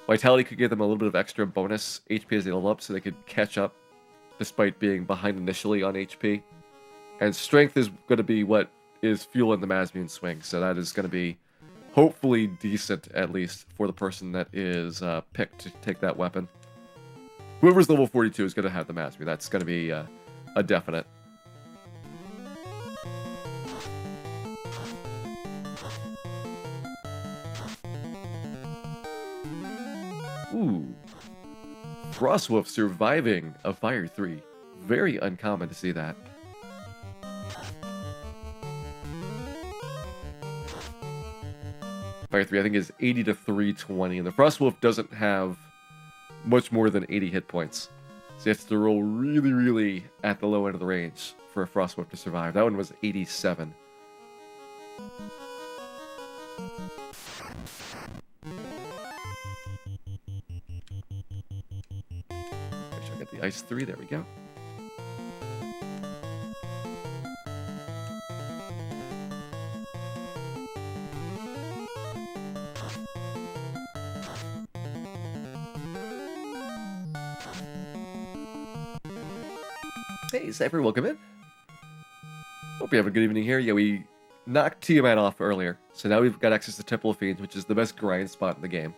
Vitality could give them a little bit of extra bonus HP as they level up, so they could catch up despite being behind initially on HP. And strength is going to be what is fueling the Masmuin swing, so that is going to be hopefully decent, at least, for the person that is picked to take that weapon. Whoever's level 42 is going to have the Masmuin. That's going to be a definite. Ooh. Frostwolf surviving a Fire 3. Very uncommon to see that. Fire 3, I think, is 80 to 320, and the Frostwolf doesn't have much more than 80 hit points. So you have to roll really, really at the low end of the range for a Frostwolf to survive. That one was 87. Make sure I get the Ice 3. There we go. Hey, Cypher, welcome in. Hope you have a good evening here. Yeah, we knocked Tiamat off earlier, so now we've got access to Temple of Fiends, which is the best grind spot in the game.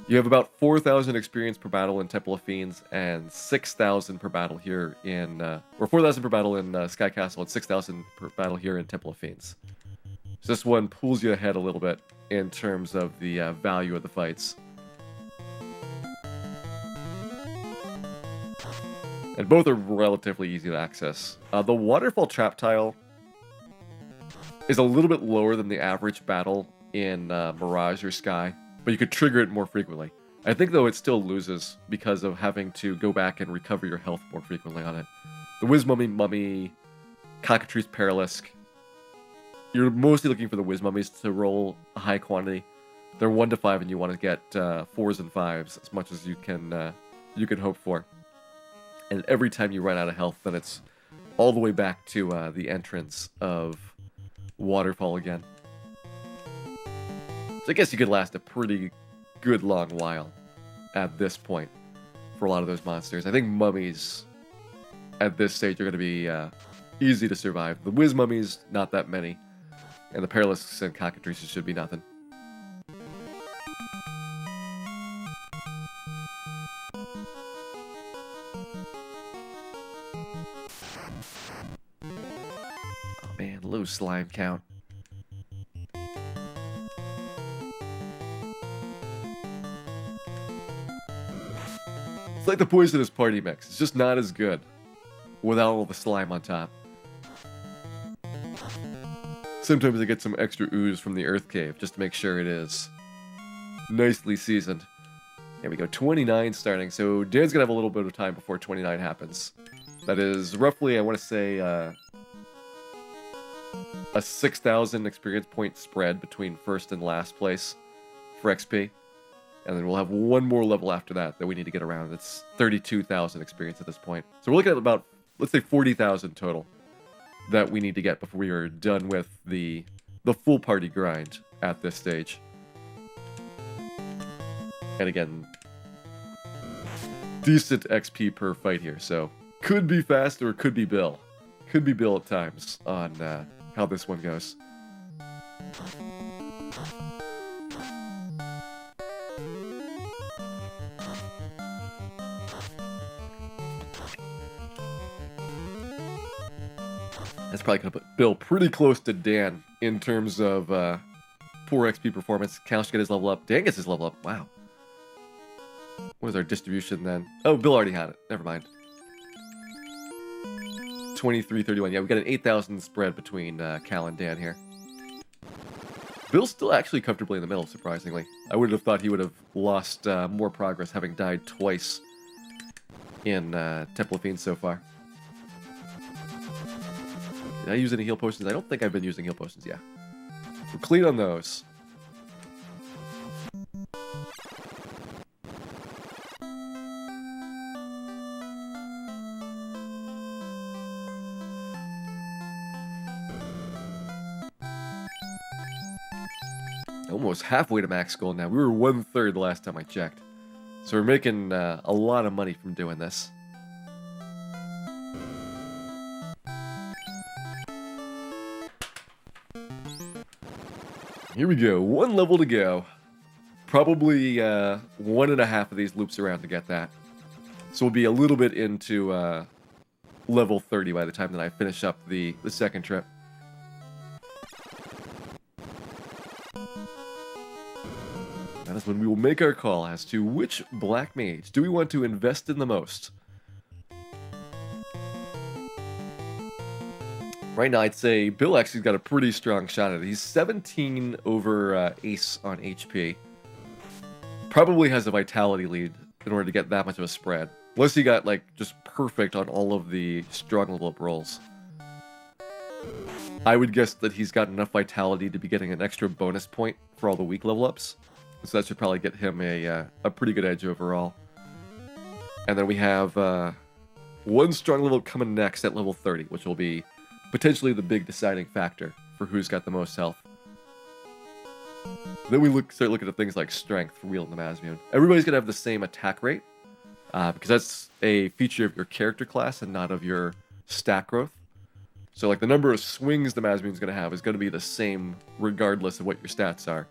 You have about 4,000 experience per battle in Temple of Fiends, and 6,000 per battle here in... or 4,000 per battle in Sky Castle, and 6,000 per battle here in Temple of Fiends. So this one pulls you ahead a little bit in terms of the value of the fights. And both are relatively easy to access. The Waterfall Trap Tile is a little bit lower than the average battle in Mirage or Sky, but you could trigger it more frequently. I think, though, it still loses because of having to go back and recover your health more frequently on it. The Wiz Mummy, Cockatrice Paralisk, you're mostly looking for the Wiz Mummies to roll a high quantity. They're 1 to 5, and you want to get 4s and 5s as much as you can hope for. And every time you run out of health, then it's all the way back to the entrance of Waterfall again. So I guess you could last a pretty good long while at this point for a lot of those monsters. I think mummies at this stage are going to be easy to survive. The whiz mummies, not that many. And the paralisks and cockatrices should be nothing. Oh man, low slime count. It's like the poisonous party mix. It's just not as good without all the slime on top. Sometimes I get some extra ooze from the earth cave just to make sure it is nicely seasoned. Here we go, 29 starting. So Dan's gonna have a little bit of time before 29 happens. That is roughly, I want to say, a 6,000 experience point spread between first and last place for XP. And then we'll have one more level after that we need to get around. It's 32,000 experience at this point. So we're looking at about, let's say, 40,000 total that we need to get before we are done with the full party grind at this stage. And again, decent XP per fight here, so could be fast or could be Bill. Could be Bill at times on how this one goes. That's probably going to put Bill pretty close to Dan in terms of poor XP performance. Cal should get his level up. Dan gets his level up. Wow. What was our distribution then? Oh, Bill already had it. Never mind. 23-31. Yeah, we got an 8,000 spread between Cal and Dan here. Bill's still actually comfortably in the middle, surprisingly. I would have thought he would have lost more progress having died twice in Temple of Fiends so far. Did I use any heal potions? I don't think I've been using heal potions, yeah. We're clean on those. Almost halfway to max gold now. We were 1/3 the last time I checked. So we're making a lot of money from doing this. Here we go, one level to go. Probably 1.5 of these loops around to get that. So we'll be a little bit into level 30 by the time that I finish up the second trip. That is when we will make our call as to which Black Mage do we want to invest in the most. Right now, I'd say Bill actually got a pretty strong shot at it. He's 17 over Ace on HP. Probably has a Vitality lead in order to get that much of a spread. Unless he got, like, just perfect on all of the strong level up rolls. I would guess that he's got enough Vitality to be getting an extra bonus point for all the weak level ups. So that should probably get him a pretty good edge overall. And then we have one strong level coming next at level 30, which will be potentially the big deciding factor for who's got the most health. Then we start looking at things like strength for wielding the Mazmune. Everybody's going to have the same attack rate, because that's a feature of your character class and not of your stat growth. So like the number of swings the Mazmune's going to have is going to be the same regardless of what your stats are.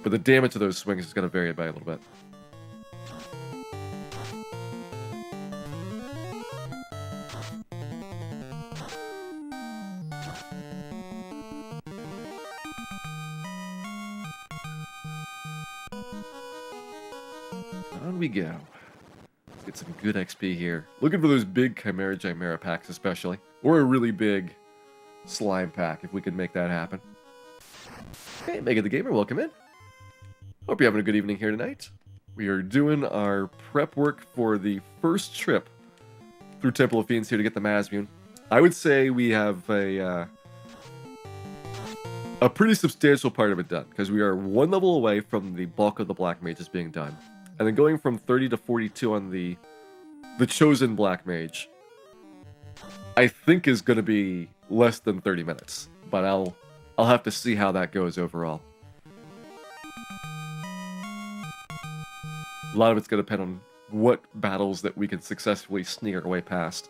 But the damage of those swings is going to vary by a little bit. On we go. Let's get some good XP here. Looking for those big Chimera packs especially. Or a really big slime pack if we could make that happen. Hey, Mega the Gamer, welcome in. Hope you're having a good evening here tonight. We are doing our prep work for the first trip through Temple of Fiends here to get the Mazmune. I would say we have a pretty substantial part of it done, because we are one level away from the bulk of the Black Mages being done. And then going from 30 to 42 on the chosen Black Mage, I think is going to be less than 30 minutes. But I'll have to see how that goes overall. A lot of it's going to depend on what battles that we can successfully sneak our way past.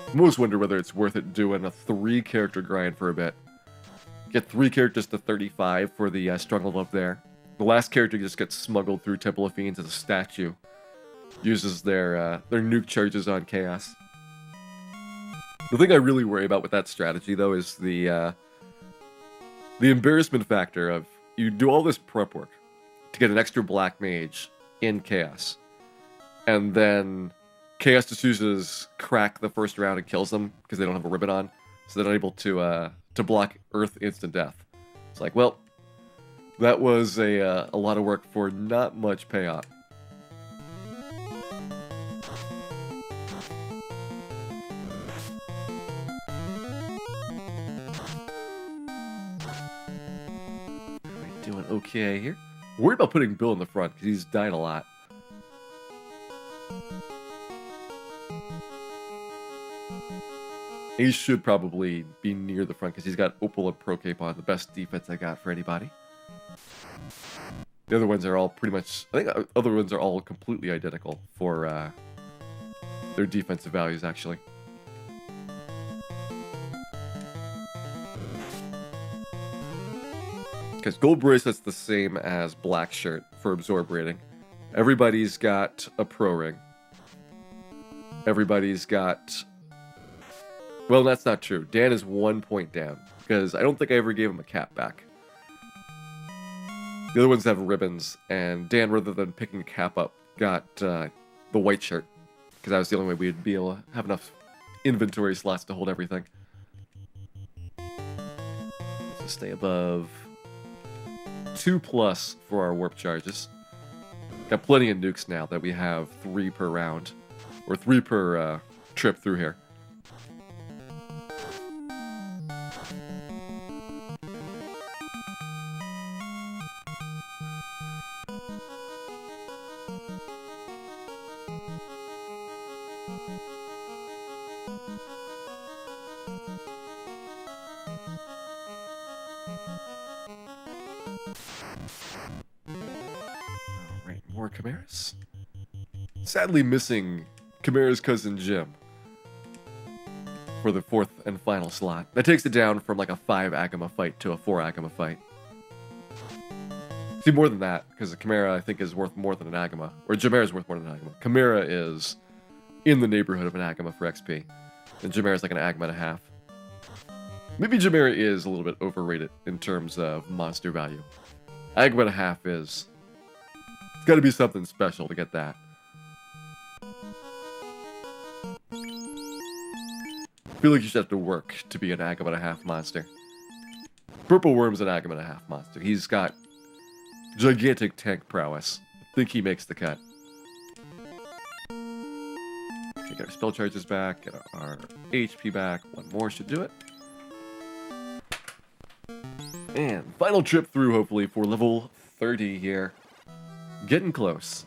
I almost wonder whether it's worth it doing a 3-character grind for a bit. Get 3 characters to 35 for the struggle up there. The last character just gets smuggled through Temple of Fiends as a statue. Uses their nuke charges on Chaos. The thing I really worry about with that strategy, though, is the embarrassment factor of you do all this prep work to get an extra Black Mage in Chaos, and then Chaos just uses Crack the first round and kills them because they don't have a ribbon on, so they're not able to block Earth instant death. It's like, well, that was a lot of work for not much payoff. Doing okay here. Worried about putting Bill in the front because he's died a lot. He should probably be near the front because he's got Opal and Procape on, the best defense I got for anybody. The other ones are all pretty much, I think other ones are all completely identical for their defensive values, actually. Because Gold Bracelet's the same as Black Shirt for Absorb rating. Everybody's got a Pro Ring. Everybody's got... Well, that's not true. Dan is 1 point down, because I don't think I ever gave him a cap back. The other ones have ribbons, and Dan, rather than picking a cap up, got the white shirt, because that was the only way we'd be able to have enough inventory slots to hold everything. So stay above 2+ for our warp charges. Got plenty of nukes now that we have 3 per round, or 3 per trip through here. Alright, more Chimeras. Sadly missing Chimera's cousin Jim for the 4th and final slot. That takes it down from like a 5 Agama fight to a 4 Agama fight. See, more than that, because the Chimera I think is worth more than an Agama. Or Chimera is worth more than an Agama. Chimera is in the neighborhood of an Agama for XP. And Chimera is like an Agama and a half. Maybe Chimera is a little bit overrated in terms of monster value. Agama and a half is... It's gotta be something special to get that. I feel like you should have to work to be an Agama and a half monster. Purple Worm's an Agama and a half monster. He's got gigantic tank prowess. I think he makes the cut. Okay, get our spell charges back, get our HP back. One more should do it. And final trip through, hopefully, for level 30 here. Getting close.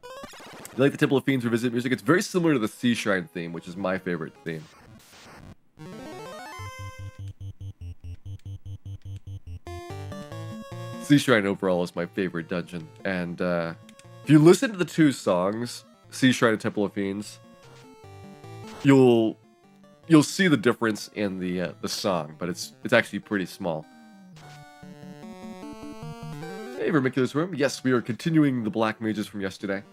You like the Temple of Fiends Revisit music? It's very similar to the Sea Shrine theme, which is my favorite theme. Sea Shrine overall is my favorite dungeon, and if you listen to the 2 songs, Sea Shrine and Temple of Fiends, you'll see the difference in the song, but it's actually pretty small. Hey, Vermiculous Room. Yes, we are continuing the Black Mages from yesterday.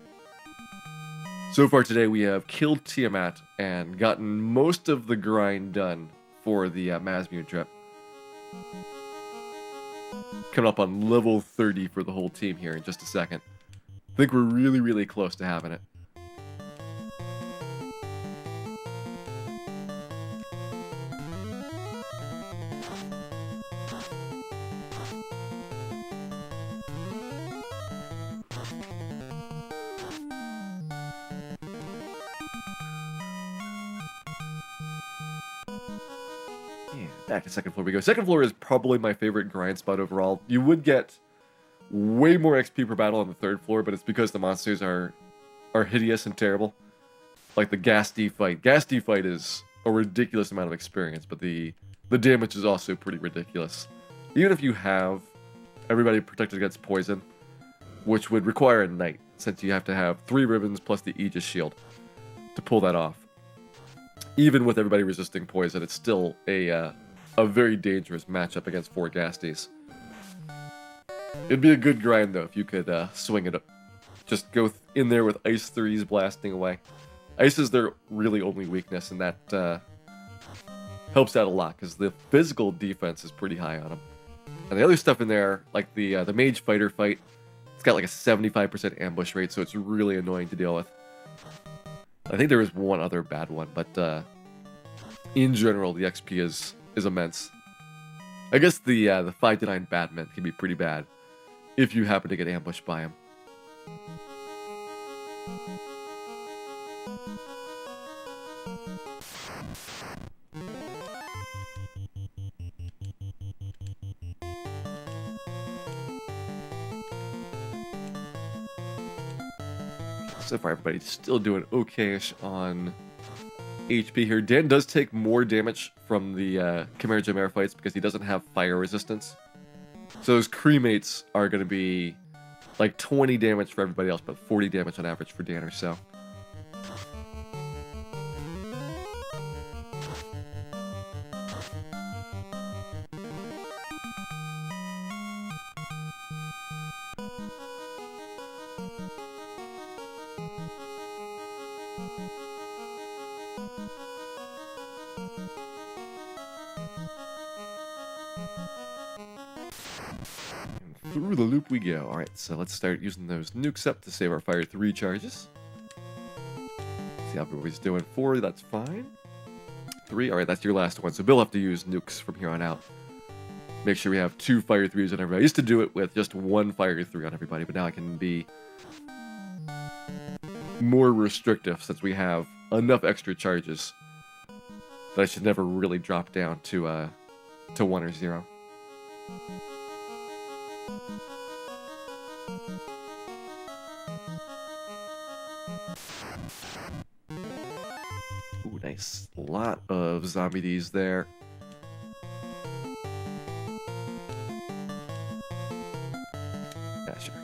So far today, we have killed Tiamat and gotten most of the grind done for the Masmune trip. Coming up on level 30 for the whole team here in just a second. I think we're really, really close to having it. Back to second floor we go. Second floor is probably my favorite grind spot overall. You would get way more XP per battle on the 3rd floor, but it's because the monsters are hideous and terrible. Like the Gas D fight. Gas D fight is a ridiculous amount of experience, but the damage is also pretty ridiculous. Even if you have everybody protected against poison, which would require a knight, since you have to have 3 ribbons plus the Aegis shield to pull that off. Even with everybody resisting poison, it's still a very dangerous matchup against 4 Gasties. It'd be a good grind, though, if you could swing it up. Just go in there with Ice 3s blasting away. Ice is their really only weakness, and that helps out a lot, because the physical defense is pretty high on them. And the other stuff in there, like the Mage Fighter fight, it's got like a 75% ambush rate, so it's really annoying to deal with. I think there is one other bad one, but in general, the XP is immense. I guess the 5-9 Batman can be pretty bad if you happen to get ambushed by him. So far, everybody's still doing okay-ish on HP here. Dan does take more damage from the Chimera Gemera fights because he doesn't have fire resistance. So those cremates are going to be like 20 damage for everybody else, but 40 damage on average for Dan or so. Through the loop we go. Alright, so let's start using those nukes up to save our fire 3 charges. See how everybody's doing. 4, that's fine. 3, alright, that's your last one. So Bill will have to use nukes from here on out. Make sure we have 2 fire 3s on everybody. I used to do it with just 1 fire 3 on everybody, but now I can be more restrictive since we have enough extra charges that I should never really drop down to 1 or 0. Ooh, nice. A lot of zombie Ds there. Yeah, sure.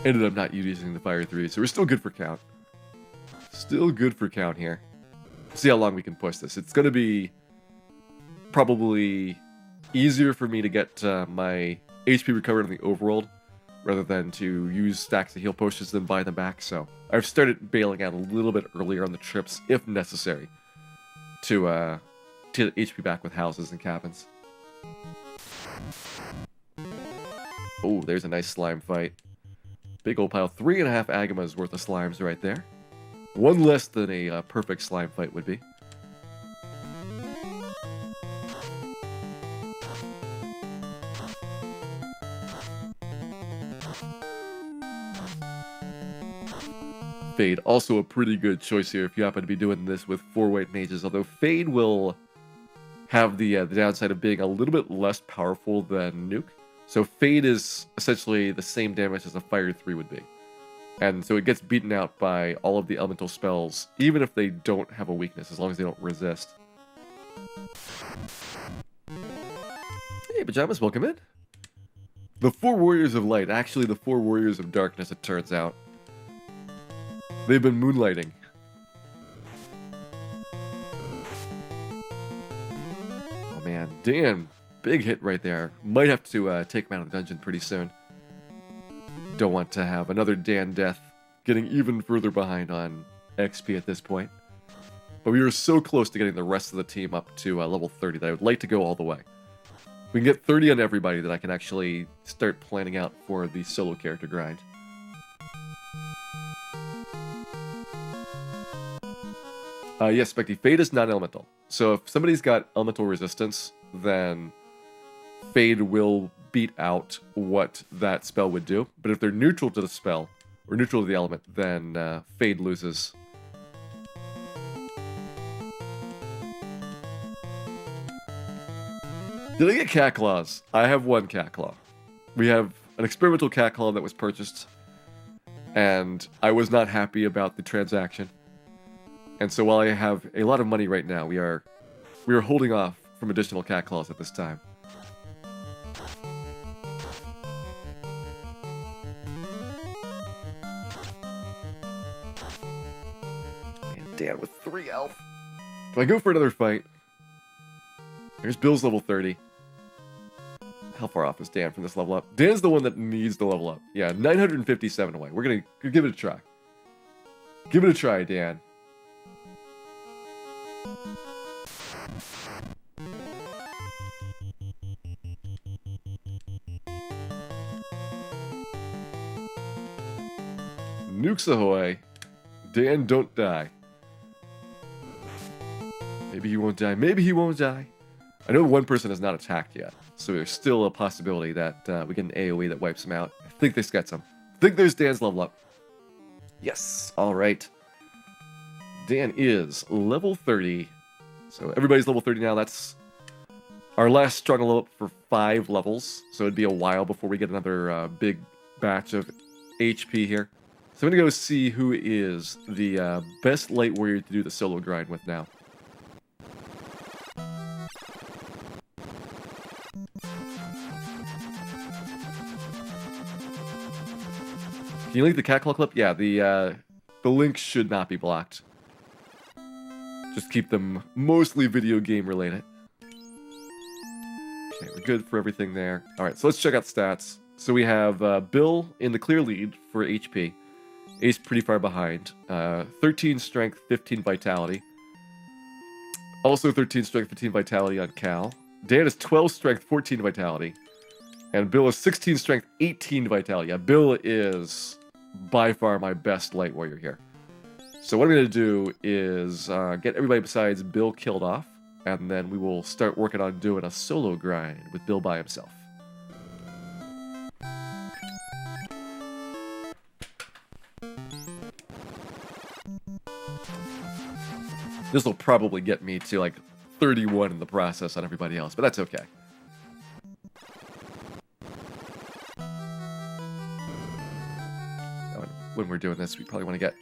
Ended up not using the fire 3, so we're still good for count. Still good for count here. See how long we can push this. It's going to be probably easier for me to get my HP recovered in the overworld rather than to use stacks of heal potions and buy them back. So I've started bailing out a little bit earlier on the trips if necessary to get HP back with houses and cabins. Oh, there's a nice slime fight. Big old pile. 3.5 Agamas worth of slimes right there. One less than a perfect slime fight would be. Fade, also a pretty good choice here if you happen to be doing this with 4 white mages, although Fade will have the downside of being a little bit less powerful than Nuke. So Fade is essentially the same damage as a Fire 3 would be. And so it gets beaten out by all of the elemental spells, even if they don't have a weakness, as long as they don't resist. Hey, Pajamas, welcome in. The 4 Warriors of Light, actually the 4 Warriors of Darkness, it turns out. They've been moonlighting. Oh man, Dan, big hit right there. Might have to take him out of the dungeon pretty soon. Don't want to have another Dan death getting even further behind on XP at this point. But we were so close to getting the rest of the team up to level 30 that I would like to go all the way. If we can get 30 on everybody, then I can actually start planning out for the solo character grind. Yes, Specty, Fade is non-elemental. So if somebody's got elemental resistance, then Fade will beat out what that spell would do. But if they're neutral to the spell, or neutral to the element, then Fade loses. Did I get Cat Claws? I have 1 Cat Claw. we have an experimental cat column that was purchased, and I was not happy about the transaction. And so while I have a lot of money right now, we are holding off from additional cat claws at this time. Man, Dan with 3 health. Do I go for another fight? There's Bill's level 30. How far off is Dan from this level up? Dan's the one that needs to level up. Yeah, 957 away. We're gonna give it a try. Give it a try, Dan. Nukes ahoy. Dan, don't die. Maybe he won't die. Maybe he won't die. I know one person has not attacked yet, so there's still a possibility that we get an AoE that wipes him out. I think this gets him. I think there's Dan's level up. Yes. All right. Dan is level 30. So everybody's level 30 now. That's our last strong level up for 5 levels. So it'd be a while before we get another big batch of HP here. So I'm going to go see who is the best light warrior to do the solo grind with now. Can you link the cat claw clip? Yeah, the link should not be blocked. Just keep them mostly video game related. Okay, we're good for everything there. Alright, so let's check out stats. So we have Bill in the clear lead for HP. Ace pretty far behind. 13 strength, 15 vitality. Also 13 strength, 15 vitality on Cal. Dan is 12 strength, 14 vitality. And Bill is 16 strength, 18 vitality. Yeah, Bill is by far my best light warrior here. So what I'm going to do is get everybody besides Bill killed off. And then we will start working on doing a solo grind with Bill by himself. This will probably get me to like 31 in the process on everybody else, but that's okay. When we're doing this, we probably want to get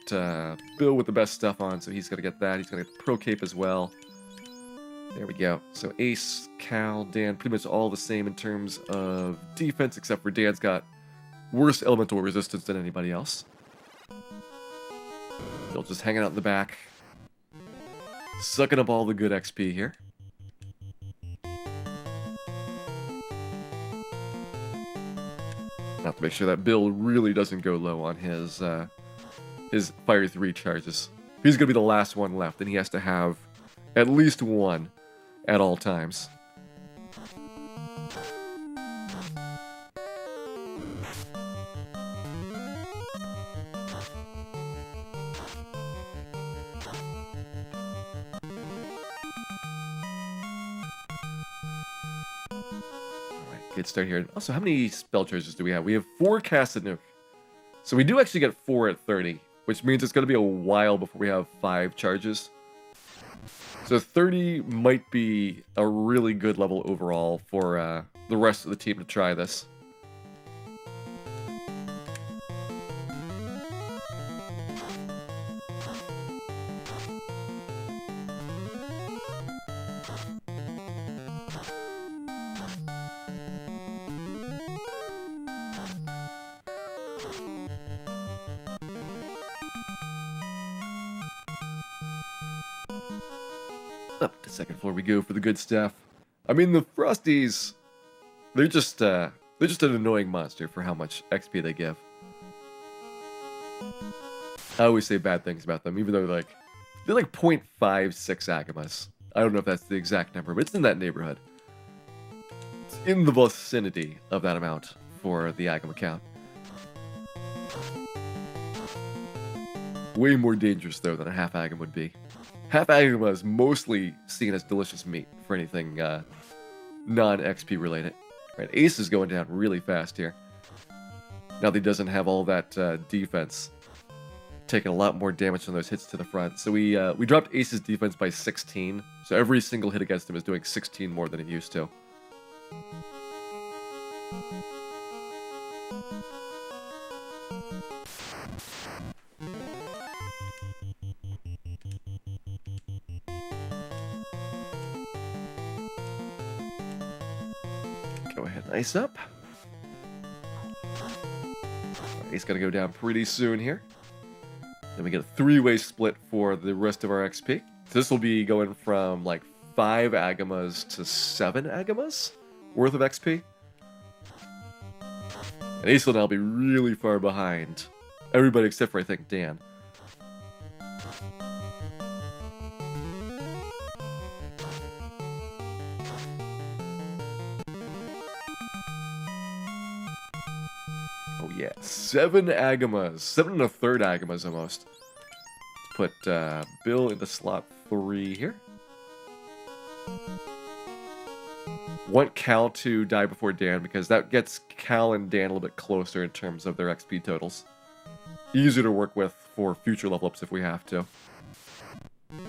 Bill with the best stuff on, so he's going to get that. He's going to get the Pro Cape as well. There we go. So Ace, Cal, Dan, pretty much all the same in terms of defense, except for Dan's got worse elemental resistance than anybody else. Bill just hanging out in the back. Sucking up all the good XP here. Have to make sure that Bill really doesn't go low on his Fire 3 charges. If he's going to be the last one left, then he has to have at least one at all times. Good start here. Also, how many spell charges do we have? We have 4 casted nuke. So we do actually get 4 at 30, which means it's going to be a while before we have 5 charges. So 30 might be a really good level overall for the rest of the team to try this. Up to second floor we go for the good stuff. I mean, the Frosties, they're just an annoying monster for how much XP they give. I always say bad things about them, even though they're like 0.56 Agamas. I don't know if that's the exact number, but it's in that neighborhood. It's in the vicinity of that amount for the Agama count. Way more dangerous, though, than a half Agam would be. Half Agama is mostly seen as delicious meat for anything non-XP related. Right, Ace is going down really fast here. Now that he doesn't have all that defense, taking a lot more damage from those hits to the front. So we dropped Ace's defense by 16. So every single hit against him is doing 16 more than it used to. Go ahead and ice up. He's gonna go down pretty soon here. Then we get a 3-way split for the rest of our XP. So this will be going from like 5 Agamas to 7 Agamas worth of XP. And Ace will now be really far behind everybody except for, I think, Dan. Oh yeah, 7 Agamas. 7 1/3 Agamas almost. Let's put Bill into slot 3 here. Want Cal to die before Dan because that gets Cal and Dan a little bit closer in terms of their XP totals. Easier to work with for future level ups if we have to. You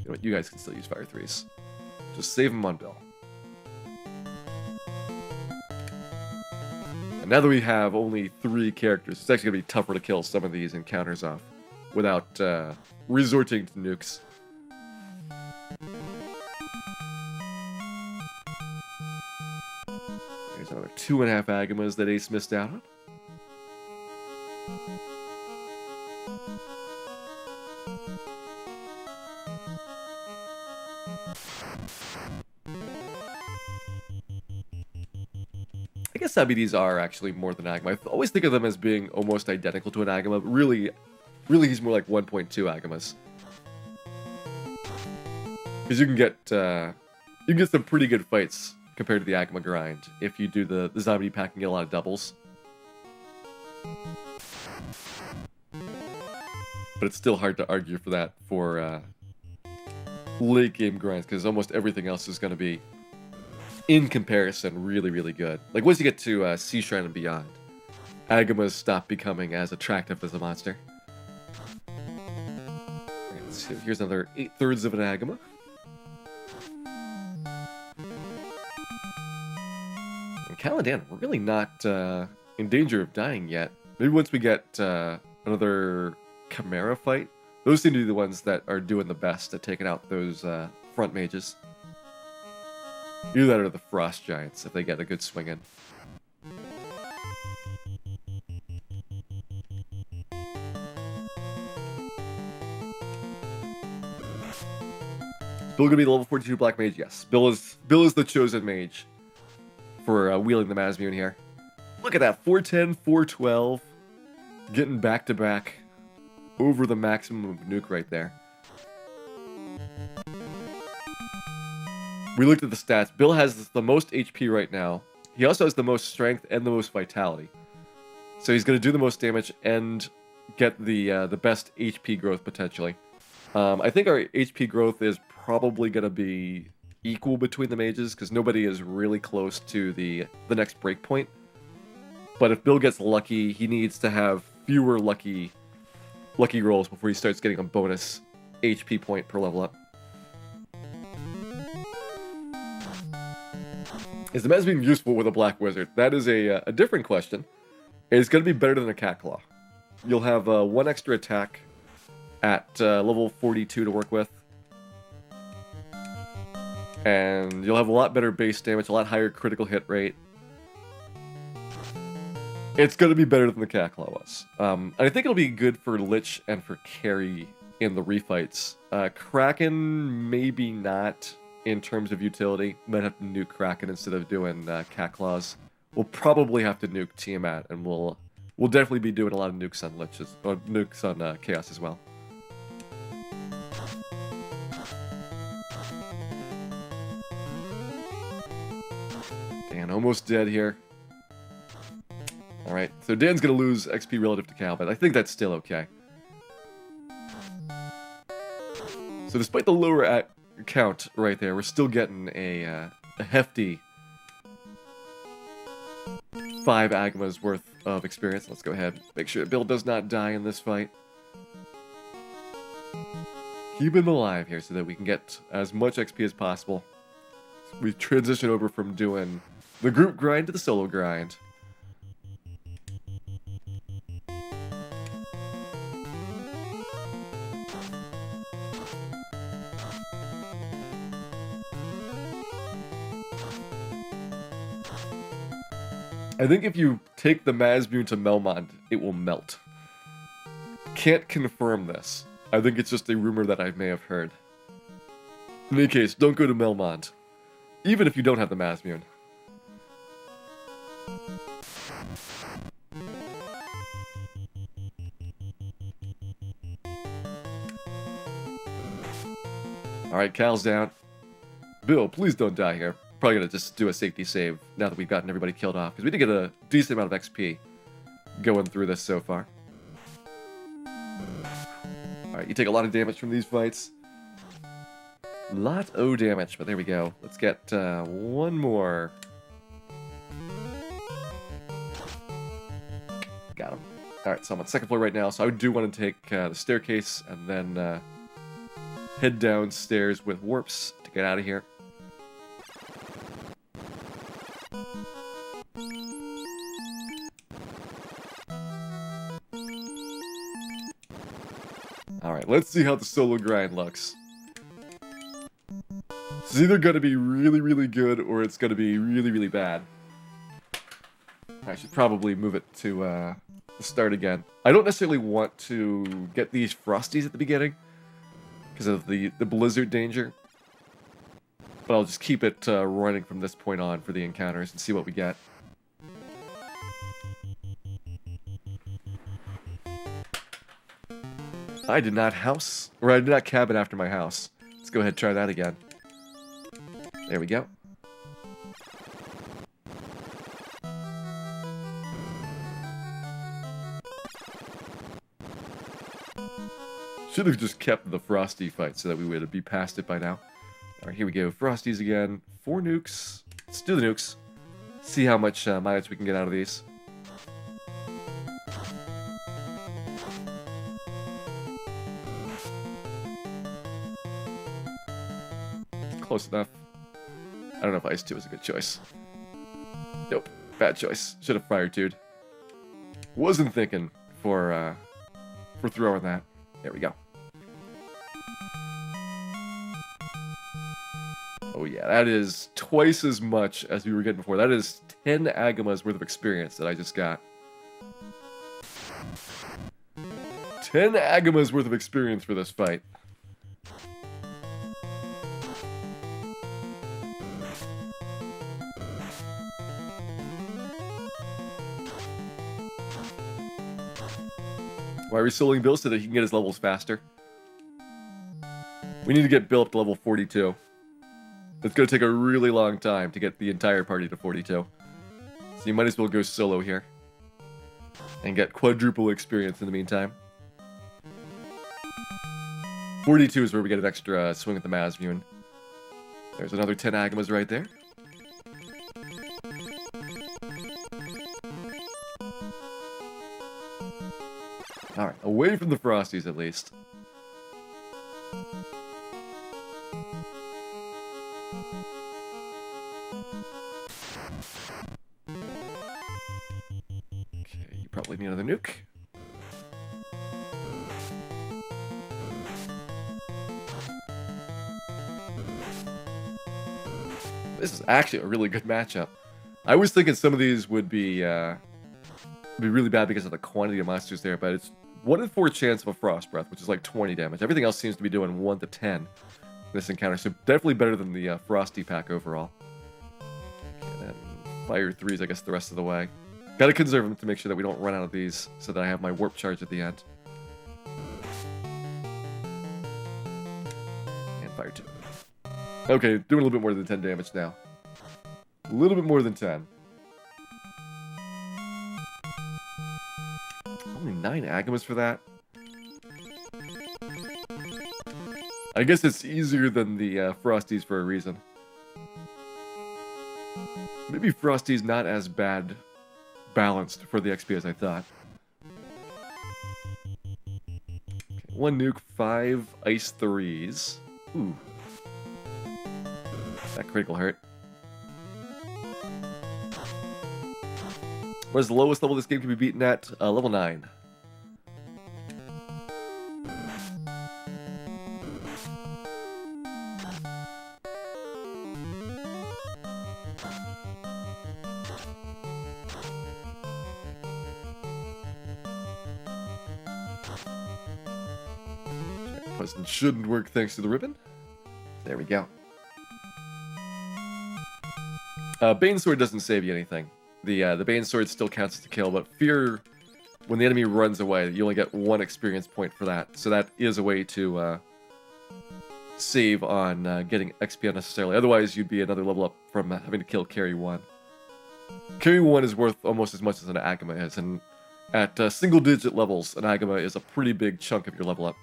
know what? You guys can still use Fire 3s. Just save them on Bill. And now that we have only 3 characters, it's actually going to be tougher to kill some of these encounters off without resorting to nukes. There's another 2.5 Agamas that Ace missed out on. I guess IBDs are actually more than Agama. I always think of them as being almost identical to an Agama, but really he's more like 1.2 Agamas. Because you can get some pretty good fights compared to the Agama grind if you do the zombie pack and get a lot of doubles. But it's still hard to argue for that for late game grinds, because almost everything else is going to be, in comparison, really good. Like once you get to Sea Shrine and beyond, Agamas stop becoming as attractive as a monster. Right, let's see. Here's another 8/3 of an Agama. And Cal and Dan are really not in danger of dying yet. Maybe once we get another Chimera fight, those seem to be the ones that are doing the best at taking out those front mages. Either that or the Frost Giants, if they get a good swing in. Bill gonna be the level 42 Black Mage? Yes. Bill is the chosen mage for wielding the Mazmune here. Look at that, 410, 412. Getting back-to-back over the maximum of nuke right there. We looked at the stats. Bill has the most HP right now. He also has the most strength and the most vitality. So he's going to do the most damage and get the best HP growth potentially. I think our HP growth is probably going to be equal between the mages because nobody is really close to the next breakpoint. But if Bill gets lucky, he needs to have fewer lucky rolls before he starts getting a bonus HP point per level up. Is the Mazmune useful with a Black Wizard? That is a different question. It's going to be better than a Cat Claw. You'll have 1 extra attack at level 42 to work with. And you'll have a lot better base damage, a lot higher critical hit rate. It's going to be better than the Cat Claw was. And I think it'll be good for Lich and for Carry in the refights. Kraken, maybe not. In terms of utility, might have to nuke Kraken instead of doing Cat Claws. We'll probably have to nuke Tiamat, and we'll definitely be doing a lot of nukes on Liches, or nukes on Chaos as well. Dan almost dead here. Alright, so Dan's gonna lose XP relative to Cal, but I think that's still okay. So despite the lower count right there, we're still getting a hefty 5 Agamas worth of experience. Let's go ahead, make sure Bill does not die in this fight. Keep him alive here so that we can get as much XP as possible. We transition over from doing The group grind to the solo grind. I think if you take the Mazmune to Melmond, it will melt. Can't confirm this. I think it's just a rumor that I may have heard. In any case, don't go to Melmond. Even if you don't have the Mazmune. Alright, Cal's down. Bill, please don't die here. Probably gonna just do a safety save now that we've gotten everybody killed off, because we did get a decent amount of XP going through this so far. Alright, you take a lot of damage from these fights. Lot of damage, but there we go. Let's get one more. Got him. Alright, so I'm on the second floor right now, so I do want to take the staircase and then head downstairs with warps to get out of here. Alright, let's see how the solo grind looks. It's either going to be really, really good or it's going to be really, really bad. I should probably move it to the start again. I don't necessarily want to get these Frosties at the beginning because of the blizzard danger. But I'll just keep it running from this point on for the encounters and see what we get. I did not cabin after my house. Let's go ahead and try that again. There we go. Should have just kept the Frosty fight so that we would be past it by now. Alright, here we go. Frosties again. 4 nukes. Let's do the nukes. See how much mileage we can get out of these. Close enough. I don't know if Ice 2 is a good choice. Nope. Bad choice. Should have Fire 2'd. Wasn't thinking for throwing that. There we go. Oh yeah, that is twice as much as we were getting before. That is 10 Agamas worth of experience that I just got. 10 Agamas worth of experience for this fight. Why are we soloing Bill? So that he can get his levels faster. We need to get Bill up to level 42. It's going to take a really long time to get the entire party to 42. So you might as well go solo here. And get quadruple experience in the meantime. 42 is where we get an extra swing at the Mazmune. There's another 10 Agamas right there. Alright, away from the Frosties at least. Okay, you probably need another nuke. This is actually a really good matchup. I was thinking some of these would be really bad because of the quantity of monsters there, but it's 1 in 4 chance of a Frost Breath, which is like 20 damage. Everything else seems to be doing 1 to 10 in this encounter, so definitely better than the Frosty pack overall. And then Fire 3s, I guess, the rest of the way. Gotta conserve them to make sure that we don't run out of these, so that I have my Warp Charge at the end. And Fire 2. Okay, doing a little bit more than 10 damage now. A little bit more than 10. Only 9 Agamas for that? I guess it's easier than the Frosties for a reason. Maybe Frosty's not as bad balanced for the XP as I thought. Okay, 1 nuke, 5 ice 3s. Ooh. That critical hurt. What is the lowest level this game can be beaten at? Level 9. It shouldn't work thanks to the ribbon. There we go. Bane Sword doesn't save you anything. The Bane Sword still counts as a kill, but Fear, when the enemy runs away, you only get 1 experience point for that. So that is a way to save on getting XP unnecessarily. Otherwise, you'd be another level up from having to kill Carry 1. Carry 1 is worth almost as much as an Agama is, and at single-digit levels, an Agama is a pretty big chunk of your level up.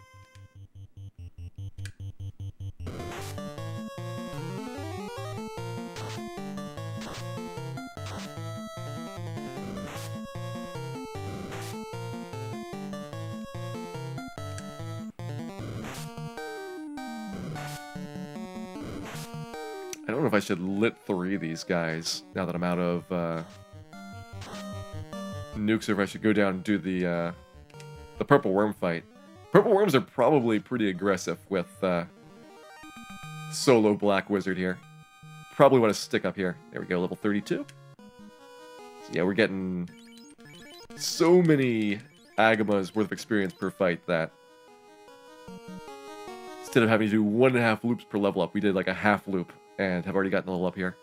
I don't know if I should lit 3 these guys now that I'm out of nukes, or if I should go down and do the purple worm fight. Purple worms are probably pretty aggressive with solo Black Wizard here. Probably want to stick up here. There we go, level 32. So yeah, we're getting so many Agamas worth of experience per fight that instead of having to do 1.5 loops per level up, we did like a half loop and have already gotten a level up here.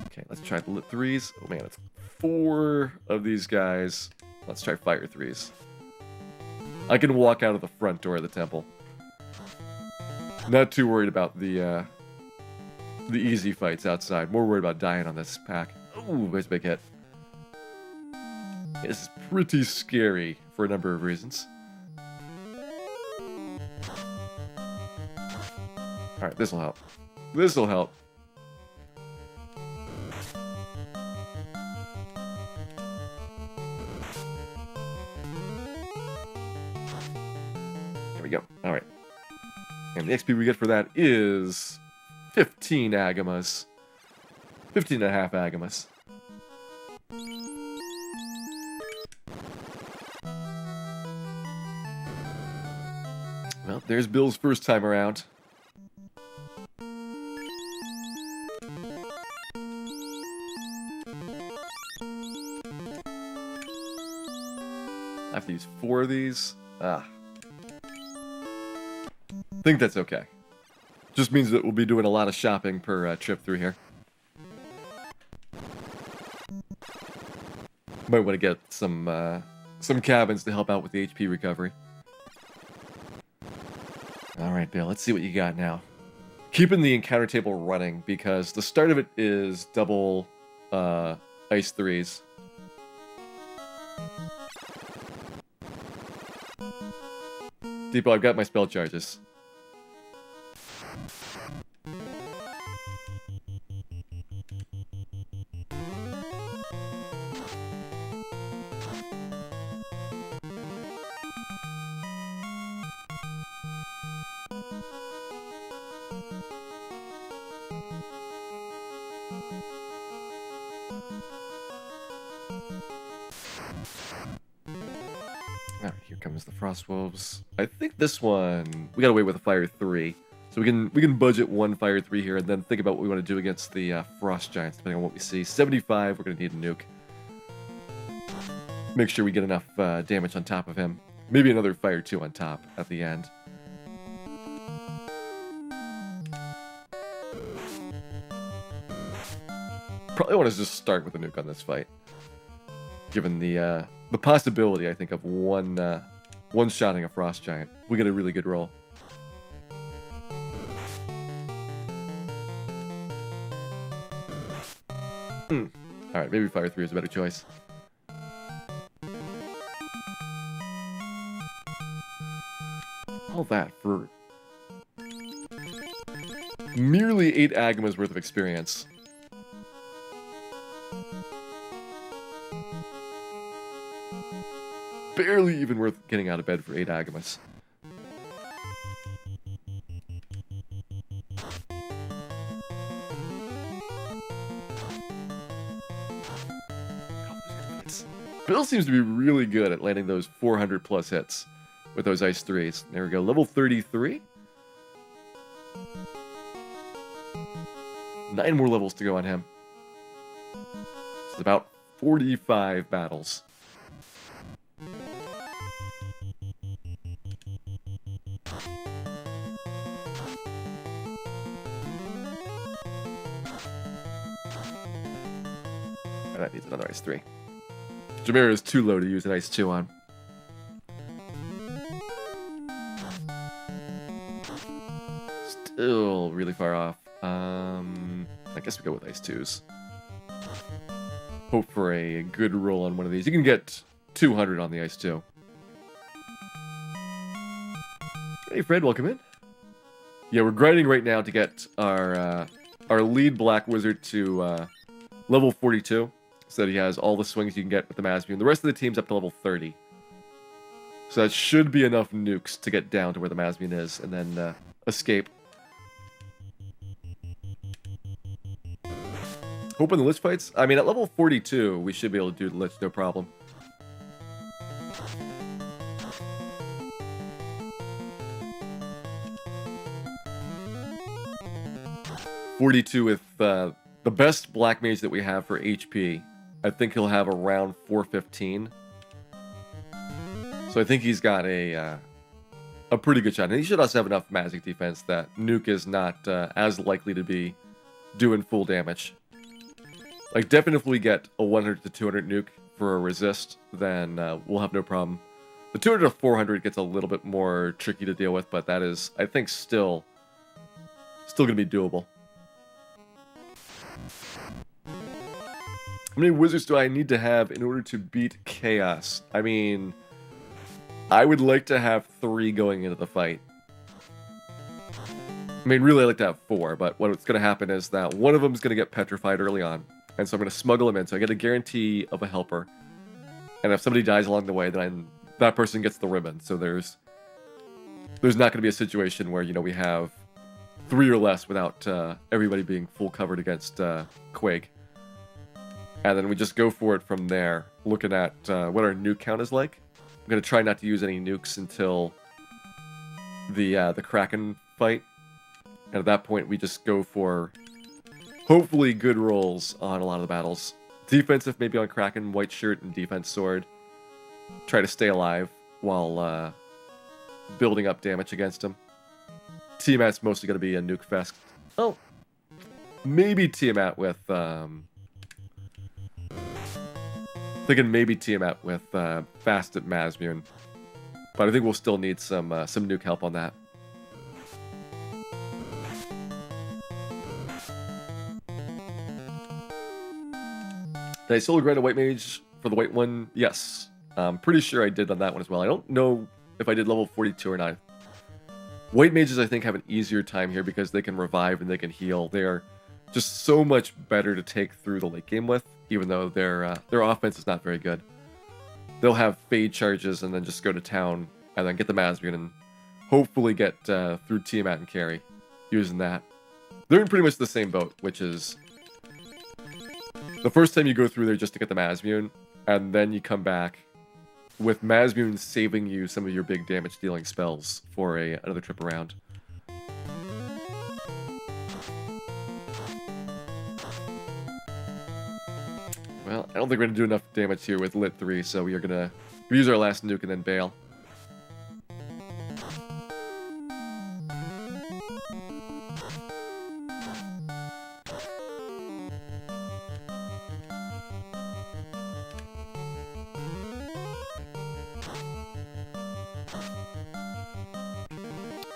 Okay, let's try the lit 3s. Oh man, it's 4 of these guys. Let's try fire 3s. I can walk out of the front door of the temple. Not too worried about the easy fights outside. More worried about dying on this pack. Ooh, there's a big hit. This is pretty scary for a number of reasons. Alright, this'll help. This'll help. There we go. Alright. And the XP we get for that is 15 Agamas. 15 and a half Agamas. Well, there's Bill's first time around. I have to use 4 of these. I think that's okay. Just means that we'll be doing a lot of shopping per trip through here. Might want to get some cabins to help out with the HP recovery. Alright, Bill, let's see what you got now. Keeping the encounter table running, because the start of it is double ice 3s. Depot, I've got my spell charges. Alright, here comes the Frost Wolves. I think this one we got away with a Fire 3. So we can budget 1 Fire 3 here and then think about what we want to do against the Frost Giants, depending on what we see. 75, we're going to need a nuke. Make sure we get enough damage on top of him. Maybe another Fire 2 on top at the end. Probably want to just start with a nuke on this fight. Given the possibility, I think, of one-shotting a Frost Giant. We get a really good roll. Alright, maybe Fire 3 is a better choice. All that for merely 8 Agamas worth of experience. Barely even worth getting out of bed for 8 Agamas. Bill seems to be really good at landing those 400 plus hits with those Ice 3s. There we go, level 33. 9 more levels to go on him. It's about 45 battles. Oh, that needs another Ice 3. Jameer is too low to use an Ice 2 on. Still really far off. I guess we go with Ice 2s. Hope for a good roll on one of these. You can get 200 on the Ice 2. Hey Fred, welcome in. Yeah, we're grinding right now to get our lead Black Wizard to level 42. So that he has all the swings you can get with the Masmuin. The rest of the team's up to level 30. So that should be enough nukes to get down to where the Masmuin is and then escape. Hoping the Lich fights. I mean, at level 42, we should be able to do the Lich, no problem. .42 with the best Black Mage that we have for HP. I think he'll have around 415. So I think he's got a pretty good shot. And he should also have enough magic defense that Nuke is not as likely to be doing full damage. Like, definitely if we get a 100 to 200 nuke for a resist, then we'll have no problem. The 200 to 400 gets a little bit more tricky to deal with, but that is, I think, still going to be doable. How many wizards do I need to have in order to beat Chaos? I mean, I would like to have 3 going into the fight. I mean, really, I'd like to have 4, but what's going to happen is that one of them is going to get petrified early on. And so I'm going to smuggle him in, so I get a guarantee of a helper. And if somebody dies along the way, then that person gets the ribbon. So there's not going to be a situation where, you know, we have 3 or less without everybody being full covered against Quake. And then we just go for it from there, looking at what our nuke count is like. I'm going to try not to use any nukes until the Kraken fight. And at that point, we just go for hopefully good rolls on a lot of the battles. Defensive maybe on Kraken, White Shirt, and Defense Sword. Try to stay alive while building up damage against him. Tiamat's mostly going to be a nuke fest. Oh, maybe Tiamat with... thinking maybe Tiamat with Fast at Masmuin. But I think we'll still need some nuke help on that. Did I solo grind a White Mage for the white one? Yes. I'm pretty sure I did on that one as well. I don't know if I did level 42 or not. White Mages, I think, have an easier time here because they can revive and they can heal. They are just so much better to take through the late game with, even though their offense is not very good. They'll have Fade charges and then just go to town and then get the Masmuin and hopefully get through Tiamat and carry using that. They're in pretty much the same boat, which is... the first time you go through there just to get the Masmuin, and then you come back with Masmuin saving you some of your big damage dealing spells for another trip around. Well, I don't think we're going to do enough damage here with Lit 3, so we are going to use our last nuke and then bail.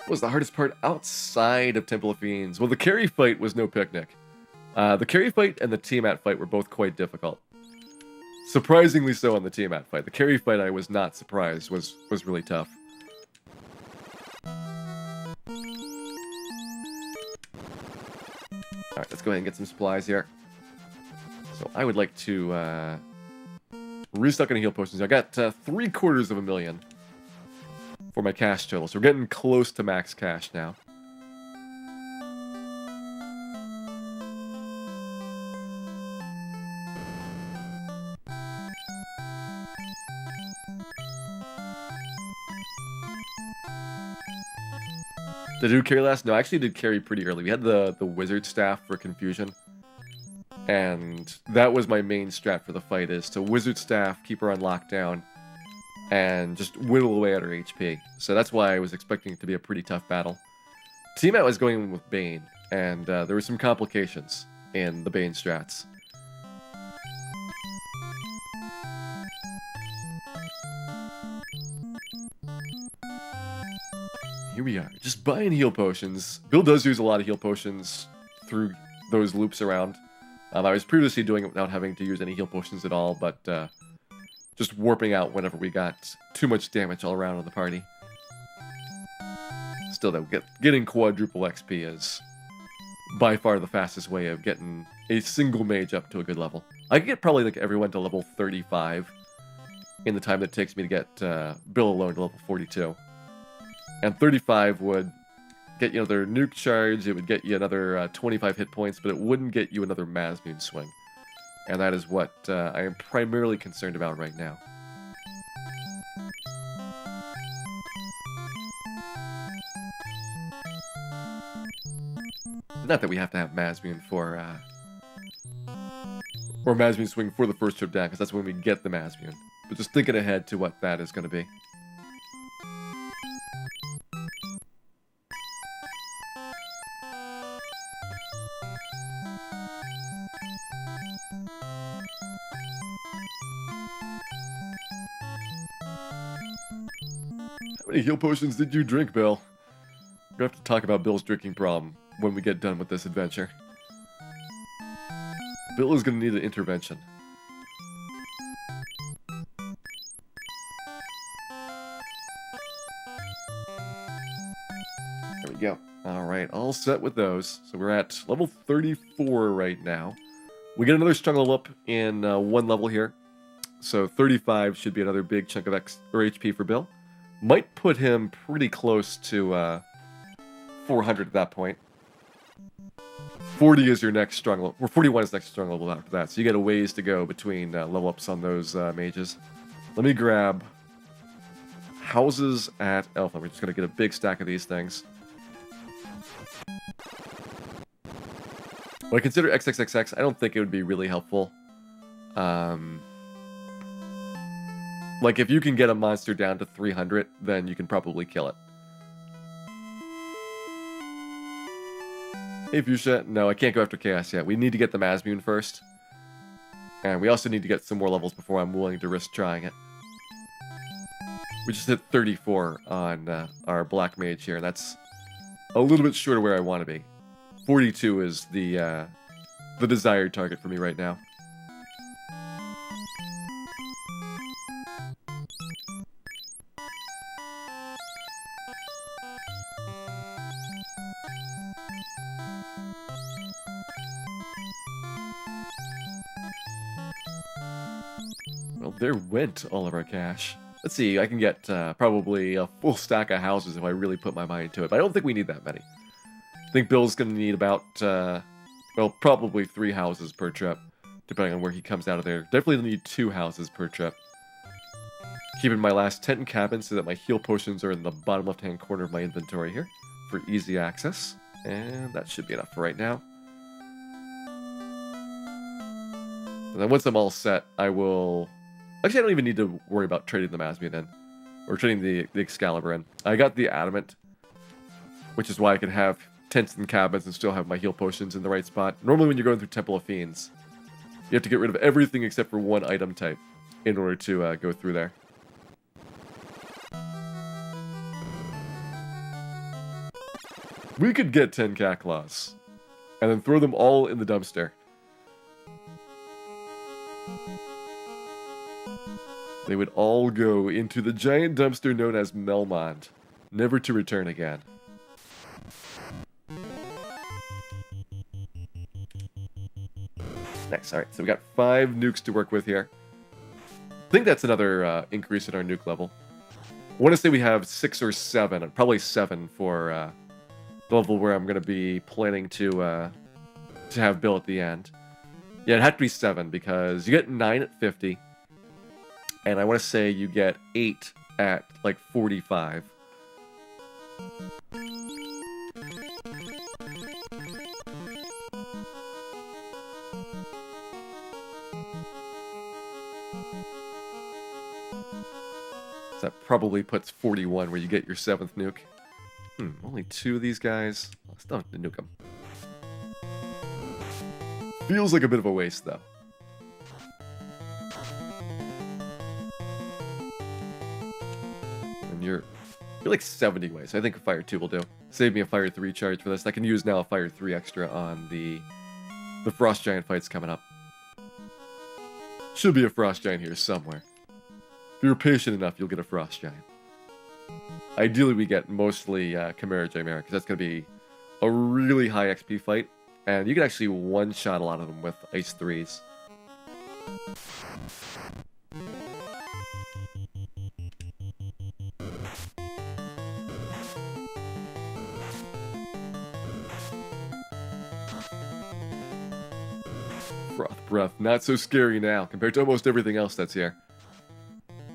What was the hardest part outside of Temple of Fiends? Well, the carry fight was no picnic. The carry fight and the Tiamat fight were both quite difficult. Surprisingly so on the Tiamat fight. The carry fight, I was not surprised, was really tough. Alright, let's go ahead and get some supplies here. So I would like to restock on heal potions. I got 750,000 for my cash total. So we're getting close to max cash now. Did I do carry last? No, I actually did carry pretty early. We had the wizard staff for confusion. And that was my main strat for the fight, is to wizard staff, keep her on lockdown, and just whittle away at her HP. So that's why I was expecting it to be a pretty tough battle. Tiamat was going in with Bane, and there were some complications in the Bane strats. Here we are, just buying heal potions. Bill does use a lot of heal potions through those loops around. I was previously doing it without having to use any heal potions at all, but just warping out whenever we got too much damage all around on the party. Still though, getting quadruple XP is by far the fastest way of getting a single mage up to a good level. I could get probably like everyone to level 35 in the time that it takes me to get Bill alone to level 42. And 35 would get you another nuke charge, it would get you another 25 hit points, but it wouldn't get you another Masmoon swing. And that is what I am primarily concerned about right now. Not that we have to have Masmoon for, or Masmoon swing for the first trip down, because that's when we get the Masmoon. But just thinking ahead to what that is going to be. How many heal potions did you drink, Bill? We're going to have to talk about Bill's drinking problem when we get done with this adventure. Bill is going to need an intervention. There we go. Alright, all set with those. So we're at level 34 right now. We get another strong level up in one level here. So 35 should be another big chunk of HP for Bill. Might put him pretty close to 400 at that point. 40 is your next strong level, or 41 is next strong level after that. So you get a ways to go between level ups on those mages. Let me grab houses at Elfland. We're just going to get a big stack of these things. When I consider XXXX, I don't think it would be really helpful. Like, if you can get a monster down to 300, then you can probably kill it. Hey, Fuchsia. No, I can't go after Chaos yet. We need to get the Masmoon first. And we also need to get some more levels before I'm willing to risk trying it. We just hit 34 on our Black Mage here, and that's a little bit short of where I want to be. 42 is the desired target for me right now. Well, there went all of our cash. Let's see, I can get probably a full stack of houses if I really put my mind to it, but I don't think we need that many. I think Bill's going to need about, well, probably 3 houses per trip, depending on where he comes out of there. Definitely need 2 houses per trip. Keeping my last tent and cabin so that my heal potions are in the bottom left-hand corner of my inventory here for easy access. And that should be enough for right now. And then once I'm all set, I will... Actually, I don't even need to worry about trading the Masmoon in. Or trading the Excalibur in. I got the Adamant, which is why I can have tents and cabins and still have my heal potions in the right spot. Normally when you're going through Temple of Fiends, you have to get rid of everything except for one item type in order to go through there. We could get 10 cat claws and then throw them all in the dumpster. They would all go into the giant dumpster known as Melmond, never to return again. Nice, alright, so we got 5 nukes to work with here. I think that's another increase in our nuke level. I want to say we have 6 or 7, probably 7 for the level where I'm going to be planning to have Bill at the end. Yeah, it had to be 7 because you get 9 at 50. And I want to say you get 8 at, like, 45. So that probably puts 41 where you get your 7th nuke. Only 2 of these guys. I still have to nuke them. Feels like a bit of a waste, though. And you're like 70 ways. I think a Fire 2 will do. Save me a Fire 3 charge for this. I can use now a Fire 3 extra on the Frost Giant fights coming up. Should be a Frost Giant here somewhere. If you're patient enough, you'll get a Frost Giant. Ideally, we get mostly Chimera because that's going to be a really high XP fight. And you can actually one-shot a lot of them with Ice 3s. Froth Breath, not so scary now compared to almost everything else that's here.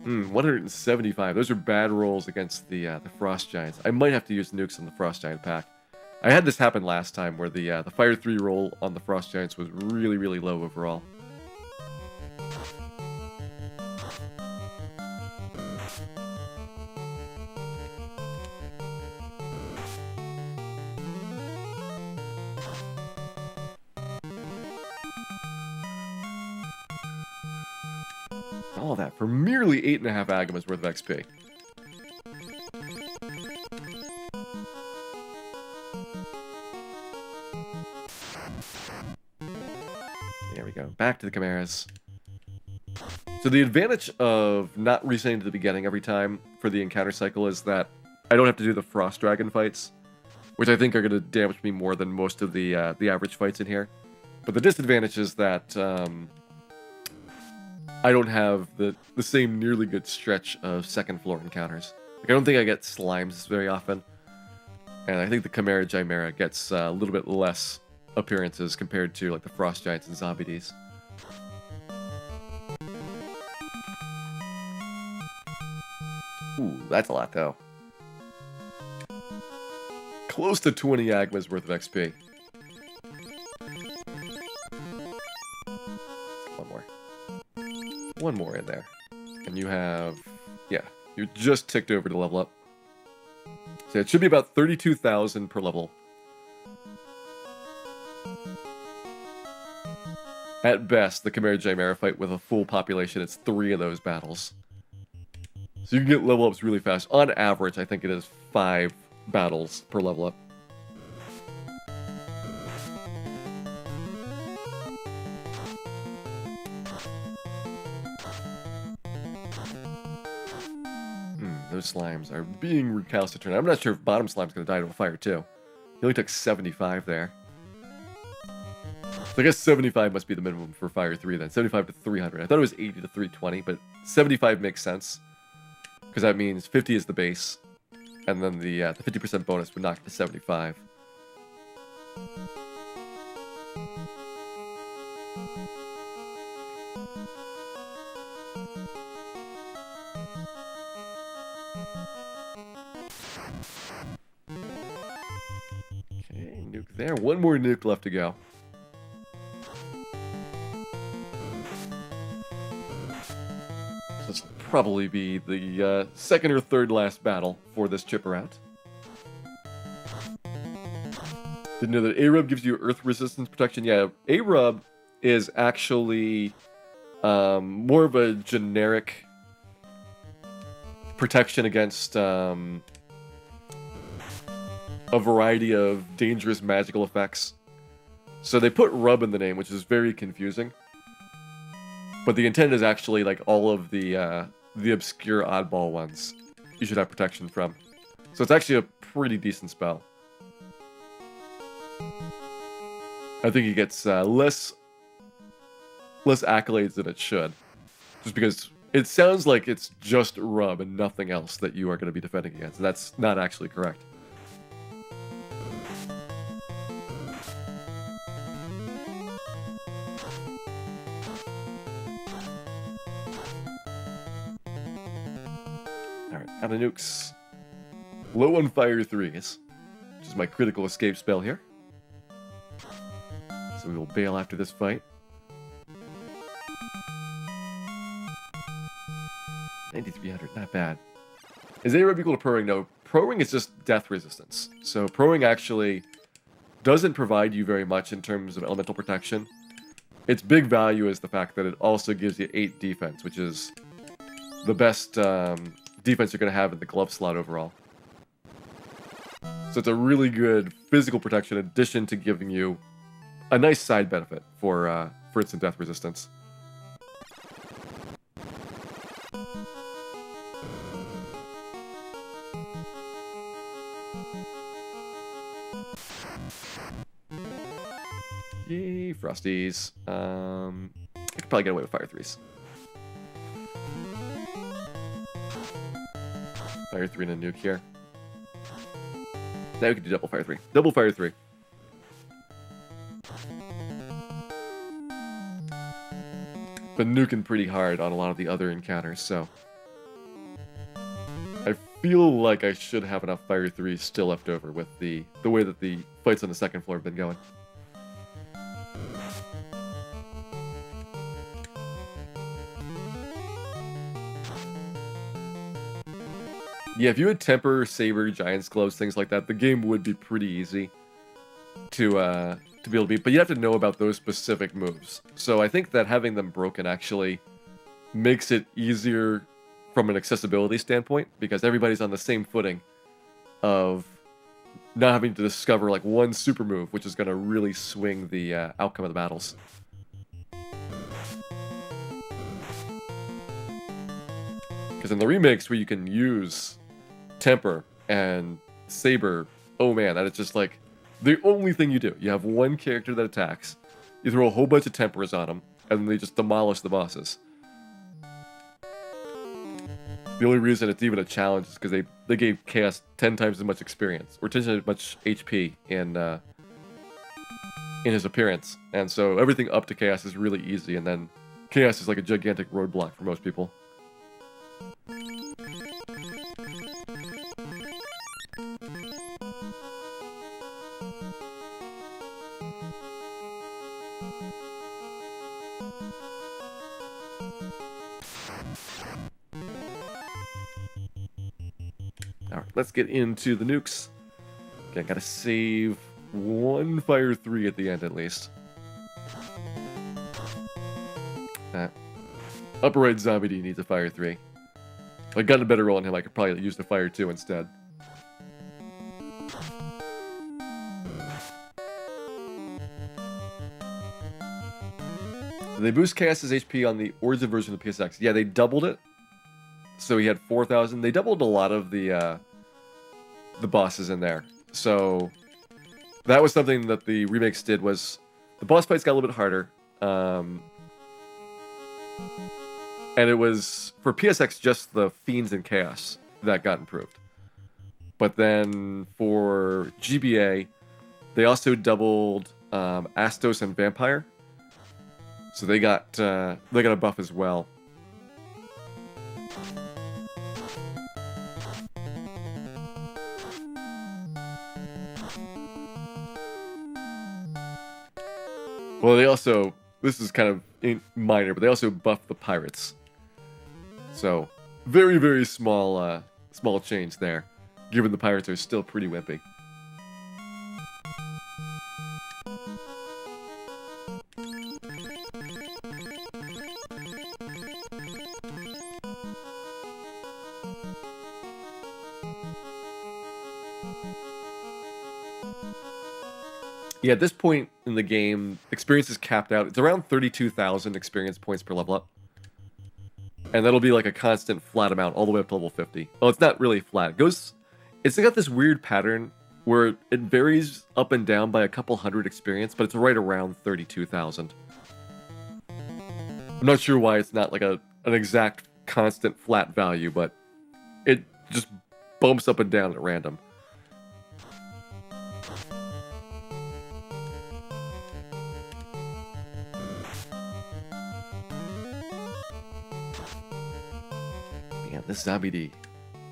175. Those are bad rolls against the Frost Giants. I might have to use nukes on the Frost Giant pack. I had this happen last time where the Fire 3 roll on the Frost Giants was really, really low overall. All that for merely 8.5 Agamas worth of XP. There we go. Back to the Chimeras. So the advantage of not resetting to the beginning every time for the encounter cycle is that I don't have to do the Frost Dragon fights, which I think are going to damage me more than most of the average fights in here. But the disadvantage is that I don't have the same nearly good stretch of second floor encounters. Like, I don't think I get slimes very often. And I think the Chimera gets a little bit less appearances compared to like the Frost Giants and Zombie Ds. Ooh, that's a lot though. Close to 20 Agmas worth of XP. One more in there. And you have... yeah, you just ticked over to level up. So it should be about 32,000 per level. At best, the Chimera fight with a full population, it's 3 of those battles. So you can get level ups really fast. On average, I think it is 5 battles per level up. Those slimes are being recalcitrant. I'm not sure if bottom slime's going to die to a fire too. He only took 75 there. So I guess 75 must be the minimum for Fire 3 then. 75 to 300. I thought it was 80 to 320, but 75 makes sense. Because that means 50 is the base. And then the 50% bonus would knock it to 75. Okay, nuke there. One more nuke left to go. So this will probably be the second or third last battle for this chipper out. Didn't know that A-Rub gives you earth resistance protection. Yeah, A-Rub is actually more of a generic protection against a variety of dangerous magical effects. So they put rub in the name, which is very confusing. But the intent is actually like all of the obscure oddball ones you should have protection from. So it's actually a pretty decent spell. I think it gets less accolades than it should. Just because it sounds like it's just rub and nothing else that you are going to be defending against. And that's not actually correct. Alright, out of nukes. Low on fire 3s, which is my critical escape spell here. So we will bail after this fight. 9300, not bad. Is ARB equal to Pro-Ring? No, Pro-Ring is just death resistance. So Pro-Ring actually doesn't provide you very much in terms of elemental protection. Its big value is the fact that it also gives you 8 defense, which is the best defense you're going to have in the glove slot overall. So it's a really good physical protection in addition to giving you a nice side benefit for instant death resistance. Yay, Frosties. I could probably get away with Fire 3s. Fire 3 and a nuke here. Now we can do double Fire 3. Double Fire 3. Been nuking pretty hard on a lot of the other encounters, so I feel like I should have enough Fire 3s still left over with the way that the fights on the second floor have been going. Yeah, if you had Temper, Saber, Giant's Gloves, things like that, the game would be pretty easy to be able to beat. But you have to know about those specific moves. So I think that having them broken actually makes it easier from an accessibility standpoint, because everybody's on the same footing of not having to discover like one super move, which is going to really swing the outcome of the battles. Because in the remakes where you can use Temper and Saber, oh man, that is just like the only thing you do. You have one character that attacks, you throw a whole bunch of Tempers on them, and then they just demolish the bosses. The only reason it's even a challenge is because they gave Chaos 10 times as much experience, or 10 times as much HP in his appearance. And so everything up to Chaos is really easy, and then Chaos is like a gigantic roadblock for most people. Alright, let's get into the nukes. Okay, I gotta save one Fire 3 at the end at least. Upper right Zombie D needs a Fire 3. If I got a better roll on him, I could probably use the Fire 2 instead. They boost Chaos's HP on the Origin version of PSX. Yeah, they doubled it. So he had 4,000. They doubled a lot of the bosses in there. So that was something that the remakes did, was the boss fights got a little bit harder. And it was, for PSX, just the Fiends and Chaos that got improved. But then for GBA, they also doubled Astos and Vampire. So they got a buff as well. Well, they also, this is kind of minor, but they also buffed the pirates. So very, very small small change there, given the pirates are still pretty wimpy. Yeah, at this point in the game, experience is capped out. It's around 32,000 experience points per level up. And that'll be like a constant flat amount all the way up to level 50. Well, it's not really flat. It's got this weird pattern where it varies up and down by a couple hundred experience, but it's right around 32,000. I'm not sure why it's not like an exact constant flat value, but it just bumps up and down at random. This Zombie D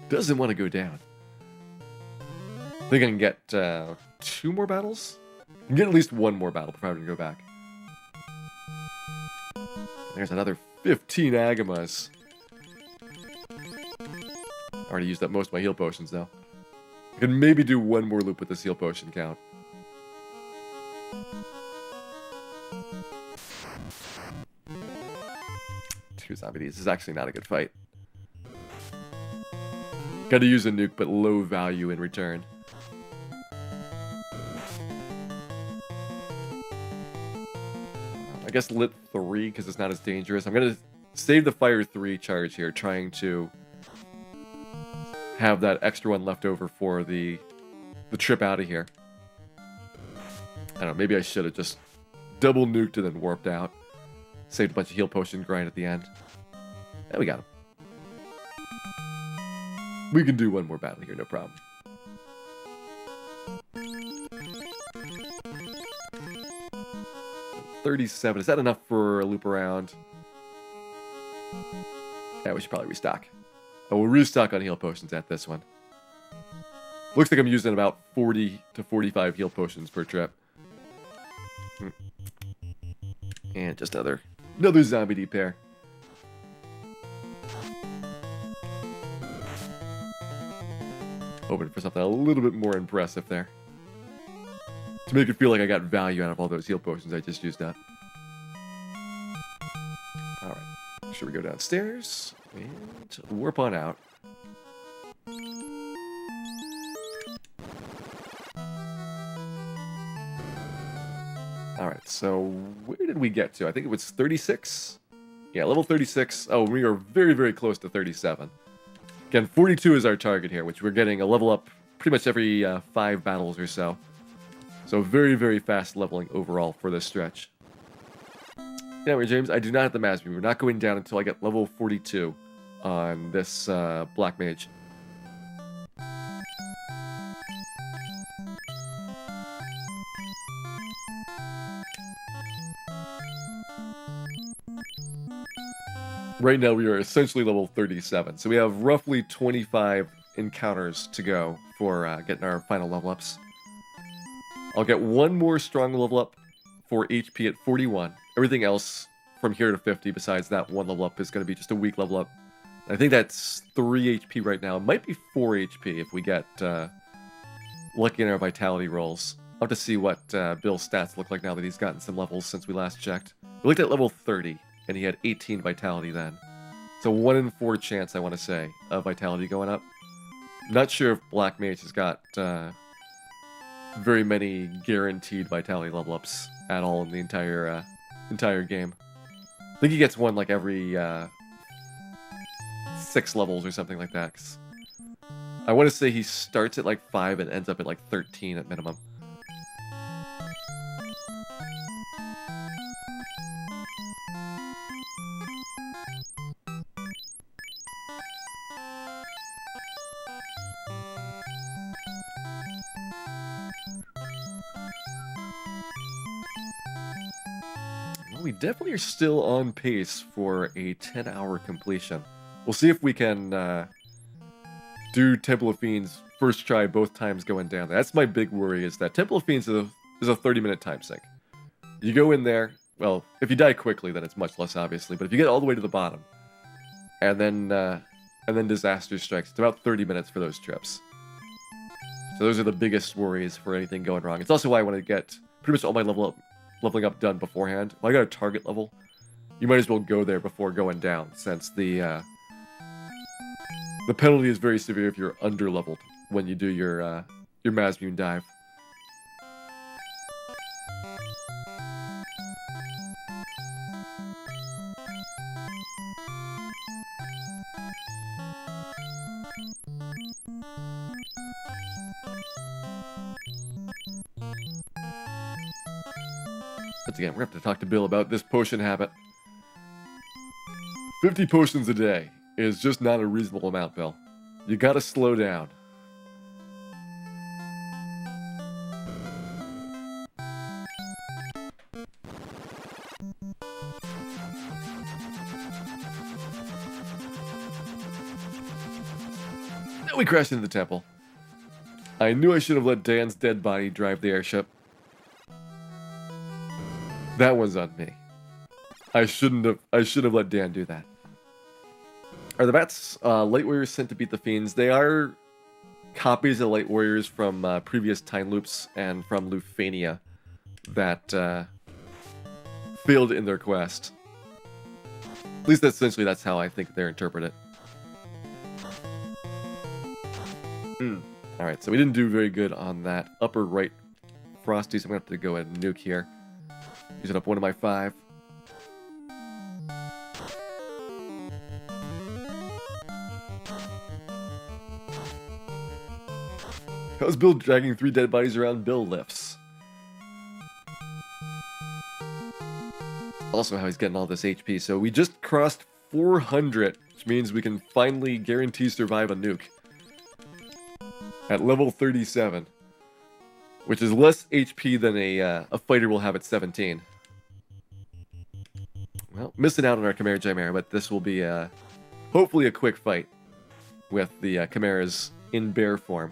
doesn't want to go down. I think I can get 2 more battles can get at least one more battle before having to go back. There's another 15 Agamas. Already used up most of my heal potions now. I can maybe do one more loop with this heal potion count. Two zombie. This is actually not a good fight. Gotta use a nuke, but low value in return. I guess lit 3 because it's not as dangerous. I'm gonna save the fire 3 charge here, trying to have that extra one left over for the trip out of here. I don't know, maybe I should have just double nuked and then warped out. Saved a bunch of heal potion grind at the end. And we got him. We can do one more battle here, no problem. $37. Is that enough for a loop around? Yeah, we should probably restock. Oh, we'll restock on heal potions at this one. Looks like I'm using about 40 to 45 heal potions per trip. And just another zombie D pair. Hoping for something a little bit more impressive there. To make it feel like I got value out of all those heal potions I just used up. Alright. Should we go downstairs? And warp on out. Alright, so where did we get to? I think it was 36? Yeah, level 36. Oh, we are very, very close to 37. Again, 42 is our target here, which we're getting a level up pretty much every 5 battles or so. So very, very fast leveling overall for this stretch. Anyway, James, I do not have the Masby. We're not going down until I get level 42 on this Black Mage. Right now we are essentially level 37, so we have roughly 25 encounters to go for getting our final level ups. I'll get one more strong level up for HP at 41. Everything else from here to 50 besides that one level up is going to be just a weak level up. I think that's 3 HP right now. It might be 4 HP if we get lucky in our vitality rolls. I'll have to see what Bill's stats look like now that he's gotten some levels since we last checked. We looked at level 30, and he had 18 vitality then. It's a 1 in 4 chance, I want to say, of vitality going up. Not sure if Black Mage has got very many guaranteed vitality level ups at all in the entire game. I think he gets one like every 6 levels or something like that. 'Cause I want to say he starts at like 5 and ends up at like 13 at minimum. We definitely are still on pace for a 10-hour completion. We'll see if we can do Temple of Fiends first try both times going down there. That's my big worry, is that Temple of Fiends is a 30-minute time sink. You go in there, well, if you die quickly, then it's much less, obviously, but if you get all the way to the bottom, and then disaster strikes, it's about 30 minutes for those trips. So those are the biggest worries for anything going wrong. It's also why I want to get pretty much all my leveling up done beforehand. When I got a target level, you might as well go there before going down, since the penalty is very severe if you're under-leveled when you do your Masmune dive. Once again, we're going to have to talk to Bill about this potion habit. 50 potions a day is just not a reasonable amount, Bill. You gotta slow down. Now we crashed into the temple. I knew I should have let Dan's dead body drive the airship. That one's on me. I shouldn't have let Dan do that. Are the bats light warriors sent to beat the fiends? They are copies of light warriors from previous time loops and from Lufania that failed in their quest. At least that's how I think they're interpreted. Alright, so we didn't do very good on that upper right Frosty, so I'm going to have to go ahead and nuke here. Using up one of my 5. How's Bill dragging 3 dead bodies around Bill lifts? Also how he's getting all this HP. So we just crossed 400, which means we can finally guarantee survive a nuke. At level 37. Which is less HP than a fighter will have at 17. Well, missing out on our Chimera Chimera, but this will be hopefully a quick fight with the Chimeras in bear form.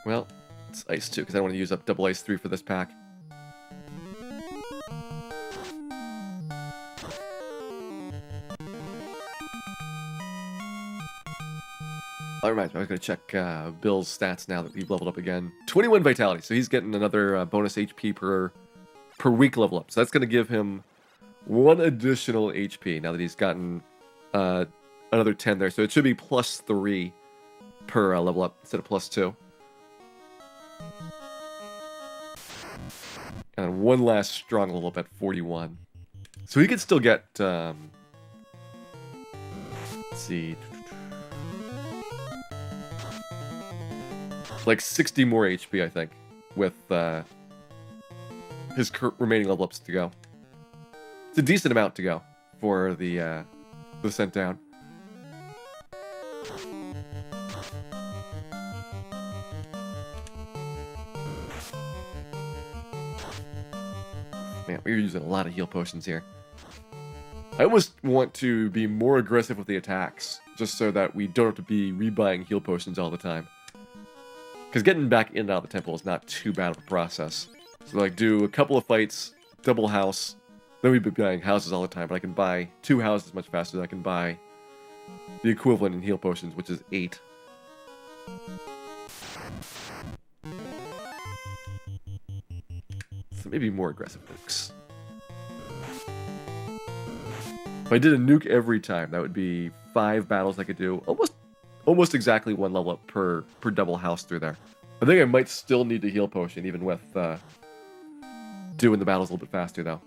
Well, it's Ice 2, because I don't want to use up double Ice 3 for this pack. Oh, reminds me, I was going to check Bill's stats now that we've leveled up again. 21 Vitality, so he's getting another bonus HP per week level up. So that's going to give him 1 additional HP now that he's gotten another 10 there. So it should be plus 3 per level up instead of plus 2. And then 1 last strong level up at 41. So he could still get, let's see, like 60 more HP, I think, with his remaining level ups to go. It's a decent amount to go for the sent down. Man, we're using a lot of heal potions here. I almost want to be more aggressive with the attacks, just so that we don't have to be rebuying heal potions all the time. Because getting back in and out of the temple is not too bad of a process. So like do a couple of fights, double house, then we'd be buying houses all the time, but I can buy 2 houses much faster than I can buy the equivalent in heal potions, which is 8. So maybe more aggressive nukes. If I did a nuke every time, that would be 5 battles I could do. Almost exactly 1 level up per double house through there. I think I might still need a heal potion, even with doing the battles a little bit faster, though.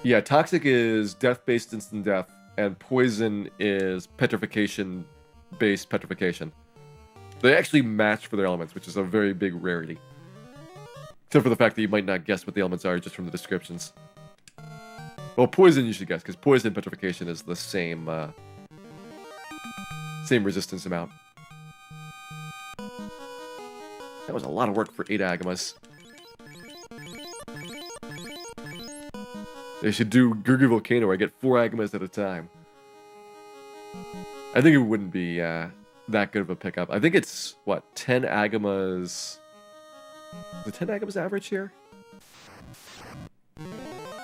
Yeah, Toxic is death-based instant death, and Poison is petrification-based petrification. They actually match for their elements, which is a very big rarity. Except for the fact that you might not guess what the elements are just from the descriptions. Well, Poison you should guess, because Poison and Petrification is the same same resistance amount. That was a lot of work for 8 Agamas. They should do Gurgu Volcano where I get 4 Agamas at a time. I think it wouldn't be that good of a pickup. I think it's, what, 10 Agamas... Is the 10 Agamas average here?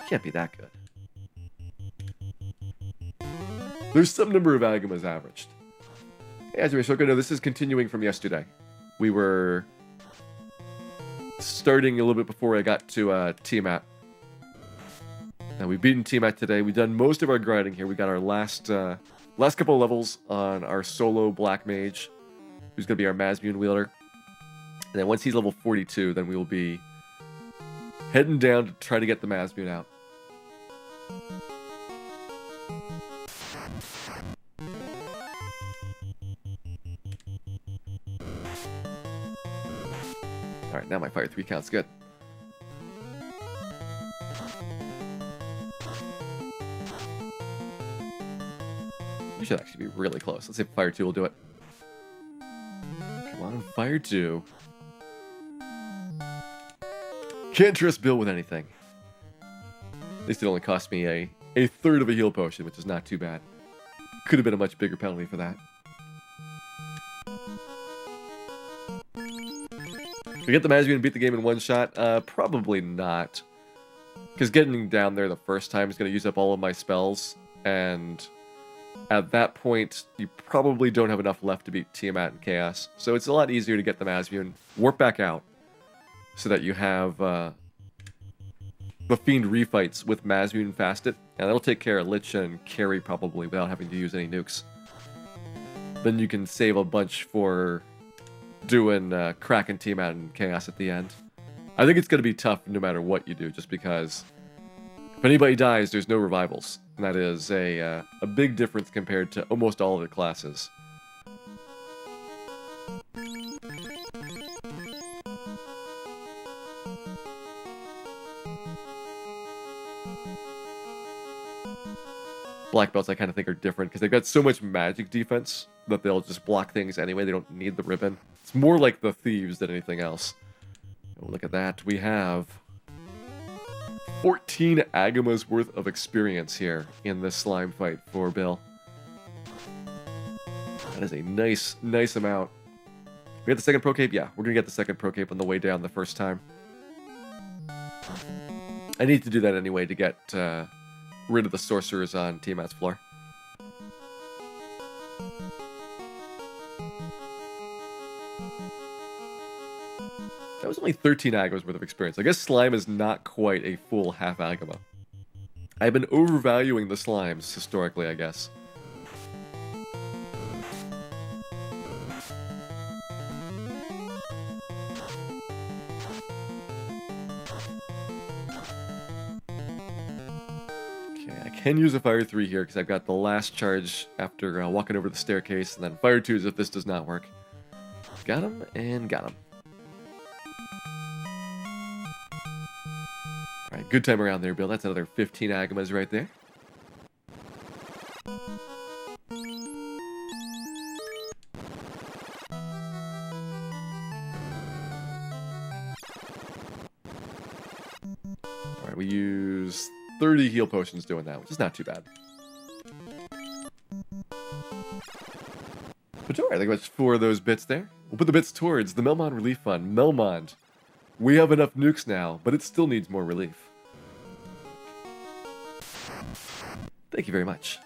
Can't be that good. There's some number of Agamas averaged. Hey, as you may know, this is continuing from yesterday. We were starting a little bit before I got to Tiamat. Now we've beaten Tiamat today. We've done most of our grinding here. We got our last couple of levels on our solo Black Mage, who's going to be our Mazmune wielder. And then once he's level 42, then we will be heading down to try to get the Mazmune out. Alright, now my fire 3 count's good. We should actually be really close. Let's see if fire 2 will do it. Come on, fire 2. Can't trust Bill with anything. At least it only cost me a a third of a heal potion, which is not too bad. Could have been a much bigger penalty for that. Can we get the Mazzy and beat the game in one shot? Probably not. Because getting down there the first time is going to use up all of my spells, and at that point, you probably don't have enough left to beat Tiamat and Chaos. So it's a lot easier to get the Mazzy, warp back out, so that you have the Fiend refights with Mazzy fasted, and that'll take care of Lich and Carry probably without having to use any nukes. Then you can save a bunch for doing Kraken, Tiamat, and Chaos at the end. I think it's going to be tough no matter what you do, just because if anybody dies, there's no revivals. And that is a big difference compared to almost all of the classes. Black belts I kind of think are different because they've got so much magic defense that they'll just block things anyway. They don't need the ribbon. It's more like the thieves than anything else. Oh, look at that. We have 14 Agamas worth of experience here in this slime fight for Bill. That is a nice amount. We get the second Pro Cape? Yeah, we're going to get the second Pro Cape on the way down the first time. I need to do that anyway to get rid of the sorcerers on Tiamat's floor. That was only 13 Agamas worth of experience. I guess slime is not quite a full half Agama. I've been overvaluing the slimes historically, I guess. Can use a Fire 3 here because I've got the last charge after walking over the staircase, and then Fire 2s if this does not work. Got him, and got him. Alright, good time around there, Bill. That's another 15 Agamas right there. Alright, we use 30 heal potions doing that, which is not too bad. But alright, I think that's 4 of those bits there. We'll put the bits towards the Melmond Relief Fund. Melmond. We have enough nukes now, but it still needs more relief. Thank you very much.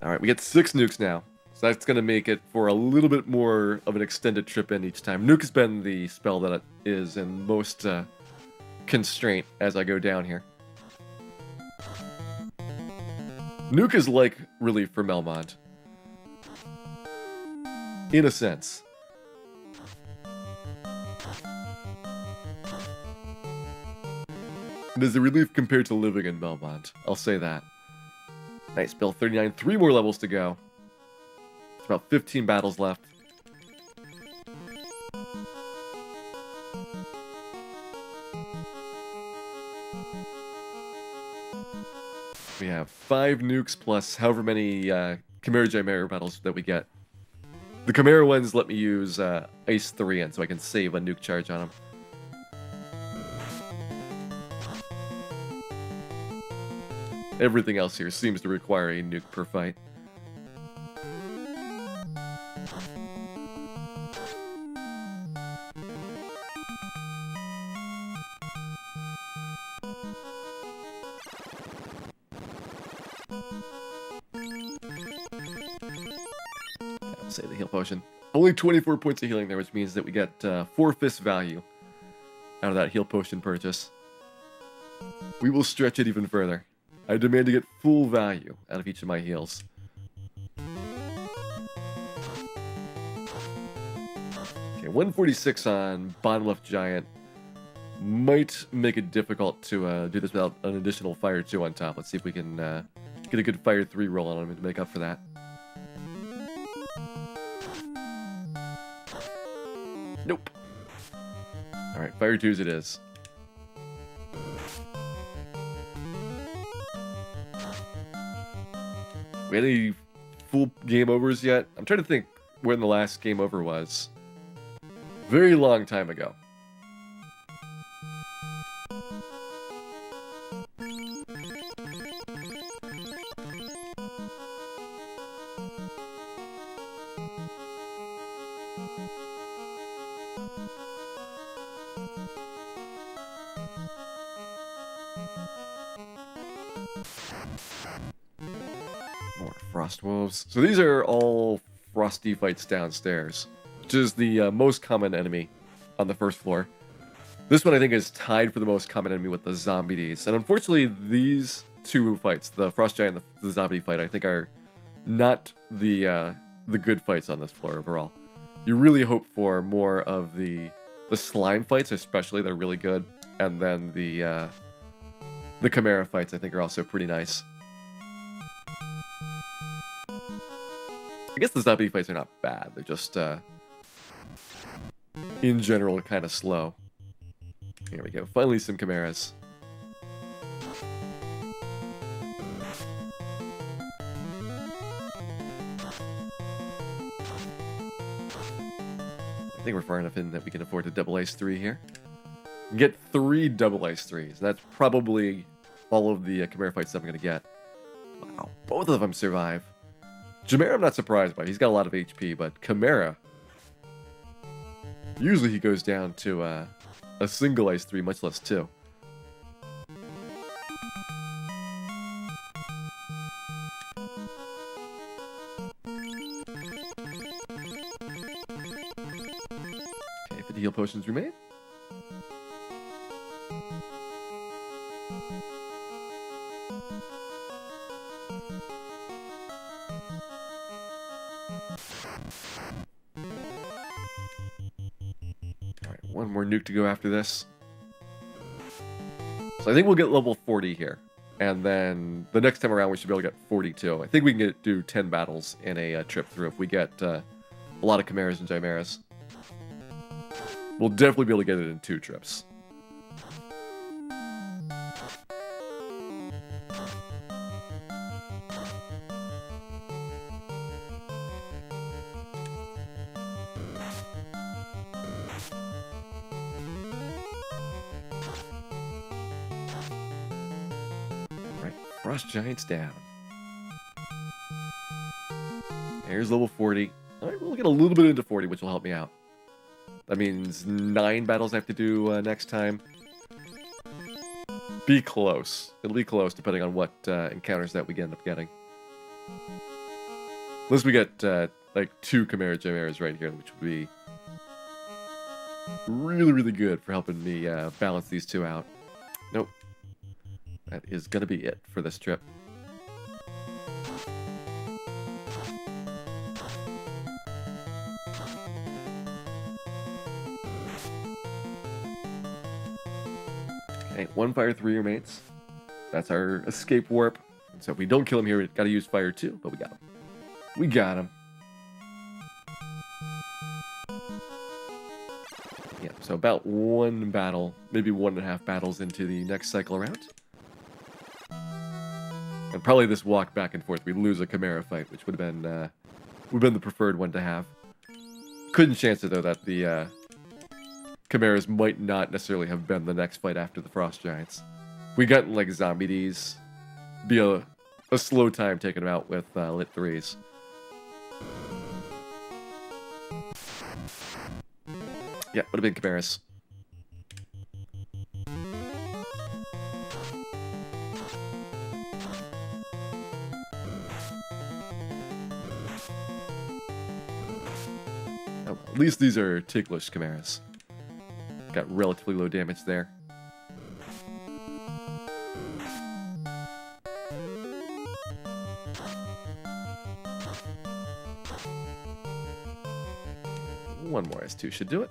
Alright, we get 6 nukes now. So that's going to make it for a little bit more of an extended trip in each time. Nuke has been the spell that it is in most constraint as I go down here. Nuke is like relief for Melmond. In a sense. It is a relief compared to living in Melmond. I'll say that. Nice, Bill. 39. 3 more levels to go. It's about 15 battles left. We have 5 nukes plus however many Chimera Chimera battles that we get. The Chimera ones let me use Ice 3 in so I can save a nuke charge on them. Everything else here seems to require a nuke per fight. Say the heal potion. Only 24 points of healing there, which means that we get 4 fists value out of that heal potion purchase. We will stretch it even further. I demand to get full value out of each of my heals. Okay, 146 on bottom left giant. Might make it difficult to do this without an additional Fire 2 on top. Let's see if we can get a good Fire 3 roll on him to make up for that. Nope. Alright, Fire 2s it is. We had any full game overs yet? I'm trying to think when the last game over was. Very long time ago. More frost wolves. So these are all frosty fights downstairs, which is the most common enemy on the first floor. This one I think is tied for the most common enemy with the zombie Ds. And unfortunately, these two fights, the frost giant and the zombie fight, I think are not the good fights on this floor overall. You really hope for more of the slime fights, especially. They're really good. And then the Chimera fights, I think, are also pretty nice. I guess the zombie fights are not bad. They're just, in general, kind of slow. Here we go. Finally, some Chimeras. I think we're far enough in that we can afford to double ice 3 here. Get 3 double ice 3s. That's probably all of the Chimera fights I'm going to get. Wow, both of them survive. Chimera I'm not surprised by. He's got a lot of HP, but Chimera, usually he goes down to a single ice 3, much less 2. Okay, 50 heal potions remain. Alright, one more nuke to go after this. So I think we'll get level 40 here. And then the next time around we should be able to get 42. I think we can do 10 battles in a trip through if we get a lot of Chimeras and Chimeras. We'll definitely be able to get it in 2 trips. Frost Giants down. There's level 40. Alright, we'll get a little bit into 40, which will help me out. That means 9 battles I have to do next time. Be close. It'll be close, depending on what encounters that we end up getting. Unless we get, like, 2 Chimera Chimeras right here, which would be really, really good for helping me balance these 2 out. Nope. That is going to be it for this trip. Okay, 1 fire, 3 remains. That's our escape warp. And so if we don't kill him here, we've got to use fire 2, but we got him. We got him. Yeah, so about 1 battle, maybe 1.5 battles into the next cycle around. And probably this walk back and forth, we lose a Chimera fight, which would have been the preferred one to have. Couldn't chance it though that the Chimeras might not necessarily have been the next fight after the Frost Giants. We got like zombie Ds, be a slow time taking them out with lit 3s. Yeah, would have been Chimeras. Oh, at least these are ticklish Chimeras. Got relatively low damage there. One more S2 should do it.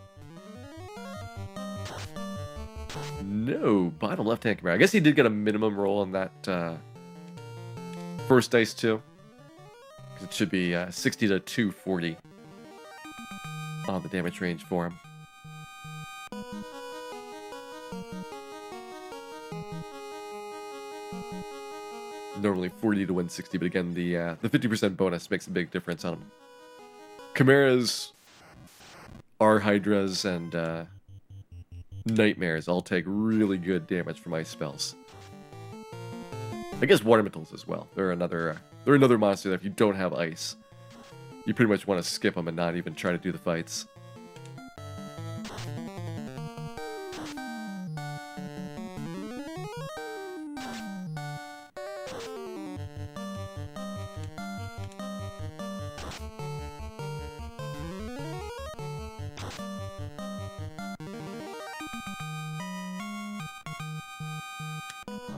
No, bottom left-hand Chimera. I guess he did get a minimum roll on that first dice too. It should be 60 to 240 on the damage range for him. Normally 40 to 160, but again, the 50% bonus makes a big difference on them. Chimeras, Hydras, and Nightmares all take really good damage from ice spells. I guess Water Elementals as well. They're another monster that if you don't have ice, you pretty much want to skip them and not even try to do the fights.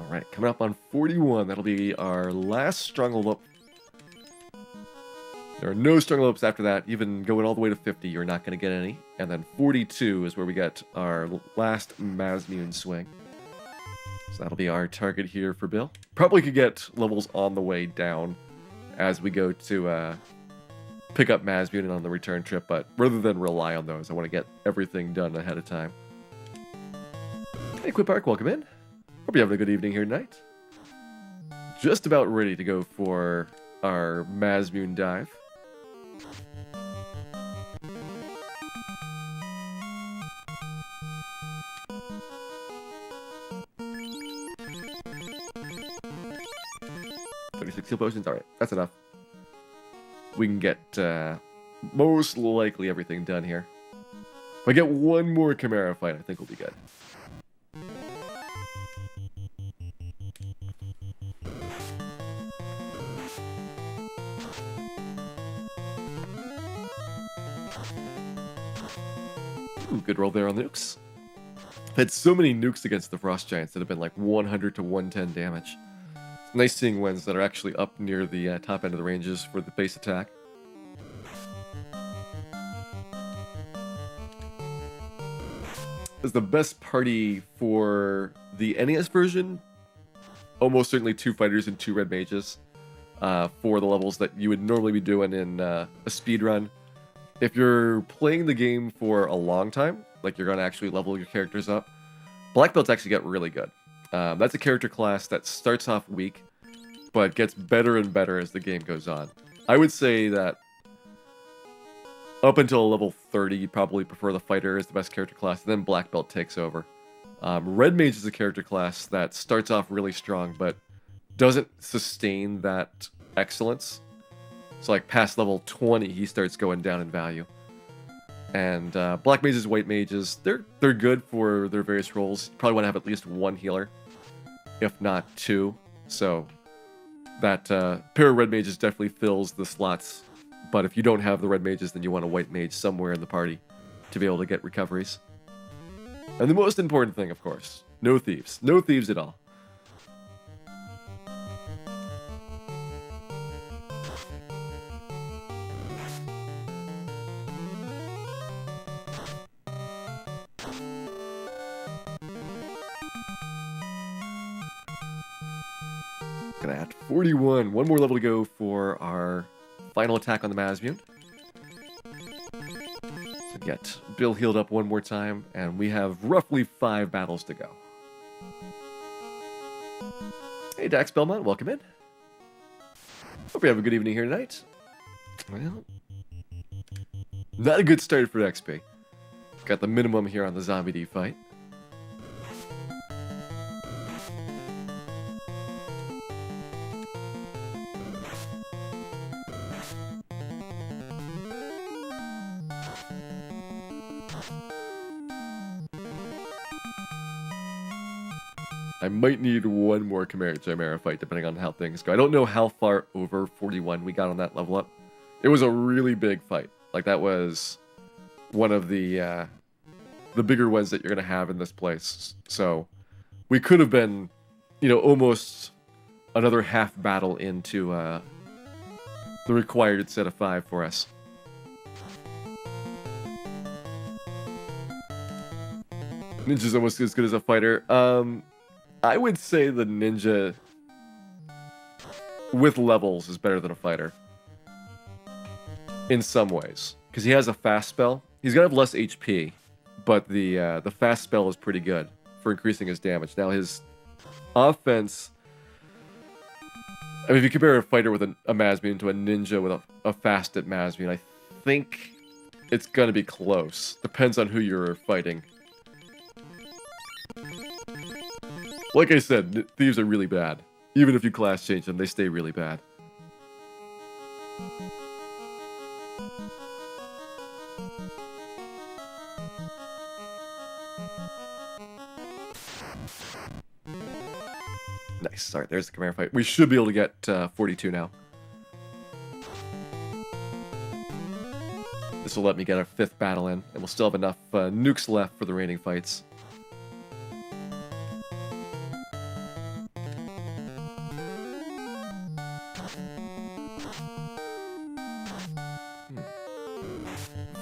Alright, coming up on 41. That'll be our last stronghold up. There are no stronghold ups after that. Even going all the way to 50, you're not going to get any. And then 42 is where we get our last Mazmune swing. So that'll be our target here for Bill. Probably could get levels on the way down as we go to pick up Mazmune on the return trip, but rather than rely on those, I want to get everything done ahead of time. Hey, Quip Park, welcome in. Hope you're having a good evening here tonight. Just about ready to go for our Mazmune dive. Heal potions. Alright, that's enough. We can get most likely everything done here. If I get one more Chimera fight, I think we'll be good. Ooh, good roll there on the nukes. I've had so many nukes against the Frost Giants that have been like 100 to 110 damage. Nice seeing ones that are actually up near the top end of the ranges for the base attack. Is the best party for the NES version. Almost certainly 2 fighters and 2 red mages for the levels that you would normally be doing in a speed run. If you're playing the game for a long time, like you're going to actually level your characters up, black belts actually get really good. That's a character class that starts off weak, but gets better and better as the game goes on. I would say that up until level 30, you'd probably prefer the fighter as the best character class, and then black belt takes over. Red mage is a character class that starts off really strong, but doesn't sustain that excellence. So like past level 20, he starts going down in value. And black mages, white mages, they're good for their various roles. You probably want to have at least 1 healer, if not 2. So that pair of red mages definitely fills the slots. But if you don't have the red mages, then you want a white mage somewhere in the party to be able to get recoveries. And the most important thing, of course, no thieves. No thieves at all. Gonna add 41. One more level to go for our final attack on the Mazmune. So get Bill healed up one more time, and we have roughly 5 battles to go. Hey Dax Belmont, welcome in. Hope you have a good evening here tonight. Well, not a good start for XP. Got the minimum here on the Zombie D fight. I might need one more Chimera fight, depending on how things go. I don't know how far over 41 we got on that level up. It was a really big fight. Like, that was one of the bigger ones that you're going to have in this place. So, we could have been, you know, almost another half battle into the required set of 5 for us. Ninja's almost as good as a fighter. I would say the ninja with levels is better than a fighter. In some ways. Because he has a fast spell. He's going to have less HP, but the fast spell is pretty good for increasing his damage. Now his offense... I mean, if you compare a fighter with a Mazmune to a ninja with a fasted Mazmune, I think it's going to be close. Depends on who you're fighting. Like I said, thieves are really bad. Even if you class change them, they stay really bad. Nice. Alright, there's the Chimera fight. We should be able to get 42 now. This will let me get our 5th battle in, and we'll still have enough nukes left for the remaining fights.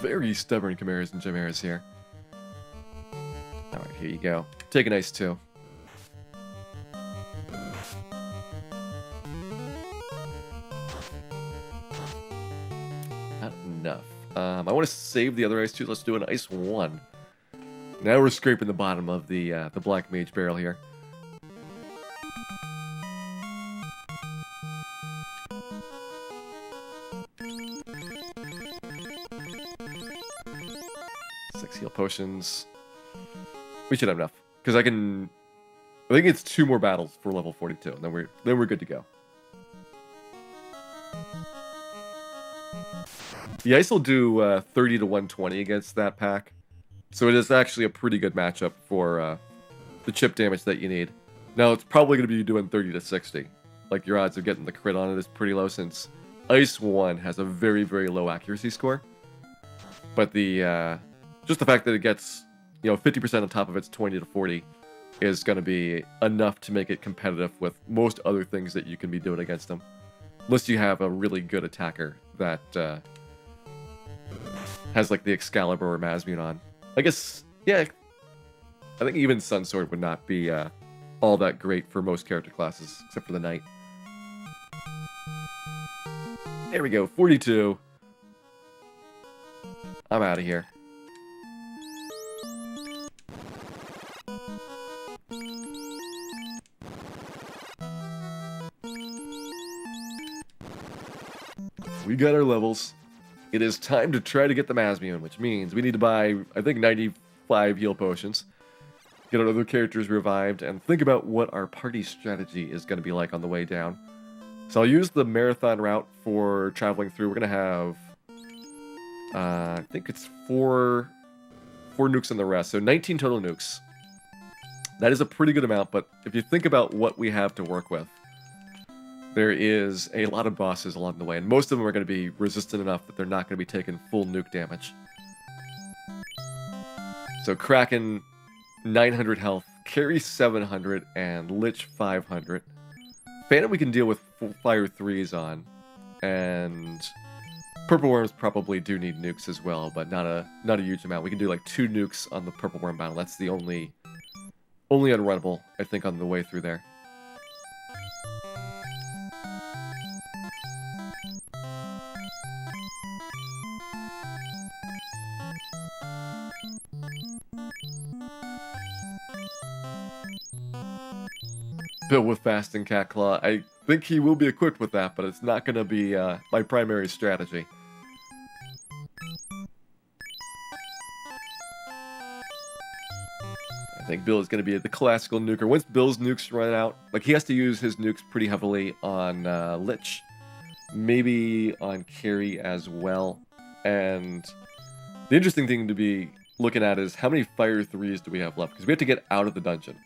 Very stubborn chimeras and chimeras here. Alright, here you go. Take an ice too. Not enough. I want to save the other ice too. Let's do an ice 1. Now we're scraping the bottom of the Black Mage barrel here. Heal potions. We should have enough because I think it's 2 more battles for level 42, and then we're good to go. The ice will do 30 to 120 against that pack, so it is actually a pretty good matchup for the chip damage that you need. Now it's probably going to be doing 30 to 60. Like your odds of getting the crit on it is pretty low since Ice 1 has a very, very low accuracy score, but the just the fact that it gets, 50% on top of its 20 to 40 is going to be enough to make it competitive with most other things that you can be doing against them. Unless you have a really good attacker that has, like, the Excalibur or Masmuon on. I guess, yeah, I think even Sunsword would not be all that great for most character classes, except for the Knight. There we go, 42. I'm out of here. We got our levels. It is time to try to get the Masmuon, which means we need to buy, I think, 95 heal potions, get our other characters revived, and think about what our party strategy is going to be like on the way down. So I'll use the marathon route for traveling through. We're going to have, I think it's 4 nukes on the rest, so 19 total nukes. That is a pretty good amount, but if you think about what we have to work with, there is a lot of bosses along the way, and most of them are going to be resistant enough that they're not going to be taking full nuke damage. So Kraken, 900 health, Carry 700, and Lich 500. Phantom we can deal with Fire 3s on, and Purple Worms probably do need nukes as well, but not a huge amount. We can do like 2 nukes on the Purple Worm battle. That's the only unrunnable, I think, on the way through there. Bill with Fast and Cat Claw. I think he will be equipped with that, but it's not going to be my primary strategy. I think Bill is going to be the classical nuker. Once Bill's nukes run out, like he has to use his nukes pretty heavily on Lich, maybe on Carry as well. And the interesting thing to be looking at is how many Fire 3s do we have left? Because we have to get out of the dungeon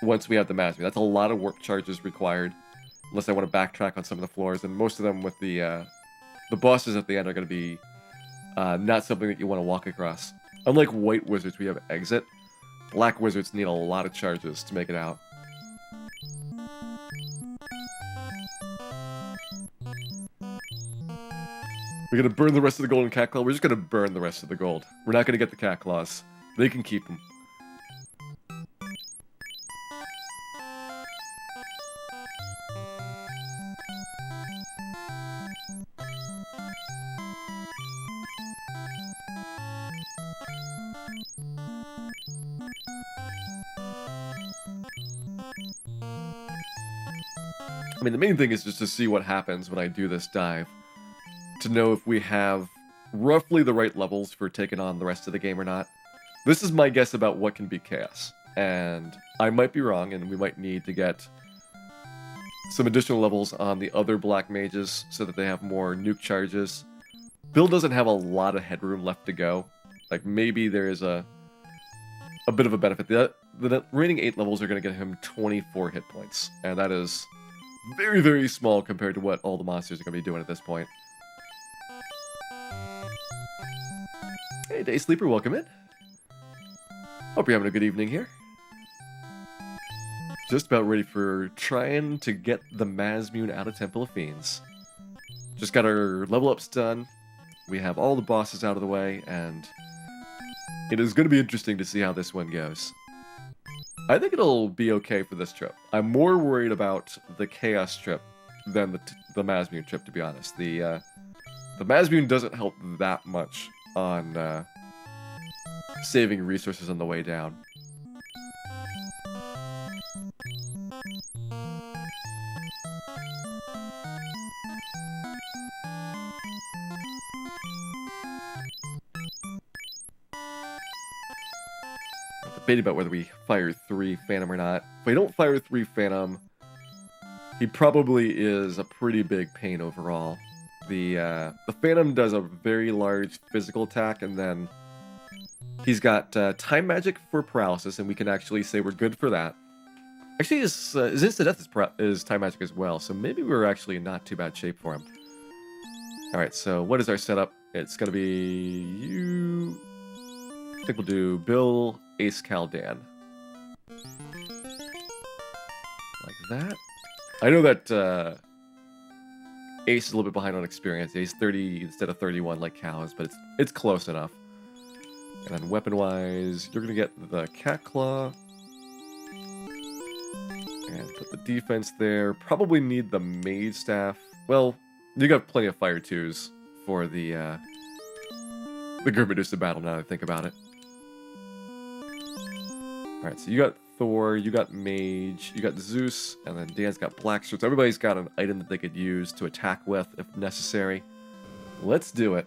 once we have the Masmuon. That's a lot of work charges required, unless I want to backtrack on some of the floors, and most of them with the bosses at the end are going to be not something that you want to walk across. Unlike White Wizards, we have Exit. Black Wizards need a lot of charges to make it out. We're going to burn the rest of the gold in Cat Claw. We're just going to burn the rest of the gold. We're not going to get the Cat Claws. They can keep them. I mean, the main thing is just to see what happens when I do this dive. To know if we have roughly the right levels for taking on the rest of the game or not. This is my guess about what can beat Chaos. And I might be wrong, and we might need to get some additional levels on the other Black Mages so that they have more nuke charges. Bill doesn't have a lot of headroom left to go. Like, maybe there is a bit of a benefit. the remaining 8 levels are going to get him 24 hit points, and that is very, very small compared to what all the monsters are going to be doing at this point. Hey, Day Sleeper, welcome in. Hope you're having a good evening here. Just about ready for trying to get the Mazmune out of Temple of Fiends. Just got our level ups done. We have all the bosses out of the way, and it is going to be interesting to see how this one goes. I think it'll be okay for this trip. I'm more worried about the Chaos trip than the Mazmune trip, to be honest. The Mazmune doesn't help that much on saving resources on the way down. Debating about whether we fire 3 Phantom or not. If we don't fire 3 Phantom, he probably is a pretty big pain overall. The Phantom does a very large physical attack, and then he's got Time Magic for paralysis, and we can actually say we're good for that. Actually, his instant death is Time Magic as well, so maybe we're actually in not too bad shape for him. Alright, so what is our setup? It's going to be you... I think we'll do Bill, Ace, Cal, Dan. Like that. I know that Ace is a little bit behind on experience. Ace 30 instead of 31 like Cal is, but it's close enough. And then weapon-wise, you're going to get the Cat Claw. And put the defense there. Probably need the Mage Staff. Well, you got plenty of Fire 2s for the Grim Medusa battle now that I think about it. Alright, so you got Thor, you got Mage, you got Zeus, and then Dan's got Black Sword. So everybody's got an item that they could use to attack with if necessary. Let's do it.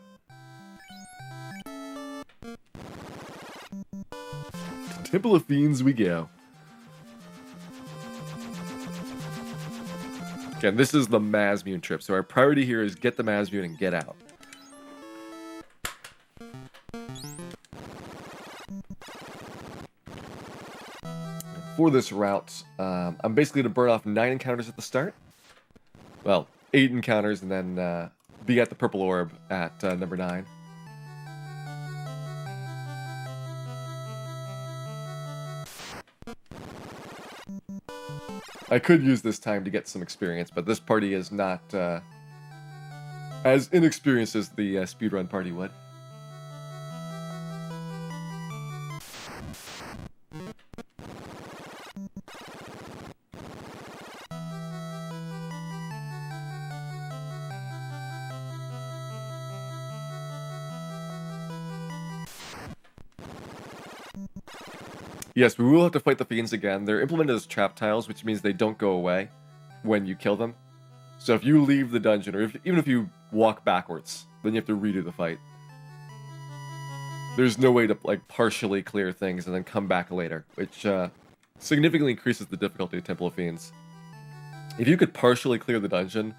Temple of Fiends we go. Again, this is the Mazmune trip, so our priority here is get the Mazmune and get out. For this route, I'm basically going to burn off 9 encounters at the start. Well, 8 encounters and then be at the purple orb at number 9. I could use this time to get some experience, but this party is not as inexperienced as the speedrun party would. Yes, we will have to fight the Fiends again. They're implemented as trap tiles, which means they don't go away when you kill them. So if you leave the dungeon, or even if you walk backwards, then you have to redo the fight. There's no way to like partially clear things and then come back later, which significantly increases the difficulty of Temple of Fiends. If you could partially clear the dungeon,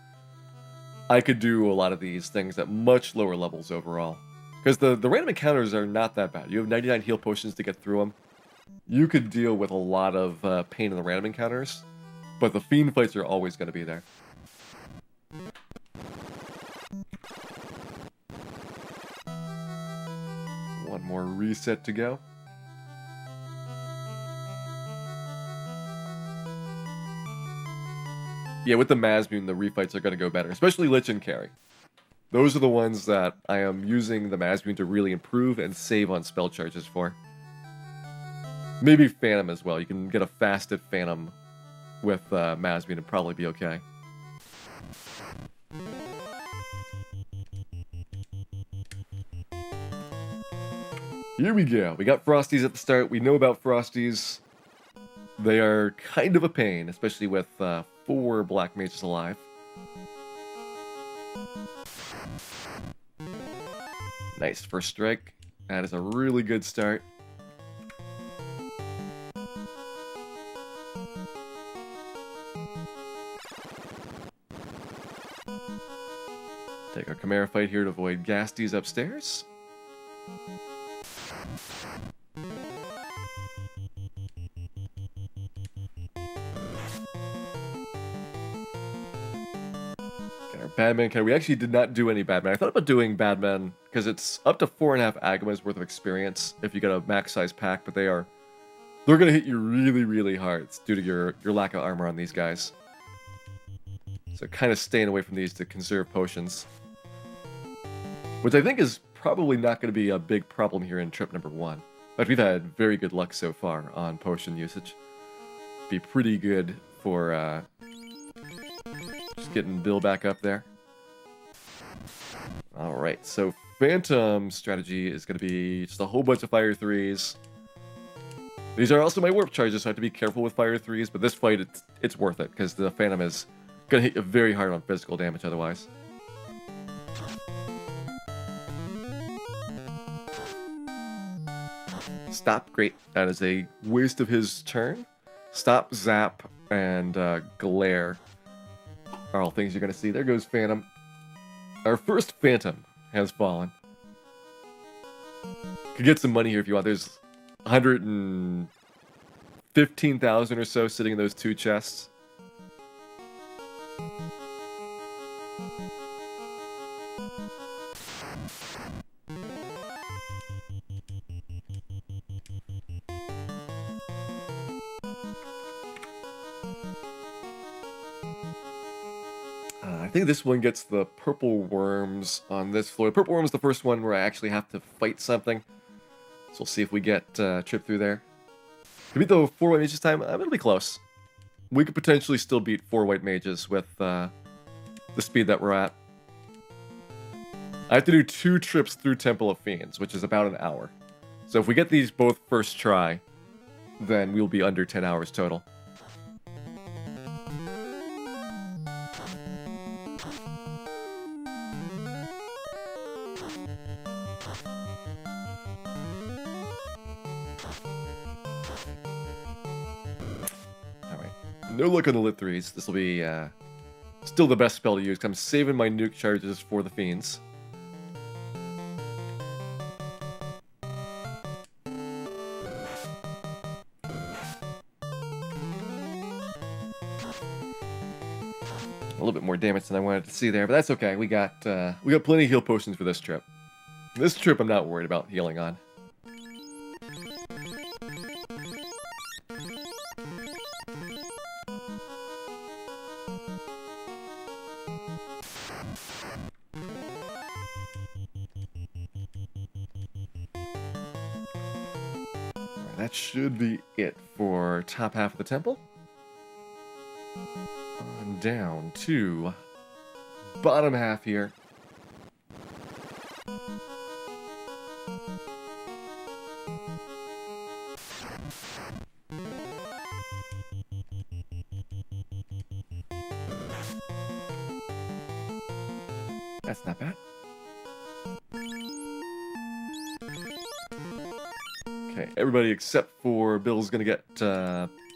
I could do a lot of these things at much lower levels overall. Because the random encounters are not that bad. You have 99 heal potions to get through them. You could deal with a lot of pain in the random encounters, but the Fiend fights are always going to be there. One more reset to go. Yeah, with the Mazmune, the refights are going to go better, especially Lich and Carry. Those are the ones that I am using the Mazmune to really improve and save on spell charges for. Maybe Phantom as well. You can get a fasted Phantom with Mazmune and probably be okay. Here we go. We got Frosties at the start. We know about Frosties. They are kind of a pain, especially with 4 Black Mages alive. Nice first strike. That is a really good start. Take our Chimera fight here to avoid Ghasties upstairs. Badman we actually did not do any Badman. I thought about doing Badman because it's up to 4.5 Agamas worth of experience if you get a max size pack, but they're gonna hit you really, really hard. It's due to your lack of armor on these guys. So kind of staying away from these to conserve potions. Which I think is probably not going to be a big problem here in trip number 1. In fact, we've had very good luck so far on potion usage. Be pretty good for just getting Bill back up there. Alright, so Phantom strategy is going to be just a whole bunch of Fire 3s. These are also my warp charges, so I have to be careful with Fire 3s, but this fight, it's worth it, because the Phantom is going to hit you very hard on physical damage otherwise. Stop, great. That is a waste of his turn. Stop, Zap, and Glare are all things you're going to see. There goes Phantom. Our first Phantom has fallen. Could get some money here if you want. There's 115,000 or so sitting in those 2 chests. I think this one gets the purple worms on this floor. Purple worm is the first one where I actually have to fight something. So we'll see if we get trip through there. To beat the 4 white mages time, it'll be close. We could potentially still beat 4 white mages with the speed that we're at. I have to do 2 trips through Temple of Fiends, which is about an hour. So if we get these both first try, then we'll be under 10 hours total. No luck on the lit 3s. This will be still the best spell to use. I'm saving my nuke charges for the fiends. A little bit more damage than I wanted to see there, but that's okay. We got plenty of heal potions for this trip. This trip I'm not worried about healing on. That should be it for top half of the temple. On down to bottom half here. That's not bad. Okay, everybody except for Bill's gonna get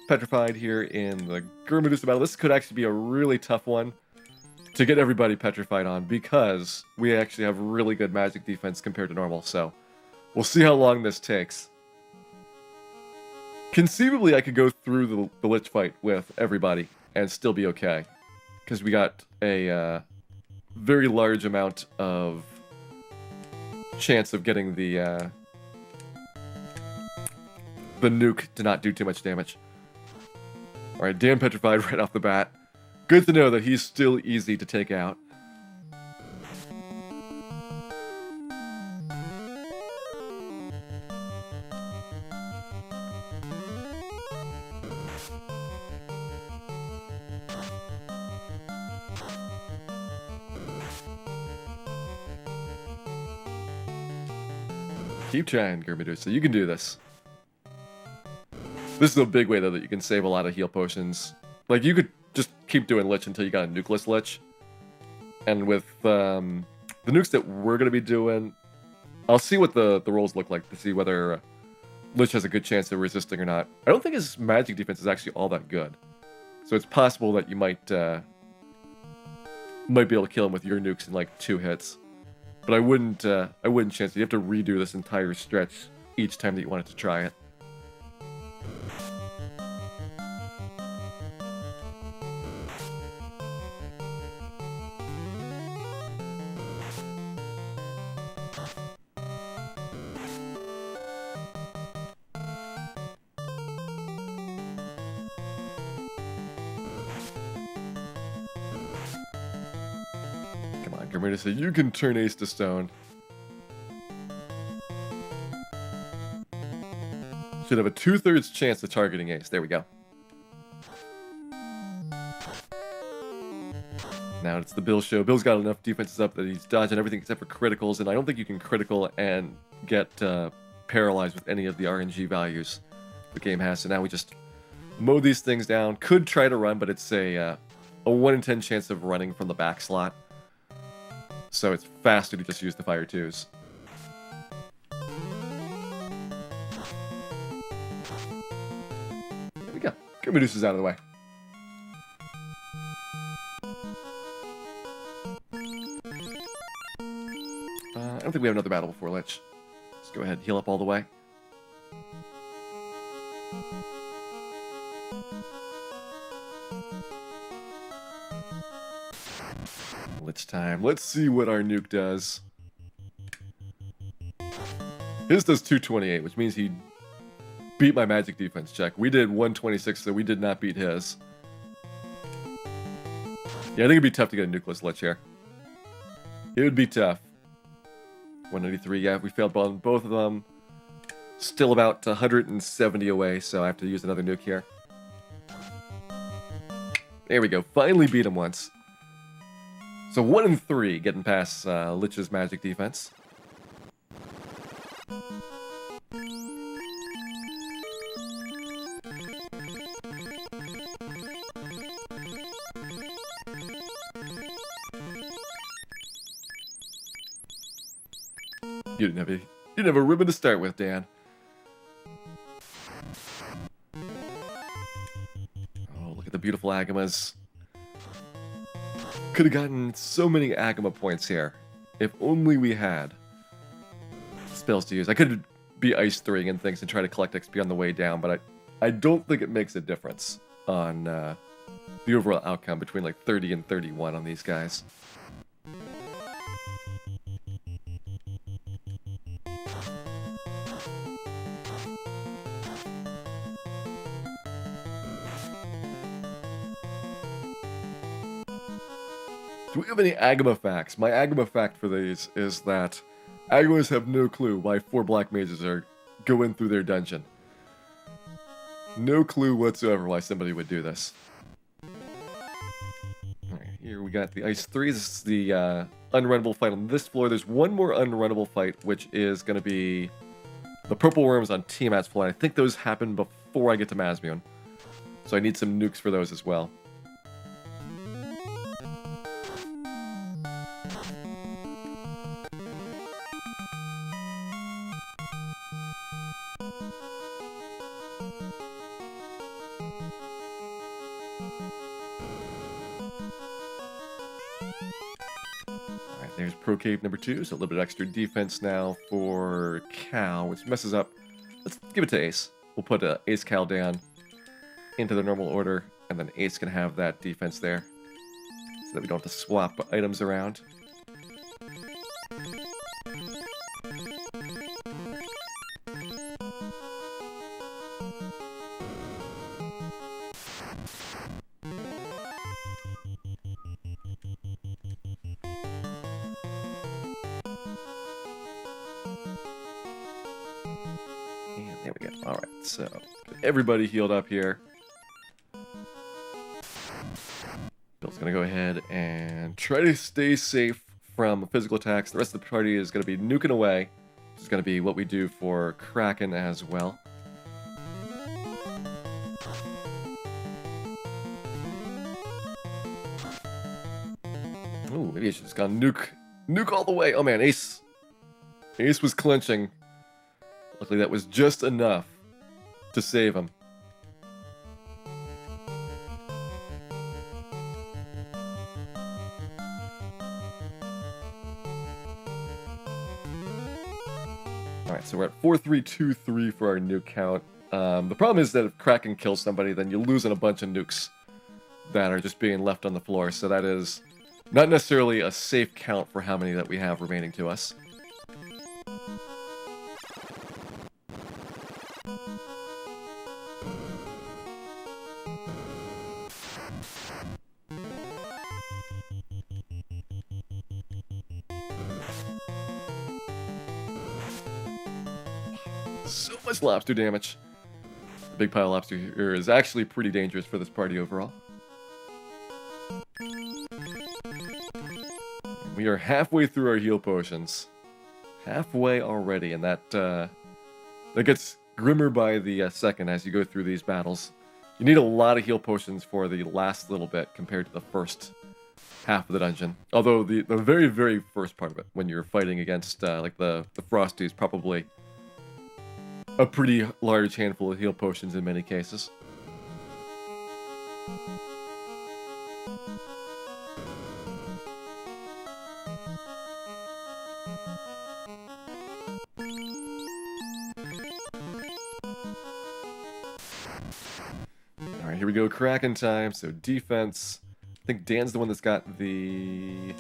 petrified here in the Gurmadusa battle. This could actually be a really tough one to get everybody petrified on because we actually have really good magic defense compared to normal, so we'll see how long this takes. Conceivably, I could go through the Lich fight with everybody and still be okay, because we got a very large amount of chance of getting the nuke to not do too much damage. Alright, damn petrified right off the bat. Good to know that he's still easy to take out. Keep trying, Gurmadusa. You can do this. This is a big way, though, that you can save a lot of heal potions. Like, you could just keep doing Lich until you got a nukeless Lich. And with the nukes that we're going to be doing, I'll see what the rolls look like to see whether Lich has a good chance of resisting or not. I don't think his magic defense is actually all that good. So it's possible that you might be able to kill him with your nukes in, like, 2 hits. But I wouldn't chance it. You have to redo this entire stretch each time that you wanted to try it. Come on, Grimmer, so you can turn Ace to stone. Should have a 2/3 chance of targeting Ace. There we go. Now it's the Bill show. Bill's got enough defenses up that he's dodging everything except for criticals, and I don't think you can critical and get paralyzed with any of the RNG values the game has. So now we just mow these things down. Could try to run, but it's a 1 in 10 chance of running from the back slot. So it's faster to just use the Fire 2s. There we go. Get Medusa's out of the way. I don't think we have another battle before Lich. Let's go ahead and heal up all the way. Lich time. Let's see what our nuke does. His does 228, which means he beat my magic defense check. We did 126, so we did not beat his. Yeah, I think it'd be tough to get a nukeless Lich here. It would be tough. 193, yeah, we failed on both of them. Still about 170 away, so I have to use another nuke here. There we go, finally beat him once. So 1 in 3 getting past Lich's magic defense. You didn't have a ribbon to start with, Dan. Oh, look at the beautiful Agamas. Could have gotten so many Agama points here. If only we had spells to use. I could be Ice 3ing and things and try to collect XP on the way down, but I don't think it makes a difference on the overall outcome between like 30 and 31 on these guys. Do we have any Agama facts? My Agama fact for these is that Agamas have no clue why 4 Black Mages are going through their dungeon. No clue whatsoever why somebody would do this. Alright, here we got the Ice 3. This is the unrunnable fight on this floor. There's one more unrunnable fight, which is going to be the Purple Worms on Tiamat's floor. I think those happen before I get to Masmion. So I need some nukes for those as well. There's Pro Cave number 2, so a little bit extra defense now for Cal, which messes up. Let's give it to Ace. We'll put Ace Cal down into the normal order, and then Ace can have that defense there, so that we don't have to swap items around. There we go. Alright, so everybody healed up here. Bill's going to go ahead and try to stay safe from physical attacks. The rest of the party is going to be nuking away, which is going to be what we do for Kraken as well. Ooh, maybe I should just go nuke all the way. Oh man, Ace was clinching. Luckily, that was just enough to save him. Alright, so we're at 4323 for our nuke count. The problem is that if Kraken kills somebody, then you're losing a bunch of nukes that are just being left on the floor. So that is not necessarily a safe count for how many that we have remaining to us. So much lobster damage. The big pile of lobster here is actually pretty dangerous for this party overall. We are halfway through our heal potions. Halfway already, and that gets grimmer by the second as you go through these battles. You need a lot of heal potions for the last little bit compared to the first half of the dungeon. Although the very, very first part of it, when you're fighting against like the Frosties, probably a pretty large handful of heal potions in many cases. Alright, here we go, Kraken time. So defense. I think Dan's the one that's got the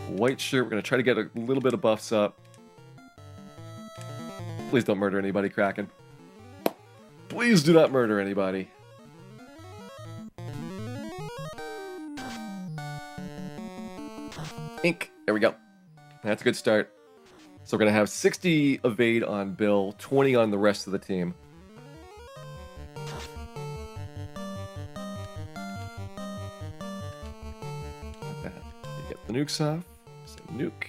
white shirt. We're going to try to get a little bit of buffs up. Please don't murder anybody, Kraken. Please do not murder anybody. Ink. There we go. That's a good start. So we're going to have 60 evade on Bill, 20 on the rest of the team. Get the nukes off. So nuke.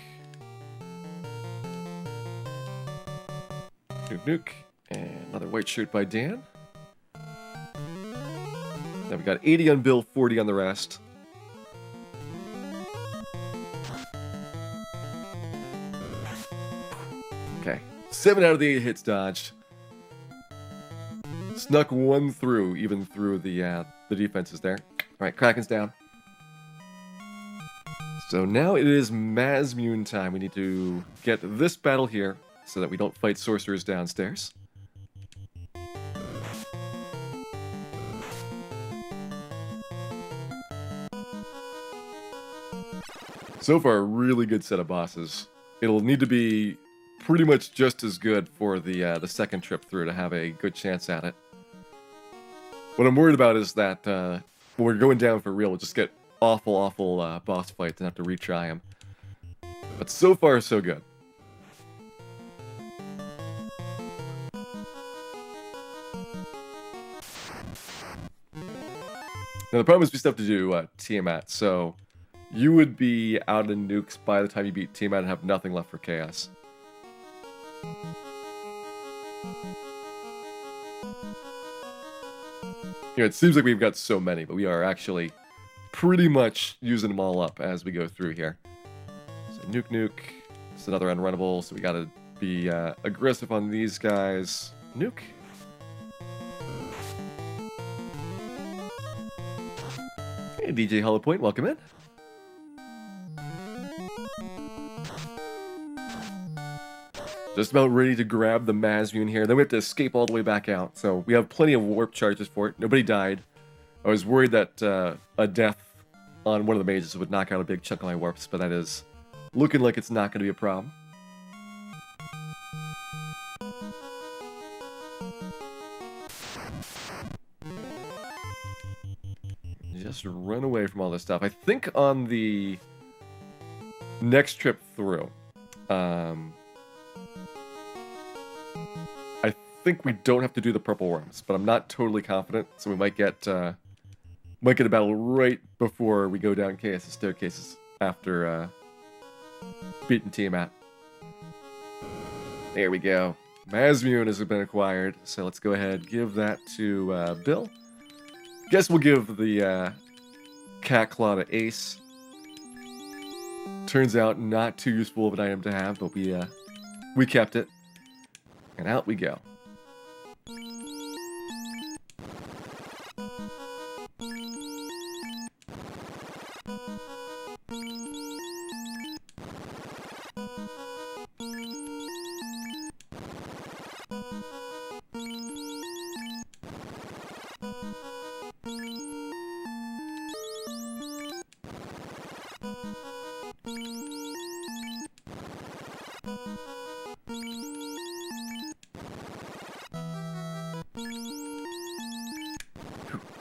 Nuke. And another white shirt by Dan. Now we got 80 on Bill, 40 on the rest. Okay. 7 out of the 8 hits dodged. Snuck one through, even through the defenses there. Alright, Kraken's down. So now it is Mazmune time. We need to get this battle here so that we don't fight sorcerers downstairs. So far, a really good set of bosses. It'll need to be pretty much just as good for the second trip through to have a good chance at it. What I'm worried about is that when we're going down for real, we'll just get awful boss fights and have to retry them. But so far, so good. Now the problem is we still have to do Tiamat, so you would be out of nukes by the time you beat Tiamat and have nothing left for Chaos. You know, it seems like we've got so many, but we are actually pretty much using them all up as we go through here. So nuke. It's another unrunnable, so we gotta be aggressive on these guys. Nuke. Hey, DJ Hollow Point, welcome in. Just about ready to grab the Mazmune here. Then we have to escape all the way back out. So we have plenty of warp charges for it. Nobody died. I was worried that a death on one of the mages would knock out a big chunk of my warps, but that is looking like it's not going to be a problem. Just run away from all this stuff. I think on the next trip through, I think we don't have to do the purple worms, but I'm not totally confident, so we might get a battle right before we go down Chaos' staircases after beating Tiamat. There we go. Mazmune has been acquired, so let's go ahead and give that to Bill. Guess we'll give the Cat Claw to Ace. Turns out not too useful of an item to have, but we kept it. And out we go.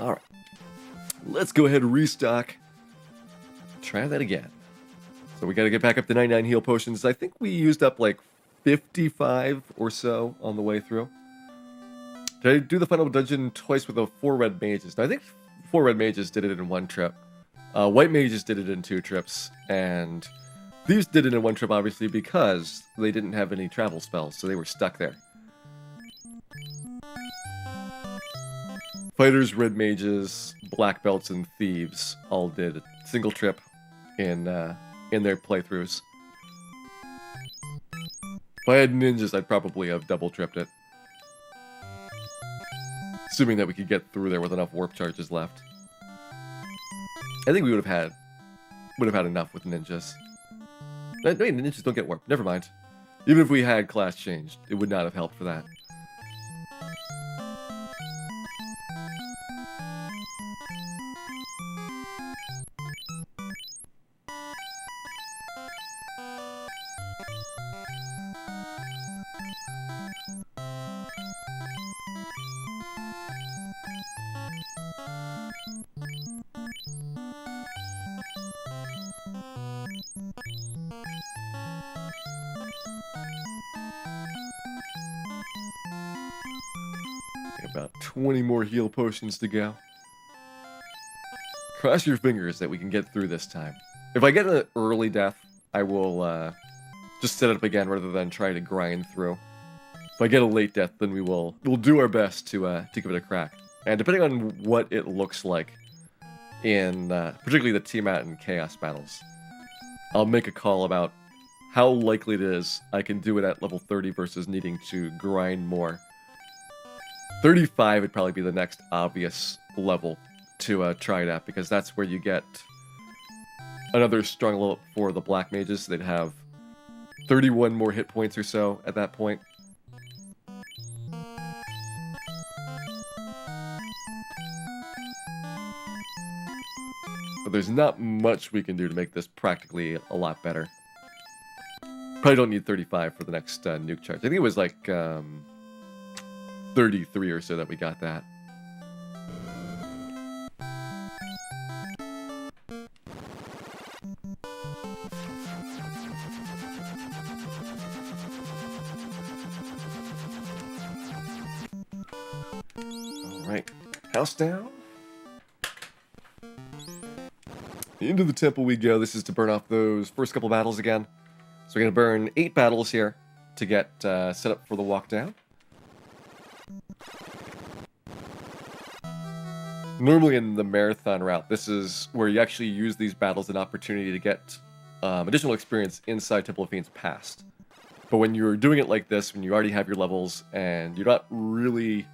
Alright. Let's go ahead and restock. Try that again. So we gotta get back up to 99 heal potions. I think we used up like 55 or so on the way through. Did I do the final dungeon twice with the 4 red mages? Now, I think 4 red mages did it in 1 trip. White mages did it in 2 trips, and thieves did it in 1 trip, obviously, because they didn't have any travel spells, so they were stuck there. Fighters, red mages, black belts, and thieves all did a single trip in their playthroughs. If I had ninjas, I'd probably have double tripped it. Assuming that we could get through there with enough warp charges left. I think we would have had enough with ninjas. Wait, ninjas don't get warp. Never mind. Even if we had class changed, it would not have helped for that. About 20 more heal potions to go. Cross your fingers that we can get through this time. If I get an early death, I will just set it up again rather than try to grind through. If I get a late death, then we'll do our best to give it a crack. And depending on what it looks like in particularly the Tiamat and Chaos battles, I'll make a call about how likely it is I can do it at level 30 versus needing to grind more. 35 would probably be the next obvious level to try it at, because that's where you get another strong level for the Black Mages. They'd have 31 more hit points or so at that point. But there's not much we can do to make this practically a lot better. Probably don't need 35 for the next nuke charge. I think it was like 33 or so that we got that. Alright, house down. Into the temple we go. This is to burn off those first couple battles again. So we're going to burn 8 battles here to get set up for the walk down. Normally in the marathon route, this is where you actually use these battles as an opportunity to get additional experience inside Temple of Fiend's past. But when you're doing it like this, when you already have your levels and you're not really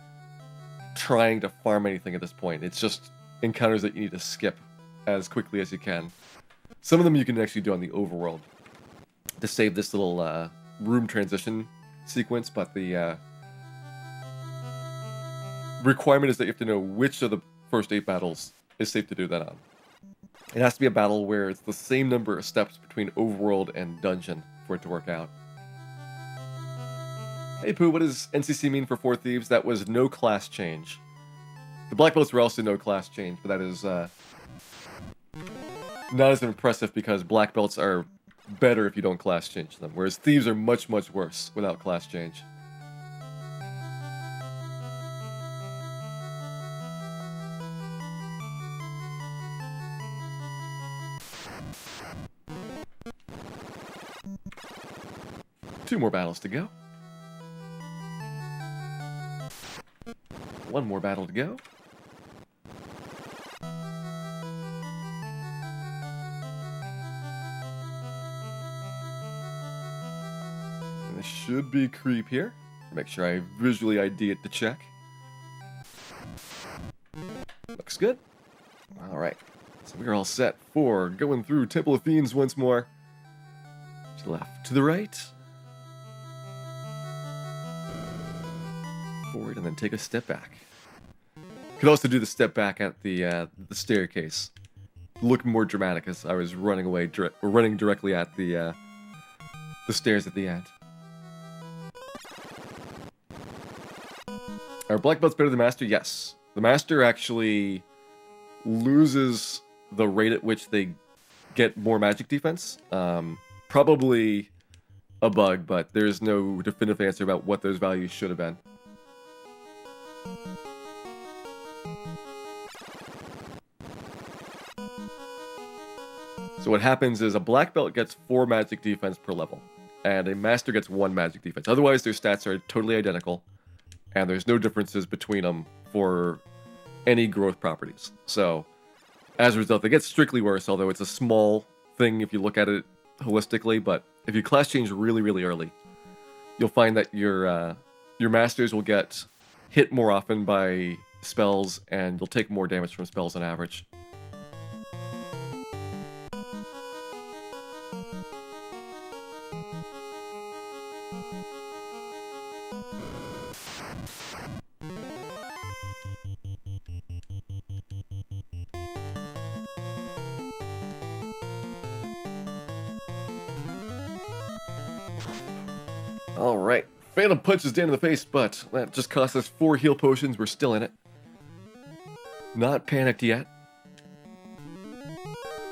trying to farm anything at this point, it's just encounters that you need to skip as quickly as you can. Some of them you can actually do on the overworld to save this little room transition sequence, but the requirement is that you have to know which of the first 8 battles is safe to do that on. It has to be a battle where it's the same number of steps between overworld and dungeon for it to work out. Hey Pooh, what does NCC mean for 4 Thieves? That was no class change. The Black Belts were also no class change, but that is not as impressive because Black Belts are better if you don't class change them, whereas Thieves are much, much worse without class change. Two more battles to go. 1 more battle to go. And this should be creep here. Make sure I visually ID it to check. Looks good. Alright. So we're all set for going through Temple of Fiends once more. To the left, to the right. Forward and then take a step back. Could also do the step back at the staircase. Look more dramatic as I was running away, running directly at the stairs at the end. Are Black Belts better than Master? Yes. The Master actually loses the rate at which they get more magic defense. Probably a bug, but there's no definitive answer about what those values should have been. So what happens is a black belt gets 4 magic defense per level, and a master gets 1 magic defense. Otherwise, their stats are totally identical, and there's no differences between them for any growth properties. So, as a result, they get strictly worse, although it's a small thing if you look at it holistically, but if you class change really, really early, you'll find that your masters will get hit more often by spells, and you'll take more damage from spells on average. Alright, Phantom punches Dan in the face, but that just cost us 4 heal potions. We're still in it. Not panicked yet.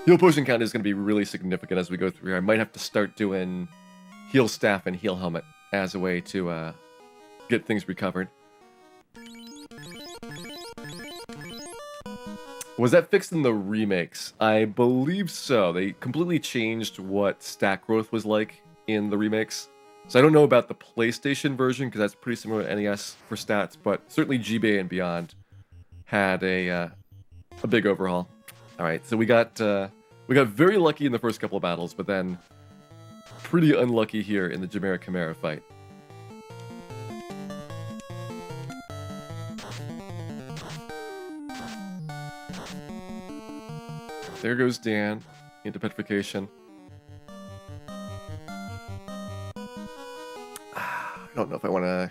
Heal potion count is going to be really significant as we go through here. I might have to start doing heal staff and heal helmet as a way to get things recovered. Was that fixed in the remakes? I believe so. They completely changed what stat growth was like in the remakes. So I don't know about the PlayStation version, because that's pretty similar to NES for stats, but certainly GBA and beyond had a big overhaul. Alright, so we got very lucky in the first couple of battles, but then pretty unlucky here in the Chimera Chimera fight. There goes Dan into petrification. I don't know if I want to...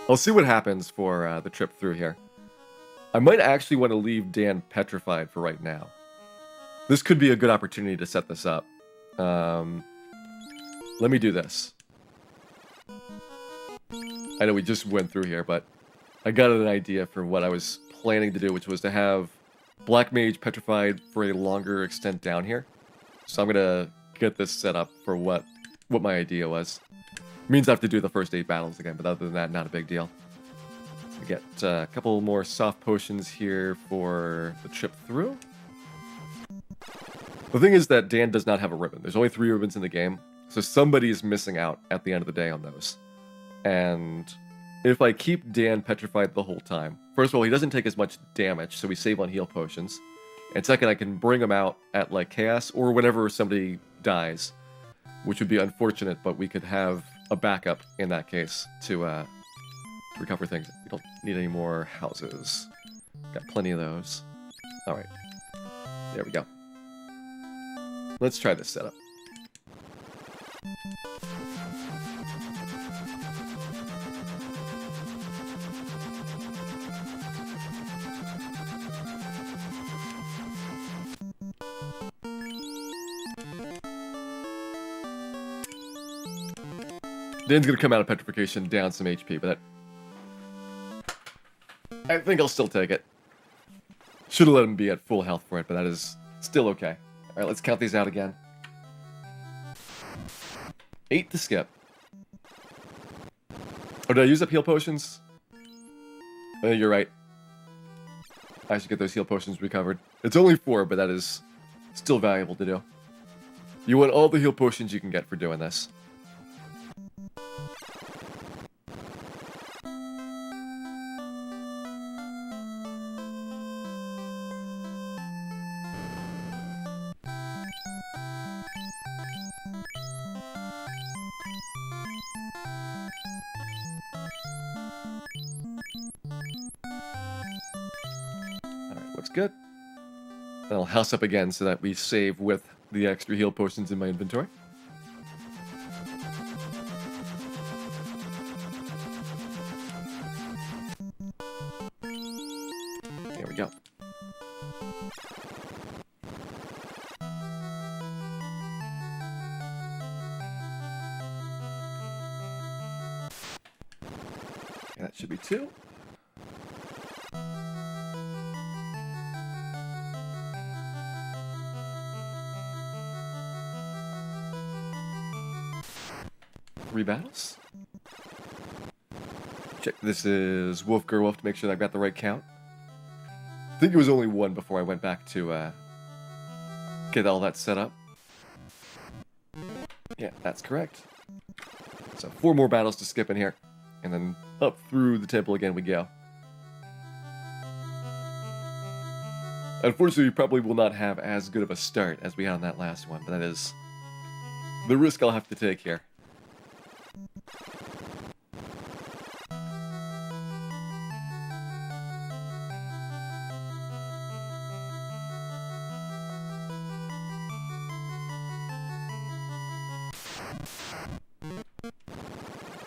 I'll see what happens for the trip through here. I might actually want to leave Dan petrified for right now. This could be a good opportunity to set this up. Let me do this. I know we just went through here, but I got an idea for what I was planning to do, which was to have Black Mage petrified for a longer extent down here. So I'm gonna get this set up for what my idea was. Means I have to do the first 8 battles again, but other than that, not a big deal. We get a couple more soft potions here for the trip through. The thing is that Dan does not have a ribbon. There's only 3 ribbons in the game, so somebody is missing out at the end of the day on those. And if I keep Dan petrified the whole time, first of all, he doesn't take as much damage, so we save on heal potions. And second, I can bring him out at like Chaos or whenever somebody dies, which would be unfortunate, but we could have a backup in that case to recover things. We don't need any more houses. Got plenty of those. Alright. There we go. Let's try this setup. Dan's gonna come out of petrification down some HP, but I think I'll still take it. Should've let him be at full health for it, but that is still okay. Alright, let's count these out again. 8 to skip. Oh, did I use up heal potions? You're right. I should get those heal potions recovered. It's only 4, but that is still valuable to do. You want all the heal potions you can get for doing this. Looks good. I'll house up again so that we save with the extra heal potions in my inventory. There we go. That should be 2. 3 battles. Check, this is Wolf Gerwolf to make sure that I've got the right count. I think it was only 1 before I went back to get all that set up. Yeah, that's correct. So 4 more battles to skip in here. And then up through the temple again we go. Unfortunately, we probably will not have as good of a start as we had on that last one, but that is the risk I'll have to take here.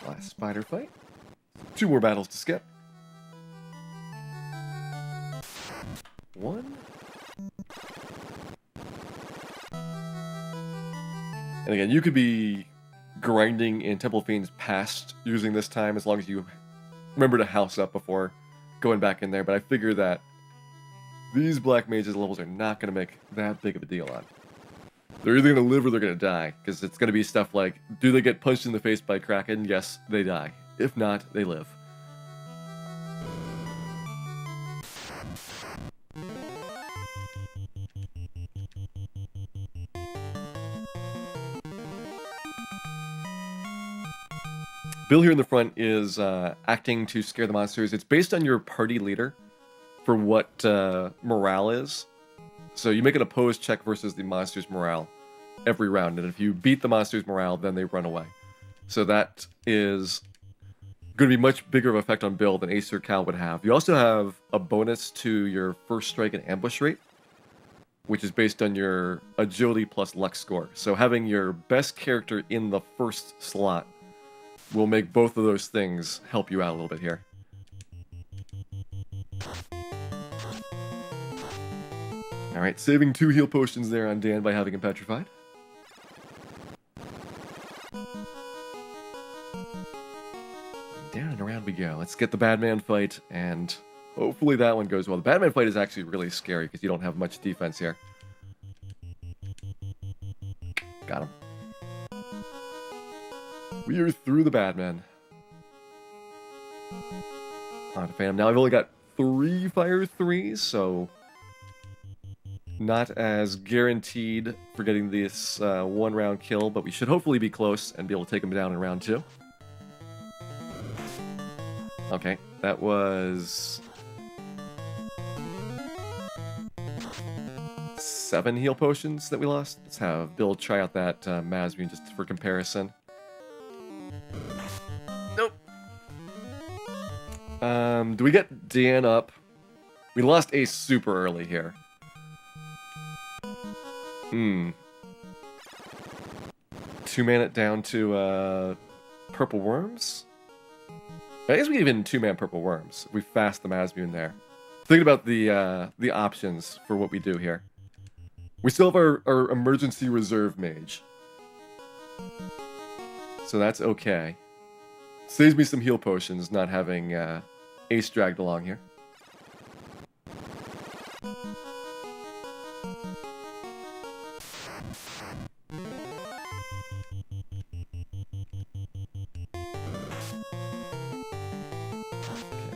Last spider fight. 2 more battles to skip. 1. And again, you could be grinding in Temple Fiends past using this time as long as you remember to house up before going back in there, but I figure that these Black Mages levels are not going to make that big of a deal on. They're either going to live or they're going to die, because it's going to be stuff like, do they get punched in the face by Kraken? Yes, they die. If not, they live. Bill here in the front is acting to scare the monsters. It's based on your party leader for what morale is. So you make an opposed check versus the monster's morale every round. And if you beat the monster's morale, then they run away. So that is going to be much bigger of an effect on Bill than Ace or Cal would have. You also have a bonus to your first strike and ambush rate, which is based on your agility plus luck score. So having your best character in the first slot will make both of those things help you out a little bit here. Alright, saving 2 heal potions there on Dan by having him petrified. Down and around we go. Let's get the Badman fight, and hopefully that one goes well. The Badman fight is actually really scary because you don't have much defense here. Got him. We are through the Badman. On to Phantom. Now I've only got 3 Fire 3s, so not as guaranteed for getting this 1-round kill, but we should hopefully be close and be able to take him down in round 2. Okay, that was 7 heal potions that we lost. Let's have Bill try out that Masmune just for comparison. Nope. Do we get Dan up? We lost Ace super early here. 2 mana down to Purple Worms? I guess we even 2-man Purple Worms. We fast the Masmune there. Thinking about the options for what we do here. We still have our emergency reserve mage. So that's okay. Saves me some heal potions not having Ace dragged along here.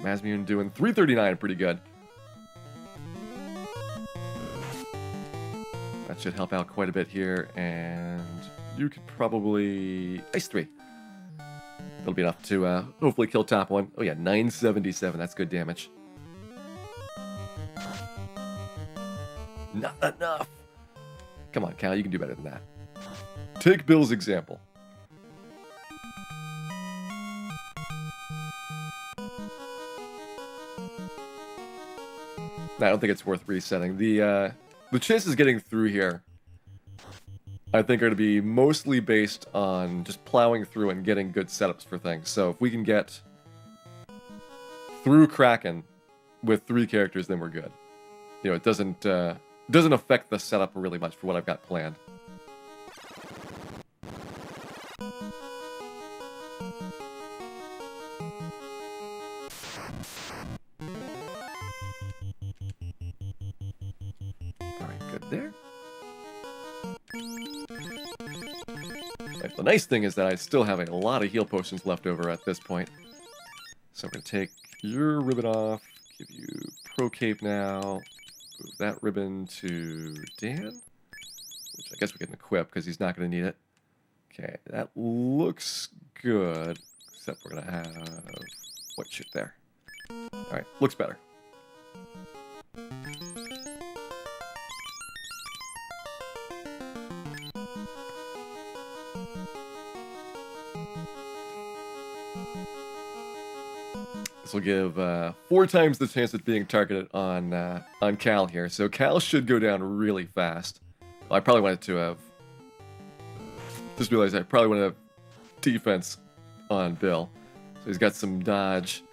Masmune doing 339, pretty good. That should help out quite a bit here, and you could probably... Ice 3. That'll be enough to hopefully kill top 1. Oh yeah, 977, that's good damage. Not enough! Come on, Cal, you can do better than that. Take Bill's example. I don't think it's worth resetting. The chances of getting through here, I think, are to be mostly based on just plowing through and getting good setups for things. So if we can get through Kraken with 3 characters, then we're good. You know, it doesn't affect the setup really much for what I've got planned. There. The nice thing is that I still have a lot of heal potions left over at this point. So I'm going to take your ribbon off, give you Pro Cape now, move that ribbon to Dan, which I guess we can equip because he's not going to need it. Okay, that looks good, except we're going to have white shit there. Alright, looks better. This will give 4 times the chance of being targeted on Cal here. So Cal should go down really fast. Well, I probably wanted to have... Just realized I probably want to have defense on Bill. So he's got some dodge.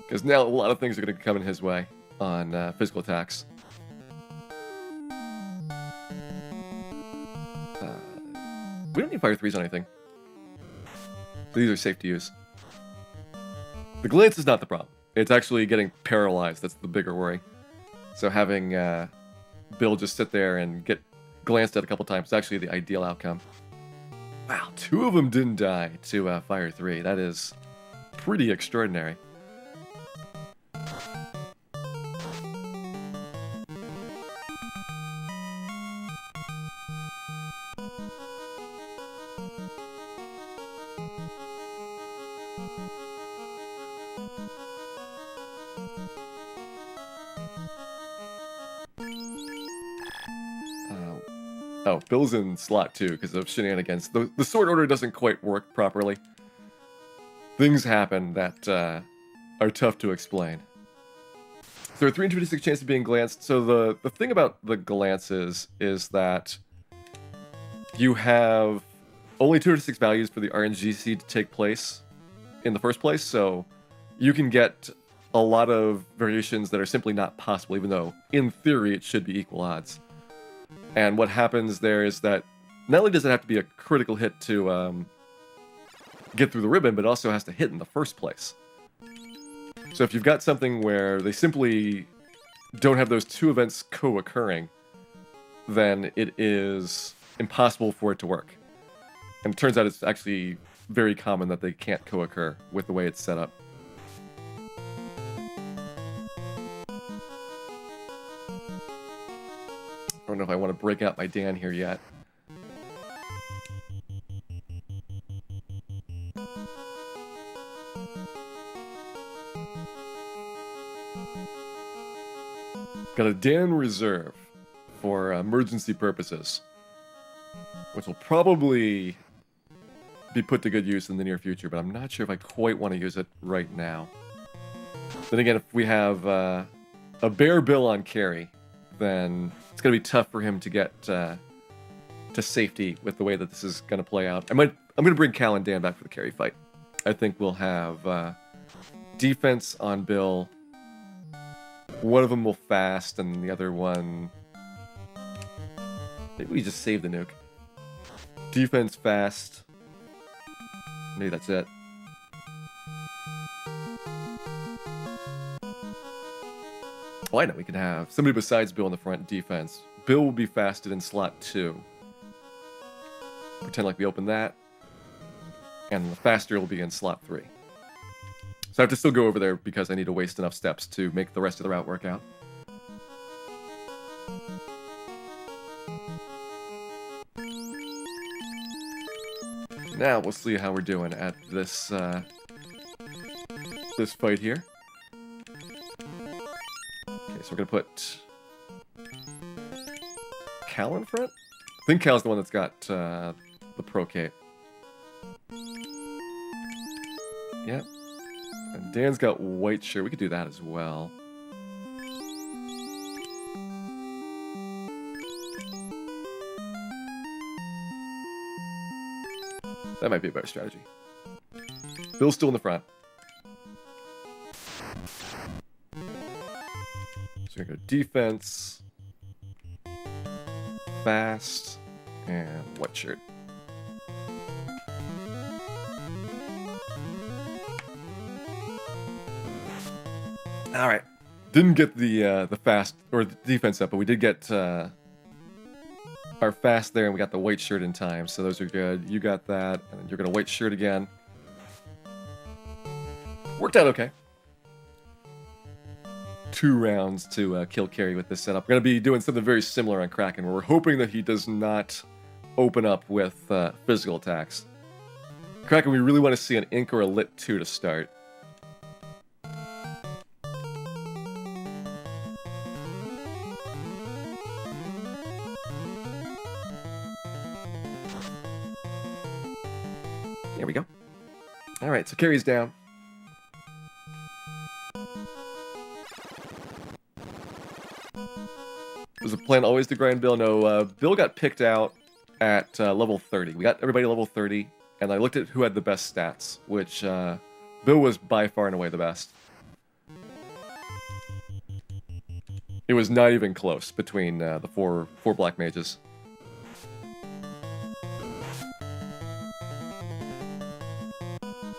Because now a lot of things are going to come in his way on physical attacks. We don't need Fire 3s on anything. These are safe to use. The glance is not the problem. It's actually getting paralyzed that's the bigger worry. So having Bill just sit there and get glanced at a couple times is actually the ideal outcome. Wow, 2 of them didn't die to Fire 3. That is pretty extraordinary. Oh, Bill's in slot 2 because of shenanigans. The sword order doesn't quite work properly. Things happen that are tough to explain. So there are 356 chances of being glanced. So the thing about the glances is that you have only 206 values for the RNG seed to take place in the first place. So you can get a lot of variations that are simply not possible, even though in theory it should be equal odds. And what happens there is that not only does it have to be a critical hit to get through the ribbon, but it also has to hit in the first place. So if you've got something where they simply don't have those 2 events co-occurring, then it is impossible for it to work. And it turns out it's actually very common that they can't co-occur with the way it's set up. I don't know if I want to break out my Dan here yet. Got a Dan reserve for emergency purposes, which will probably be put to good use in the near future, but I'm not sure if I quite want to use it right now. Then again, if we have a bare Bill on carry, then it's going to be tough for him to get to safety with the way that this is going to play out. I'm going to bring Cal and Dan back for the carry fight. I think we'll have defense on Bill. One of them will fast, and the other one... Maybe we just save the nuke. Defense fast. Maybe that's it. Oh, I know, we can have somebody besides Bill in the front defense. Bill will be fasted in slot 2. Pretend like we open that. And the faster will be in slot 3. So I have to still go over there because I need to waste enough steps to make the rest of the route work out. Now we'll see how we're doing at this this fight here. Okay, so we're gonna put Cal in front. I think Cal's the one that's got the Pro Cape. Yep. And Dan's got white shirt. We could do that as well. That might be a better strategy. Bill's still in the front. So we're going to go defense, fast, and white shirt. All right. Didn't get the fast or the defense up, but we did get our fast there, and we got the white shirt in time, so those are good. You got that, and then you're gonna white shirt again. Worked out okay. 2 rounds to kill carry with this setup. We're gonna be doing something very similar on Kraken, where we're hoping that he does not open up with physical attacks. Kraken, we really want to see an Ink or a Lit 2 to start. There we go. Alright, so carry's down. Was the plan always to grind Bill? No, Bill got picked out at level 30. We got everybody level 30, and I looked at who had the best stats, which Bill was by far and away the best. It was not even close between the four Black Mages.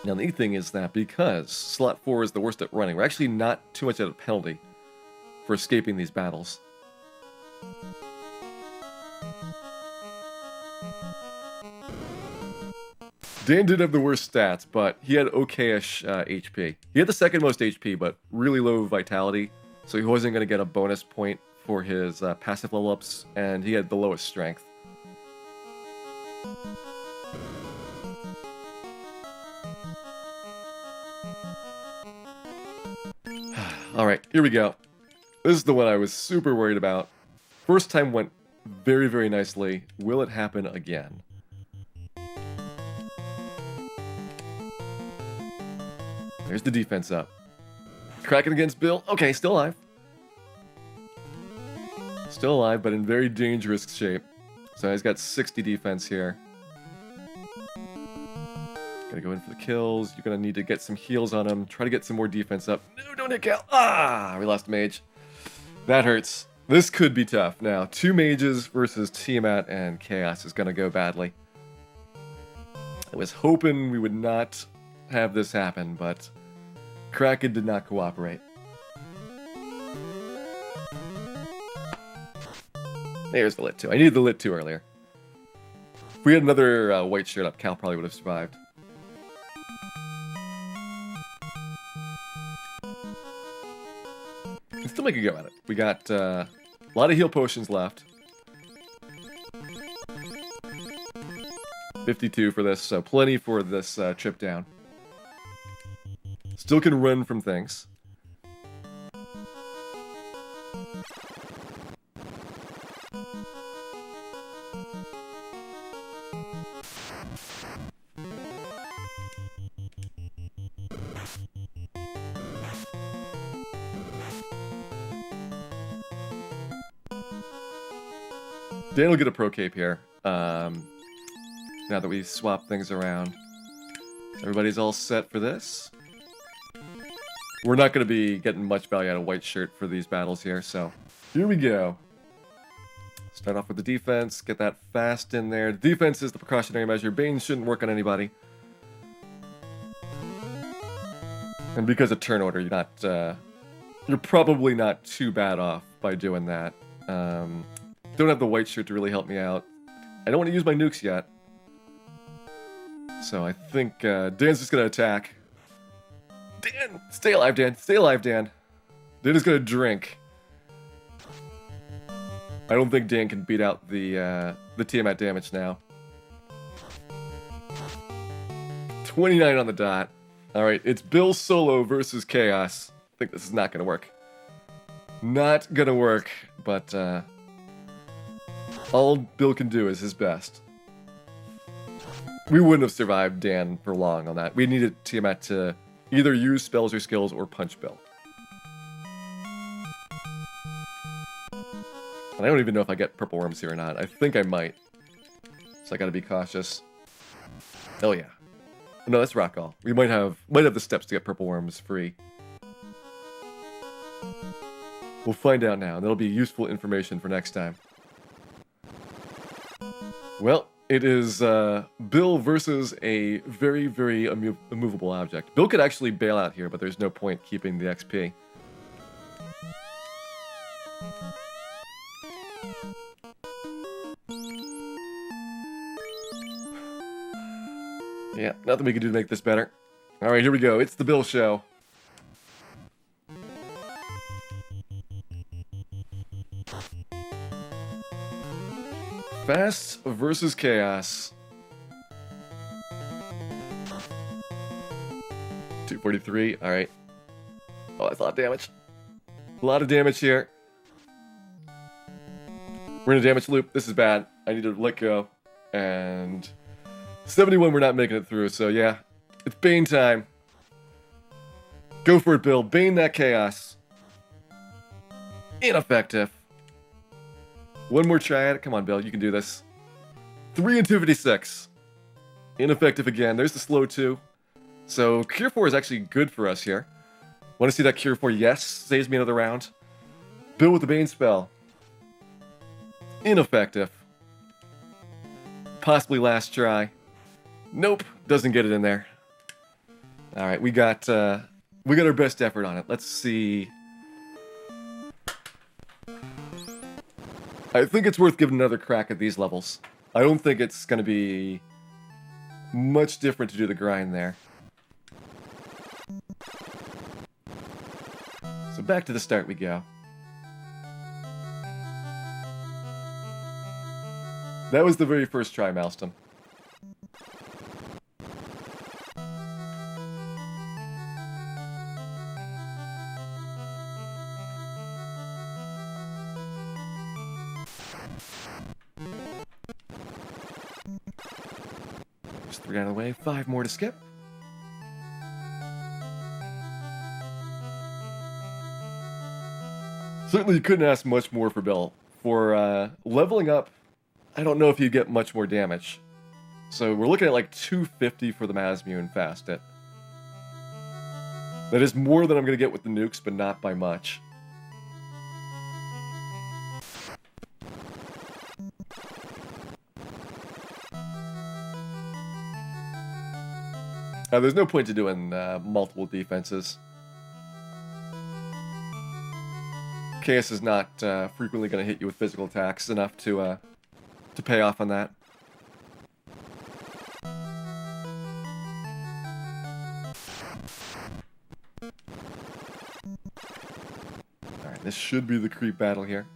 Now, the neat thing is that because slot 4 is the worst at running, we're actually not too much at a penalty for escaping these battles. Dan did have the worst stats, but he had okay-ish HP. He had the second most HP, but really low vitality, so he wasn't going to get a bonus point for his passive level-ups, and he had the lowest strength. Alright, here we go. This is the one I was super worried about. First time went very, very nicely. Will it happen again? There's the defense up. Kraken against Bill. Okay, still alive. Still alive, but in very dangerous shape. So he's got 60 defense here. Gotta go in for the kills. You're gonna need to get some heals on him. Try to get some more defense up. No, don't hit Cal. Ah, we lost Mage. That hurts. This could be tough. Now, 2 Mages versus Tiamat and Chaos is gonna go badly. I was hoping we would not have this happen, but Kraken did not cooperate. There's the Lit 2. I needed the Lit 2 earlier. If we had another white shirt up, Cal probably would have survived. Can still make a go at it. We got a lot of heal potions left. 52 for this, so plenty for this trip down. Still can run from things. Dan will get a pro cape here. Now that we swap things around. Everybody's all set for this. We're not going to be getting much value out of white shirt for these battles here, so here we go. Start off with the defense, get that fast in there. The defense is the precautionary measure. Bane shouldn't work on anybody. And because of turn order, you're probably not too bad off by doing that. Don't have the white shirt to really help me out. I don't want to use my nukes yet. So I think Dan's just going to attack. Dan! Stay alive, Dan. Stay alive, Dan. Dan is going to drink. I don't think Dan can beat out the Tiamat damage now. 29 on the dot. Alright, it's Bill solo versus Chaos. I think this is not going to work. Not going to work, but all Bill can do is his best. We wouldn't have survived Dan for long on that. We needed Tiamat to either use spells or skills or punch Bill. And I don't even know if I get purple worms here or not. I think I might. So I gotta be cautious. Oh yeah. No, that's rock all. We might have the steps to get purple worms free. We'll find out now, and that'll be useful information for next time. Well, it is Bill versus a very, very immovable object. Bill could actually bail out here, but there's no point keeping the XP. Yeah, nothing we can do to make this better. Alright, here we go. It's the Bill Show. Fast versus Chaos. 243, alright. Oh, that's a lot of damage. A lot of damage here. We're in a damage loop. This is bad. I need to let go. And 71, we're not making it through, so yeah. It's Bane time. Go for it, Bill. Bane that chaos. Ineffective. One more try at it. Come on, Bill. You can do this. 3 and 256. Ineffective again. There's the slow 2. So Cure 4 is actually good for us here. Want to see that Cure 4? Yes. Saves me another round. Bill with the Bane spell. Ineffective. Possibly last try. Nope. Doesn't get it in there. Alright, we got our best effort on it. Let's see. I think it's worth giving another crack at these levels. I don't think it's going to be much different to do the grind there. So back to the start we go. That was the very first try, Maelstrom. There's 3 out of the way, 5 more to skip. Certainly you couldn't ask much more for Bill. For leveling up, I don't know if you get much more damage. So we're looking at like 250 for the Masmune Fast It. That is more than I'm going to get with the nukes, but not by much. There's no point to doing multiple defenses. Chaos is not frequently going to hit you with physical attacks enough to pay off on that. Alright, this should be the creep battle here.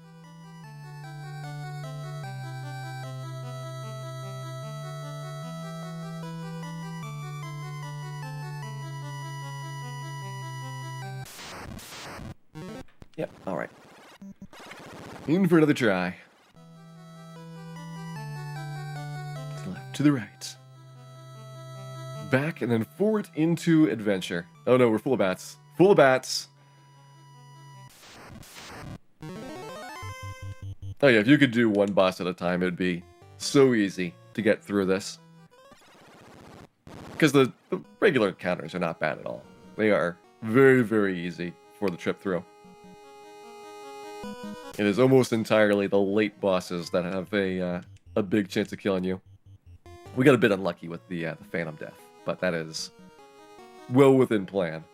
Yep, alright. In for another try. To the left, to the right. Back and then forward into adventure. Oh no, we're full of bats. Full of bats. Oh yeah, if you could do one boss at a time, it'd be so easy to get through this. Because the regular encounters are not bad at all. They are very, very easy for the trip through. It is almost entirely the late bosses that have a big chance of killing you. We got a bit unlucky with the Phantom Death, but that is well within plan.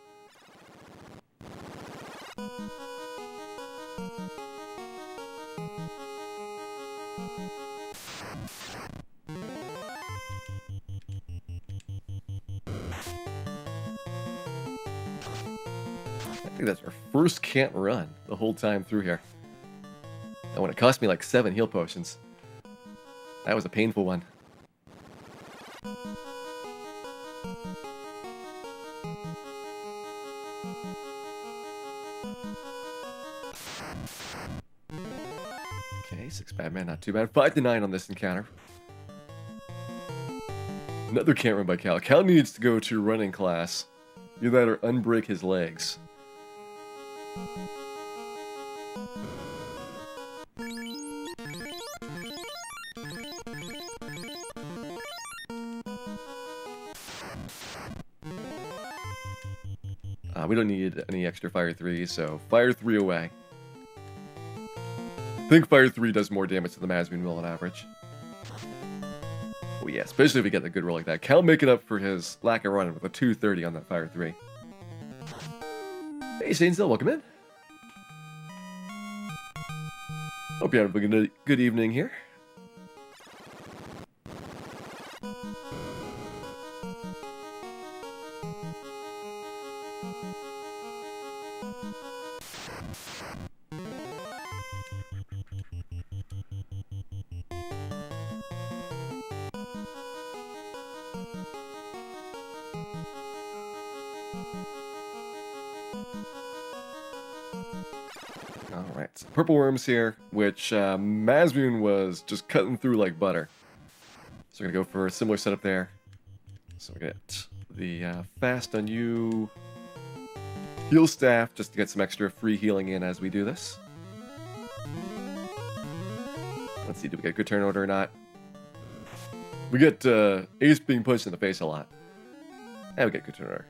I think that's our first can't run the whole time through here. And when it cost me like 7 heal potions. That was a painful one. Okay, 6 bad man, not too bad. 5 to 9 on this encounter. Another can't run by Cal. Cal needs to go to running class. Either that or unbreak his legs. We don't need any extra Fire 3, so Fire 3 away. I think Fire 3 does more damage to the Masmune will on average. Oh yeah, especially if we get a good roll like that. Cal making up for his lack of running with a 230 on that Fire 3. Hey Shanezill, welcome in. Hope you're having a good evening here. Alright, so purple worms here, which Mazmoon was just cutting through like butter. So we're going to go for a similar setup there. So we get the fast on you, heal staff, just to get some extra free healing in as we do this. Let's see, do we get good turn order or not? We get Ace being punched in the face a lot. And we get good turn order.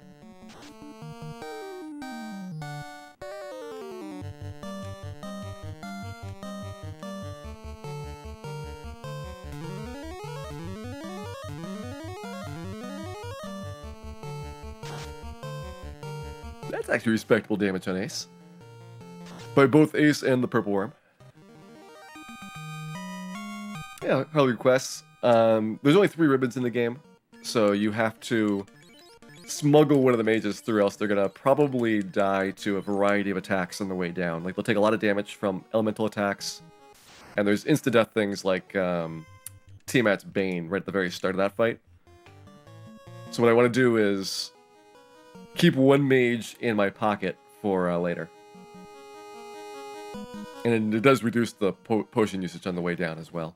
That's actually respectable damage on Ace. By both Ace and the Purple Worm. Yeah, Harley requests. There's only 3 ribbons in the game, so you have to smuggle one of the mages through, else they're gonna probably die to a variety of attacks on the way down. Like, they'll take a lot of damage from elemental attacks, and there's insta-death things like Tiamat's Bane right at the very start of that fight. So what I want to do is keep one mage in my pocket for later. And it does reduce the potion usage on the way down as well.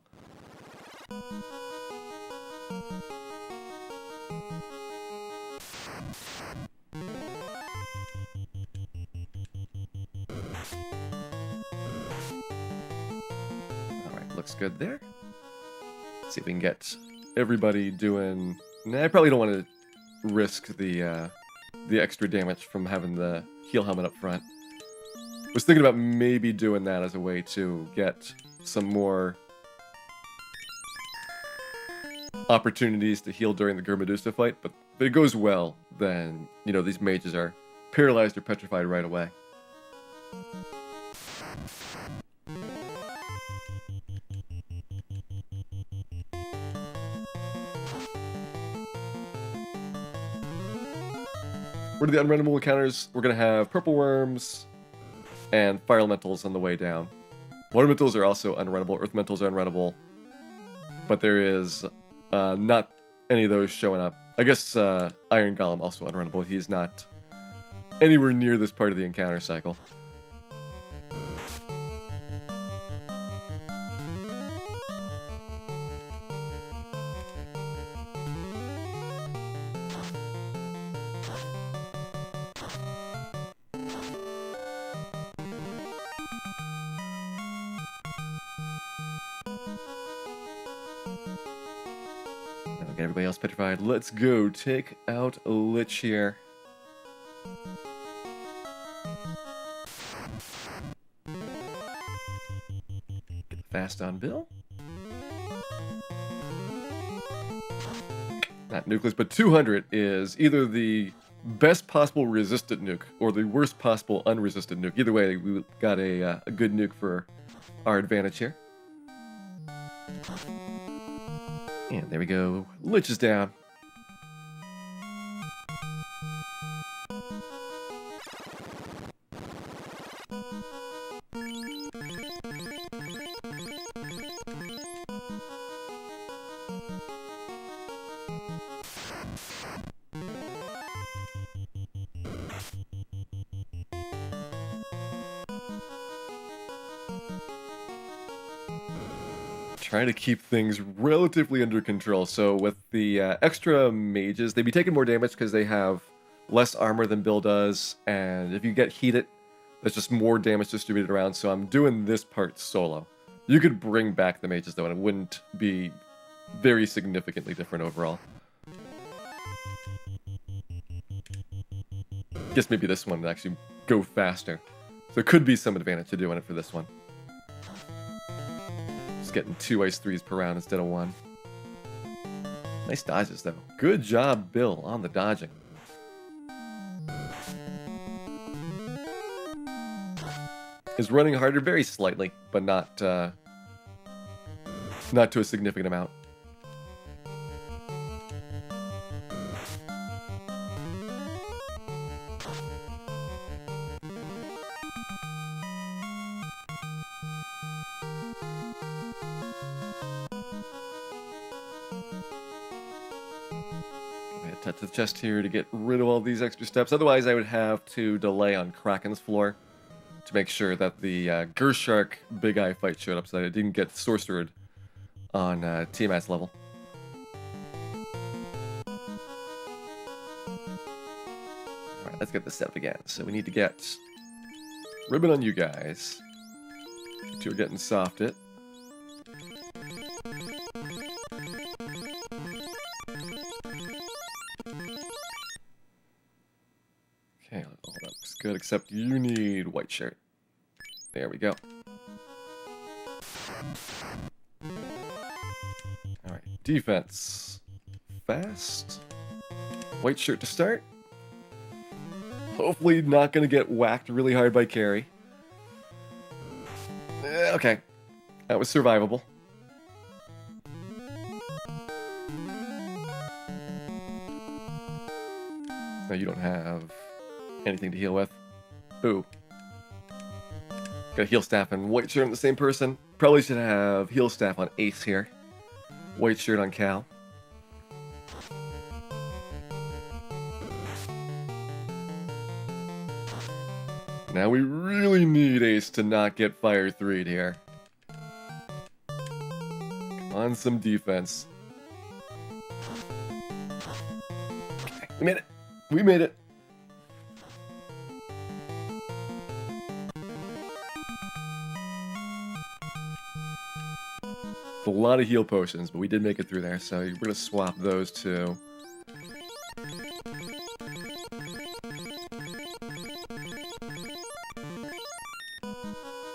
Alright, looks good there. Let's see if we can get everybody doing... Nah, I probably don't want to risk the extra damage from having the heal helmet up front. Was thinking about maybe doing that as a way to get some more opportunities to heal during the Gurmedusa fight, but if it goes well, then, you know, these mages are paralyzed or petrified right away. What are the unrunnable encounters? We're going to have purple worms and fire elementals on the way down. Water elementals are also unrunnable. Earth elementals are unrunnable. But there is not any of those showing up. I guess Iron Golem also unrunnable. He's not anywhere near this part of the encounter cycle. Okay, everybody else petrified. Let's go take out a Lich here. Get fast on Bill. Not nukeless, but 200 is either the best possible resistant nuke or the worst possible unresisted nuke. Either way, we got a good nuke for our advantage here. And there we go. Lich is down. Trying to keep things relatively under control. So with the extra mages, they'd be taking more damage because they have less armor than Bill does, and if you get heated, there's just more damage distributed around, so I'm doing this part solo. You could bring back the mages though, and it wouldn't be very significantly different overall. Guess maybe this one would actually go faster. So there could be some advantage to doing it for this one. Getting 2 ice 3s per round instead of 1. Nice dodges though. Good job, Bill, on the dodging. Is running harder very slightly, but not to a significant amount. Touch the chest here to get rid of all these extra steps. Otherwise, I would have to delay on Kraken's floor to make sure that the Gershark Big Eye fight showed up so that it didn't get sorcered on Tiamat's level. Alright, let's get this set up again. So we need to get ribbon on you guys. You two are getting softed. Okay, all that looks good, except you need white shirt. There we go. Alright, defense. Fast. White shirt to start. Hopefully not going to get whacked really hard by Carrie. Okay, that was survivable. No, you don't have anything to heal with. Ooh. Got a heal staff and white shirt on the same person. Probably should have heal staff on Ace here. White shirt on Cal. Now we really need Ace to not get Fire 3'd here. Come on, some defense. Okay, we made it. We made it. A lot of heal potions, but we did make it through there, so we're going to swap those two.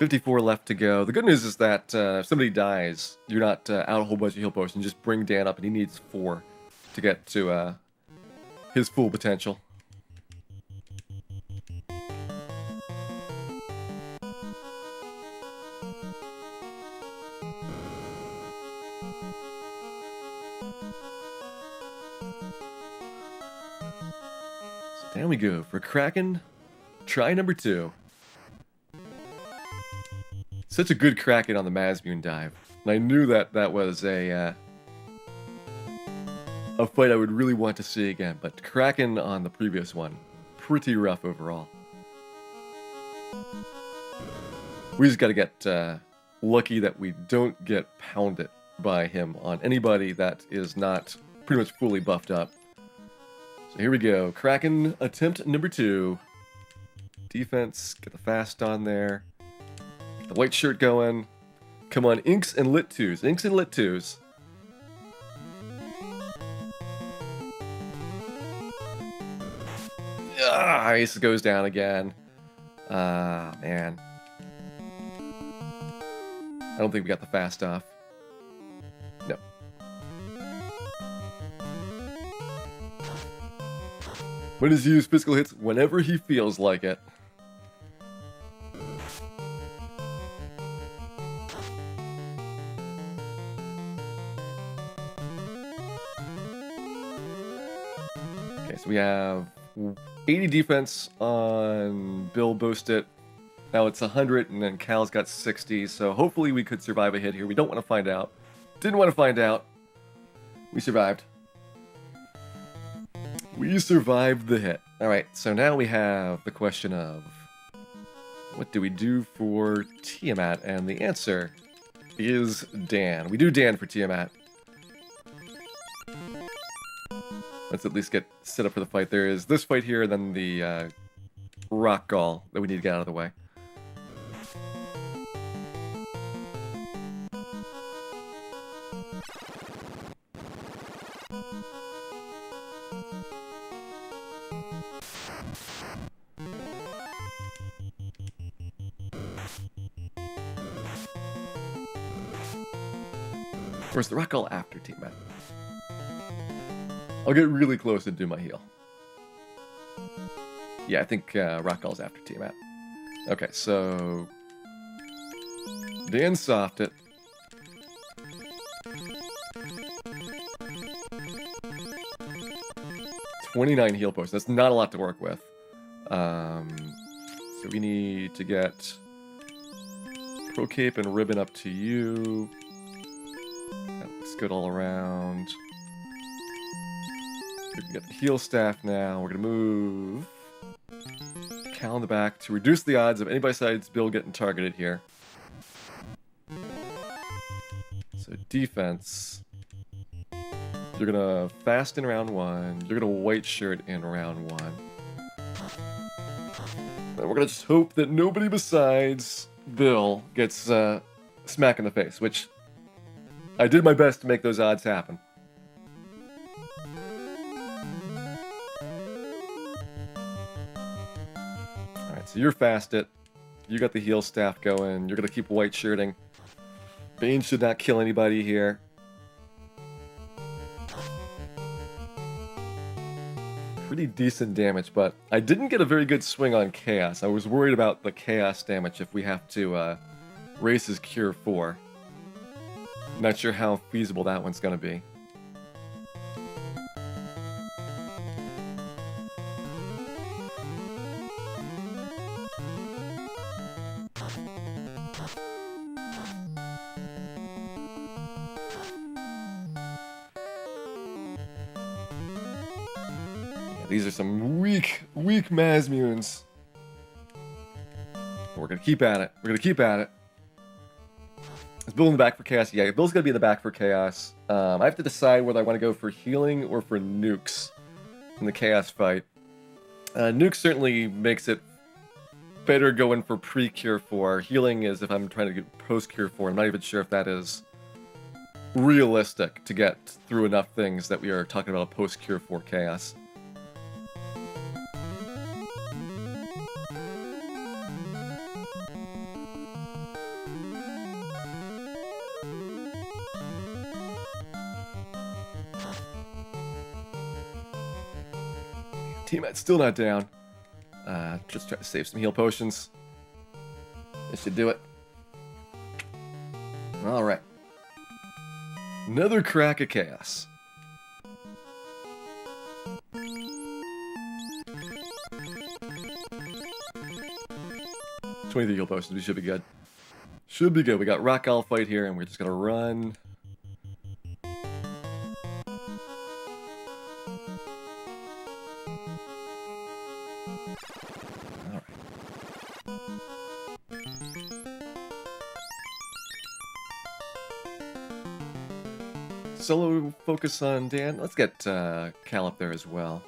$54 left to go. The good news is that if somebody dies, you're not out a whole bunch of heal potions. Just bring Dan up, and he needs 4 to get to his full potential. So down we go for Kraken. Try number 2. Such a good Kraken on the Mazmune dive. And I knew that that was a fight I would really want to see again, but Kraken on the previous one, pretty rough overall. We just gotta get lucky that we don't get pounded by him on anybody that is not pretty much fully buffed up. So here we go, Kraken attempt number 2. Defense, get the fast on there. Get the white shirt going. Come on, inks and lit 2s. Inks and lit 2s. Ice goes down again. Ah, man. I don't think we got the fast off. No. When does he use physical hits? Whenever he feels like it. Okay, so we have 80 defense on Bill Boosted. Now it's 100, and then Cal's got 60, so hopefully we could survive a hit here. We don't want to find out. Didn't want to find out. We survived. We survived the hit. Alright, so now we have the question of what do we do for Tiamat? And the answer is Dan. We do Dan for Tiamat. Let's at least get set up for the fight. There is this fight here, and then the rock gall that we need to get out of the way. Of course, the rock gall after Tiamat. I'll get really close and do my heal. Yeah, I think rock gall's after Tiamat. Okay, so Dan soft it. $29 heal potions. That's not a lot to work with. So we need to get Pro Cape and Ribbon up to you. That looks good all around. We can get the heal staff now. We're gonna move Cal in the back to reduce the odds of anybody besides Bill getting targeted here. So defense. You're gonna fast in round 1. You're gonna white shirt in round 1. And we're gonna just hope that nobody besides Bill gets smack in the face, which I did my best to make those odds happen. Alright, so you're fast it. You got the heal staff going. You're gonna keep white shirting. Bane should not kill anybody here. Pretty decent damage, but I didn't get a very good swing on Chaos. I was worried about the Chaos damage if we have to race his Cure 4. Not sure how feasible that one's gonna be. These are some weak Mazmunes. We're gonna keep at it. We're gonna keep at it. Is Bill in the back for Chaos? Yeah, Bill's gonna be in the back for Chaos. I have to decide whether I want to go for healing or for nukes in the Chaos fight. Nuke certainly makes it better going for pre-Cure 4. Healing is if I'm trying to get post-Cure 4. I'm not even sure if that is realistic to get through enough things that we are talking about a post-Cure 4 Chaos. Teammate's still not down. Just try to save some heal potions. This should do it. Alright. Another crack of Chaos. 23 heal potions. We should be good. Should be good. We got Rock Owl fight here, and we're just gonna run. Solo focus on Dan. Let's get Cal up there as well.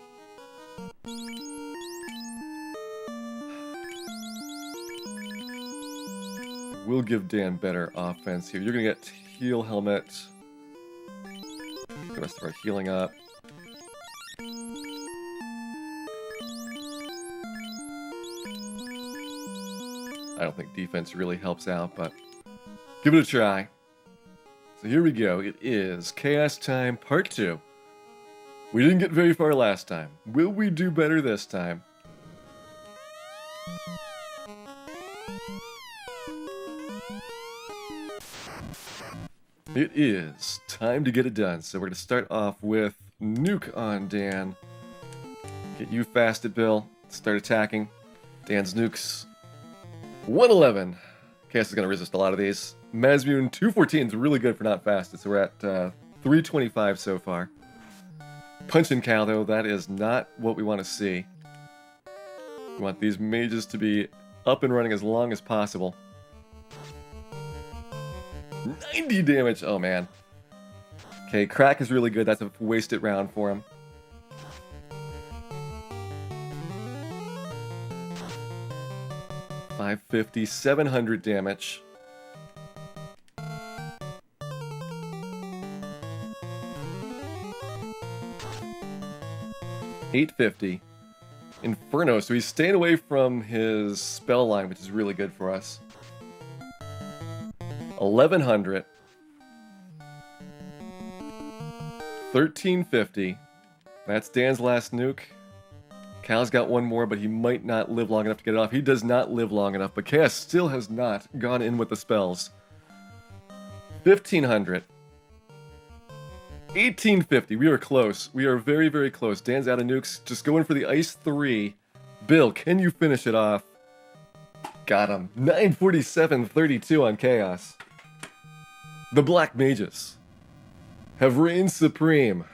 We'll give Dan better offense here. You're gonna get heal helmet. The rest of our healing up. I don't think defense really helps out, but give it a try. So here we go. It is Chaos Time Part 2. We didn't get very far last time. Will we do better this time? It is time to get it done. So we're going to start off with Nuke on Dan. Get you fasted, Bill. Start attacking. Dan's nukes. 111. Chaos is going to resist a lot of these. Mazmune 214 is really good for not fasted, so we're at 325 so far. Punchin' Cal, though, that is not what we want to see. We want these mages to be up and running as long as possible. 90 damage! Oh, man. Okay, Crack is really good. That's a wasted round for him. $550, 700 damage. $850. Inferno, so he's staying away from his spell line, which is really good for us. 1100. 1350. That's Dan's last nuke. Cal's got one more, but he might not live long enough to get it off. He does not live long enough, but Chaos still has not gone in with the spells. 1500. 1850. We are close. We are very, very close. Dan's out of nukes. Just going for the Ice 3. Bill, can you finish it off? Got him. 947.32 on Chaos. The Black Mages have reigned supreme.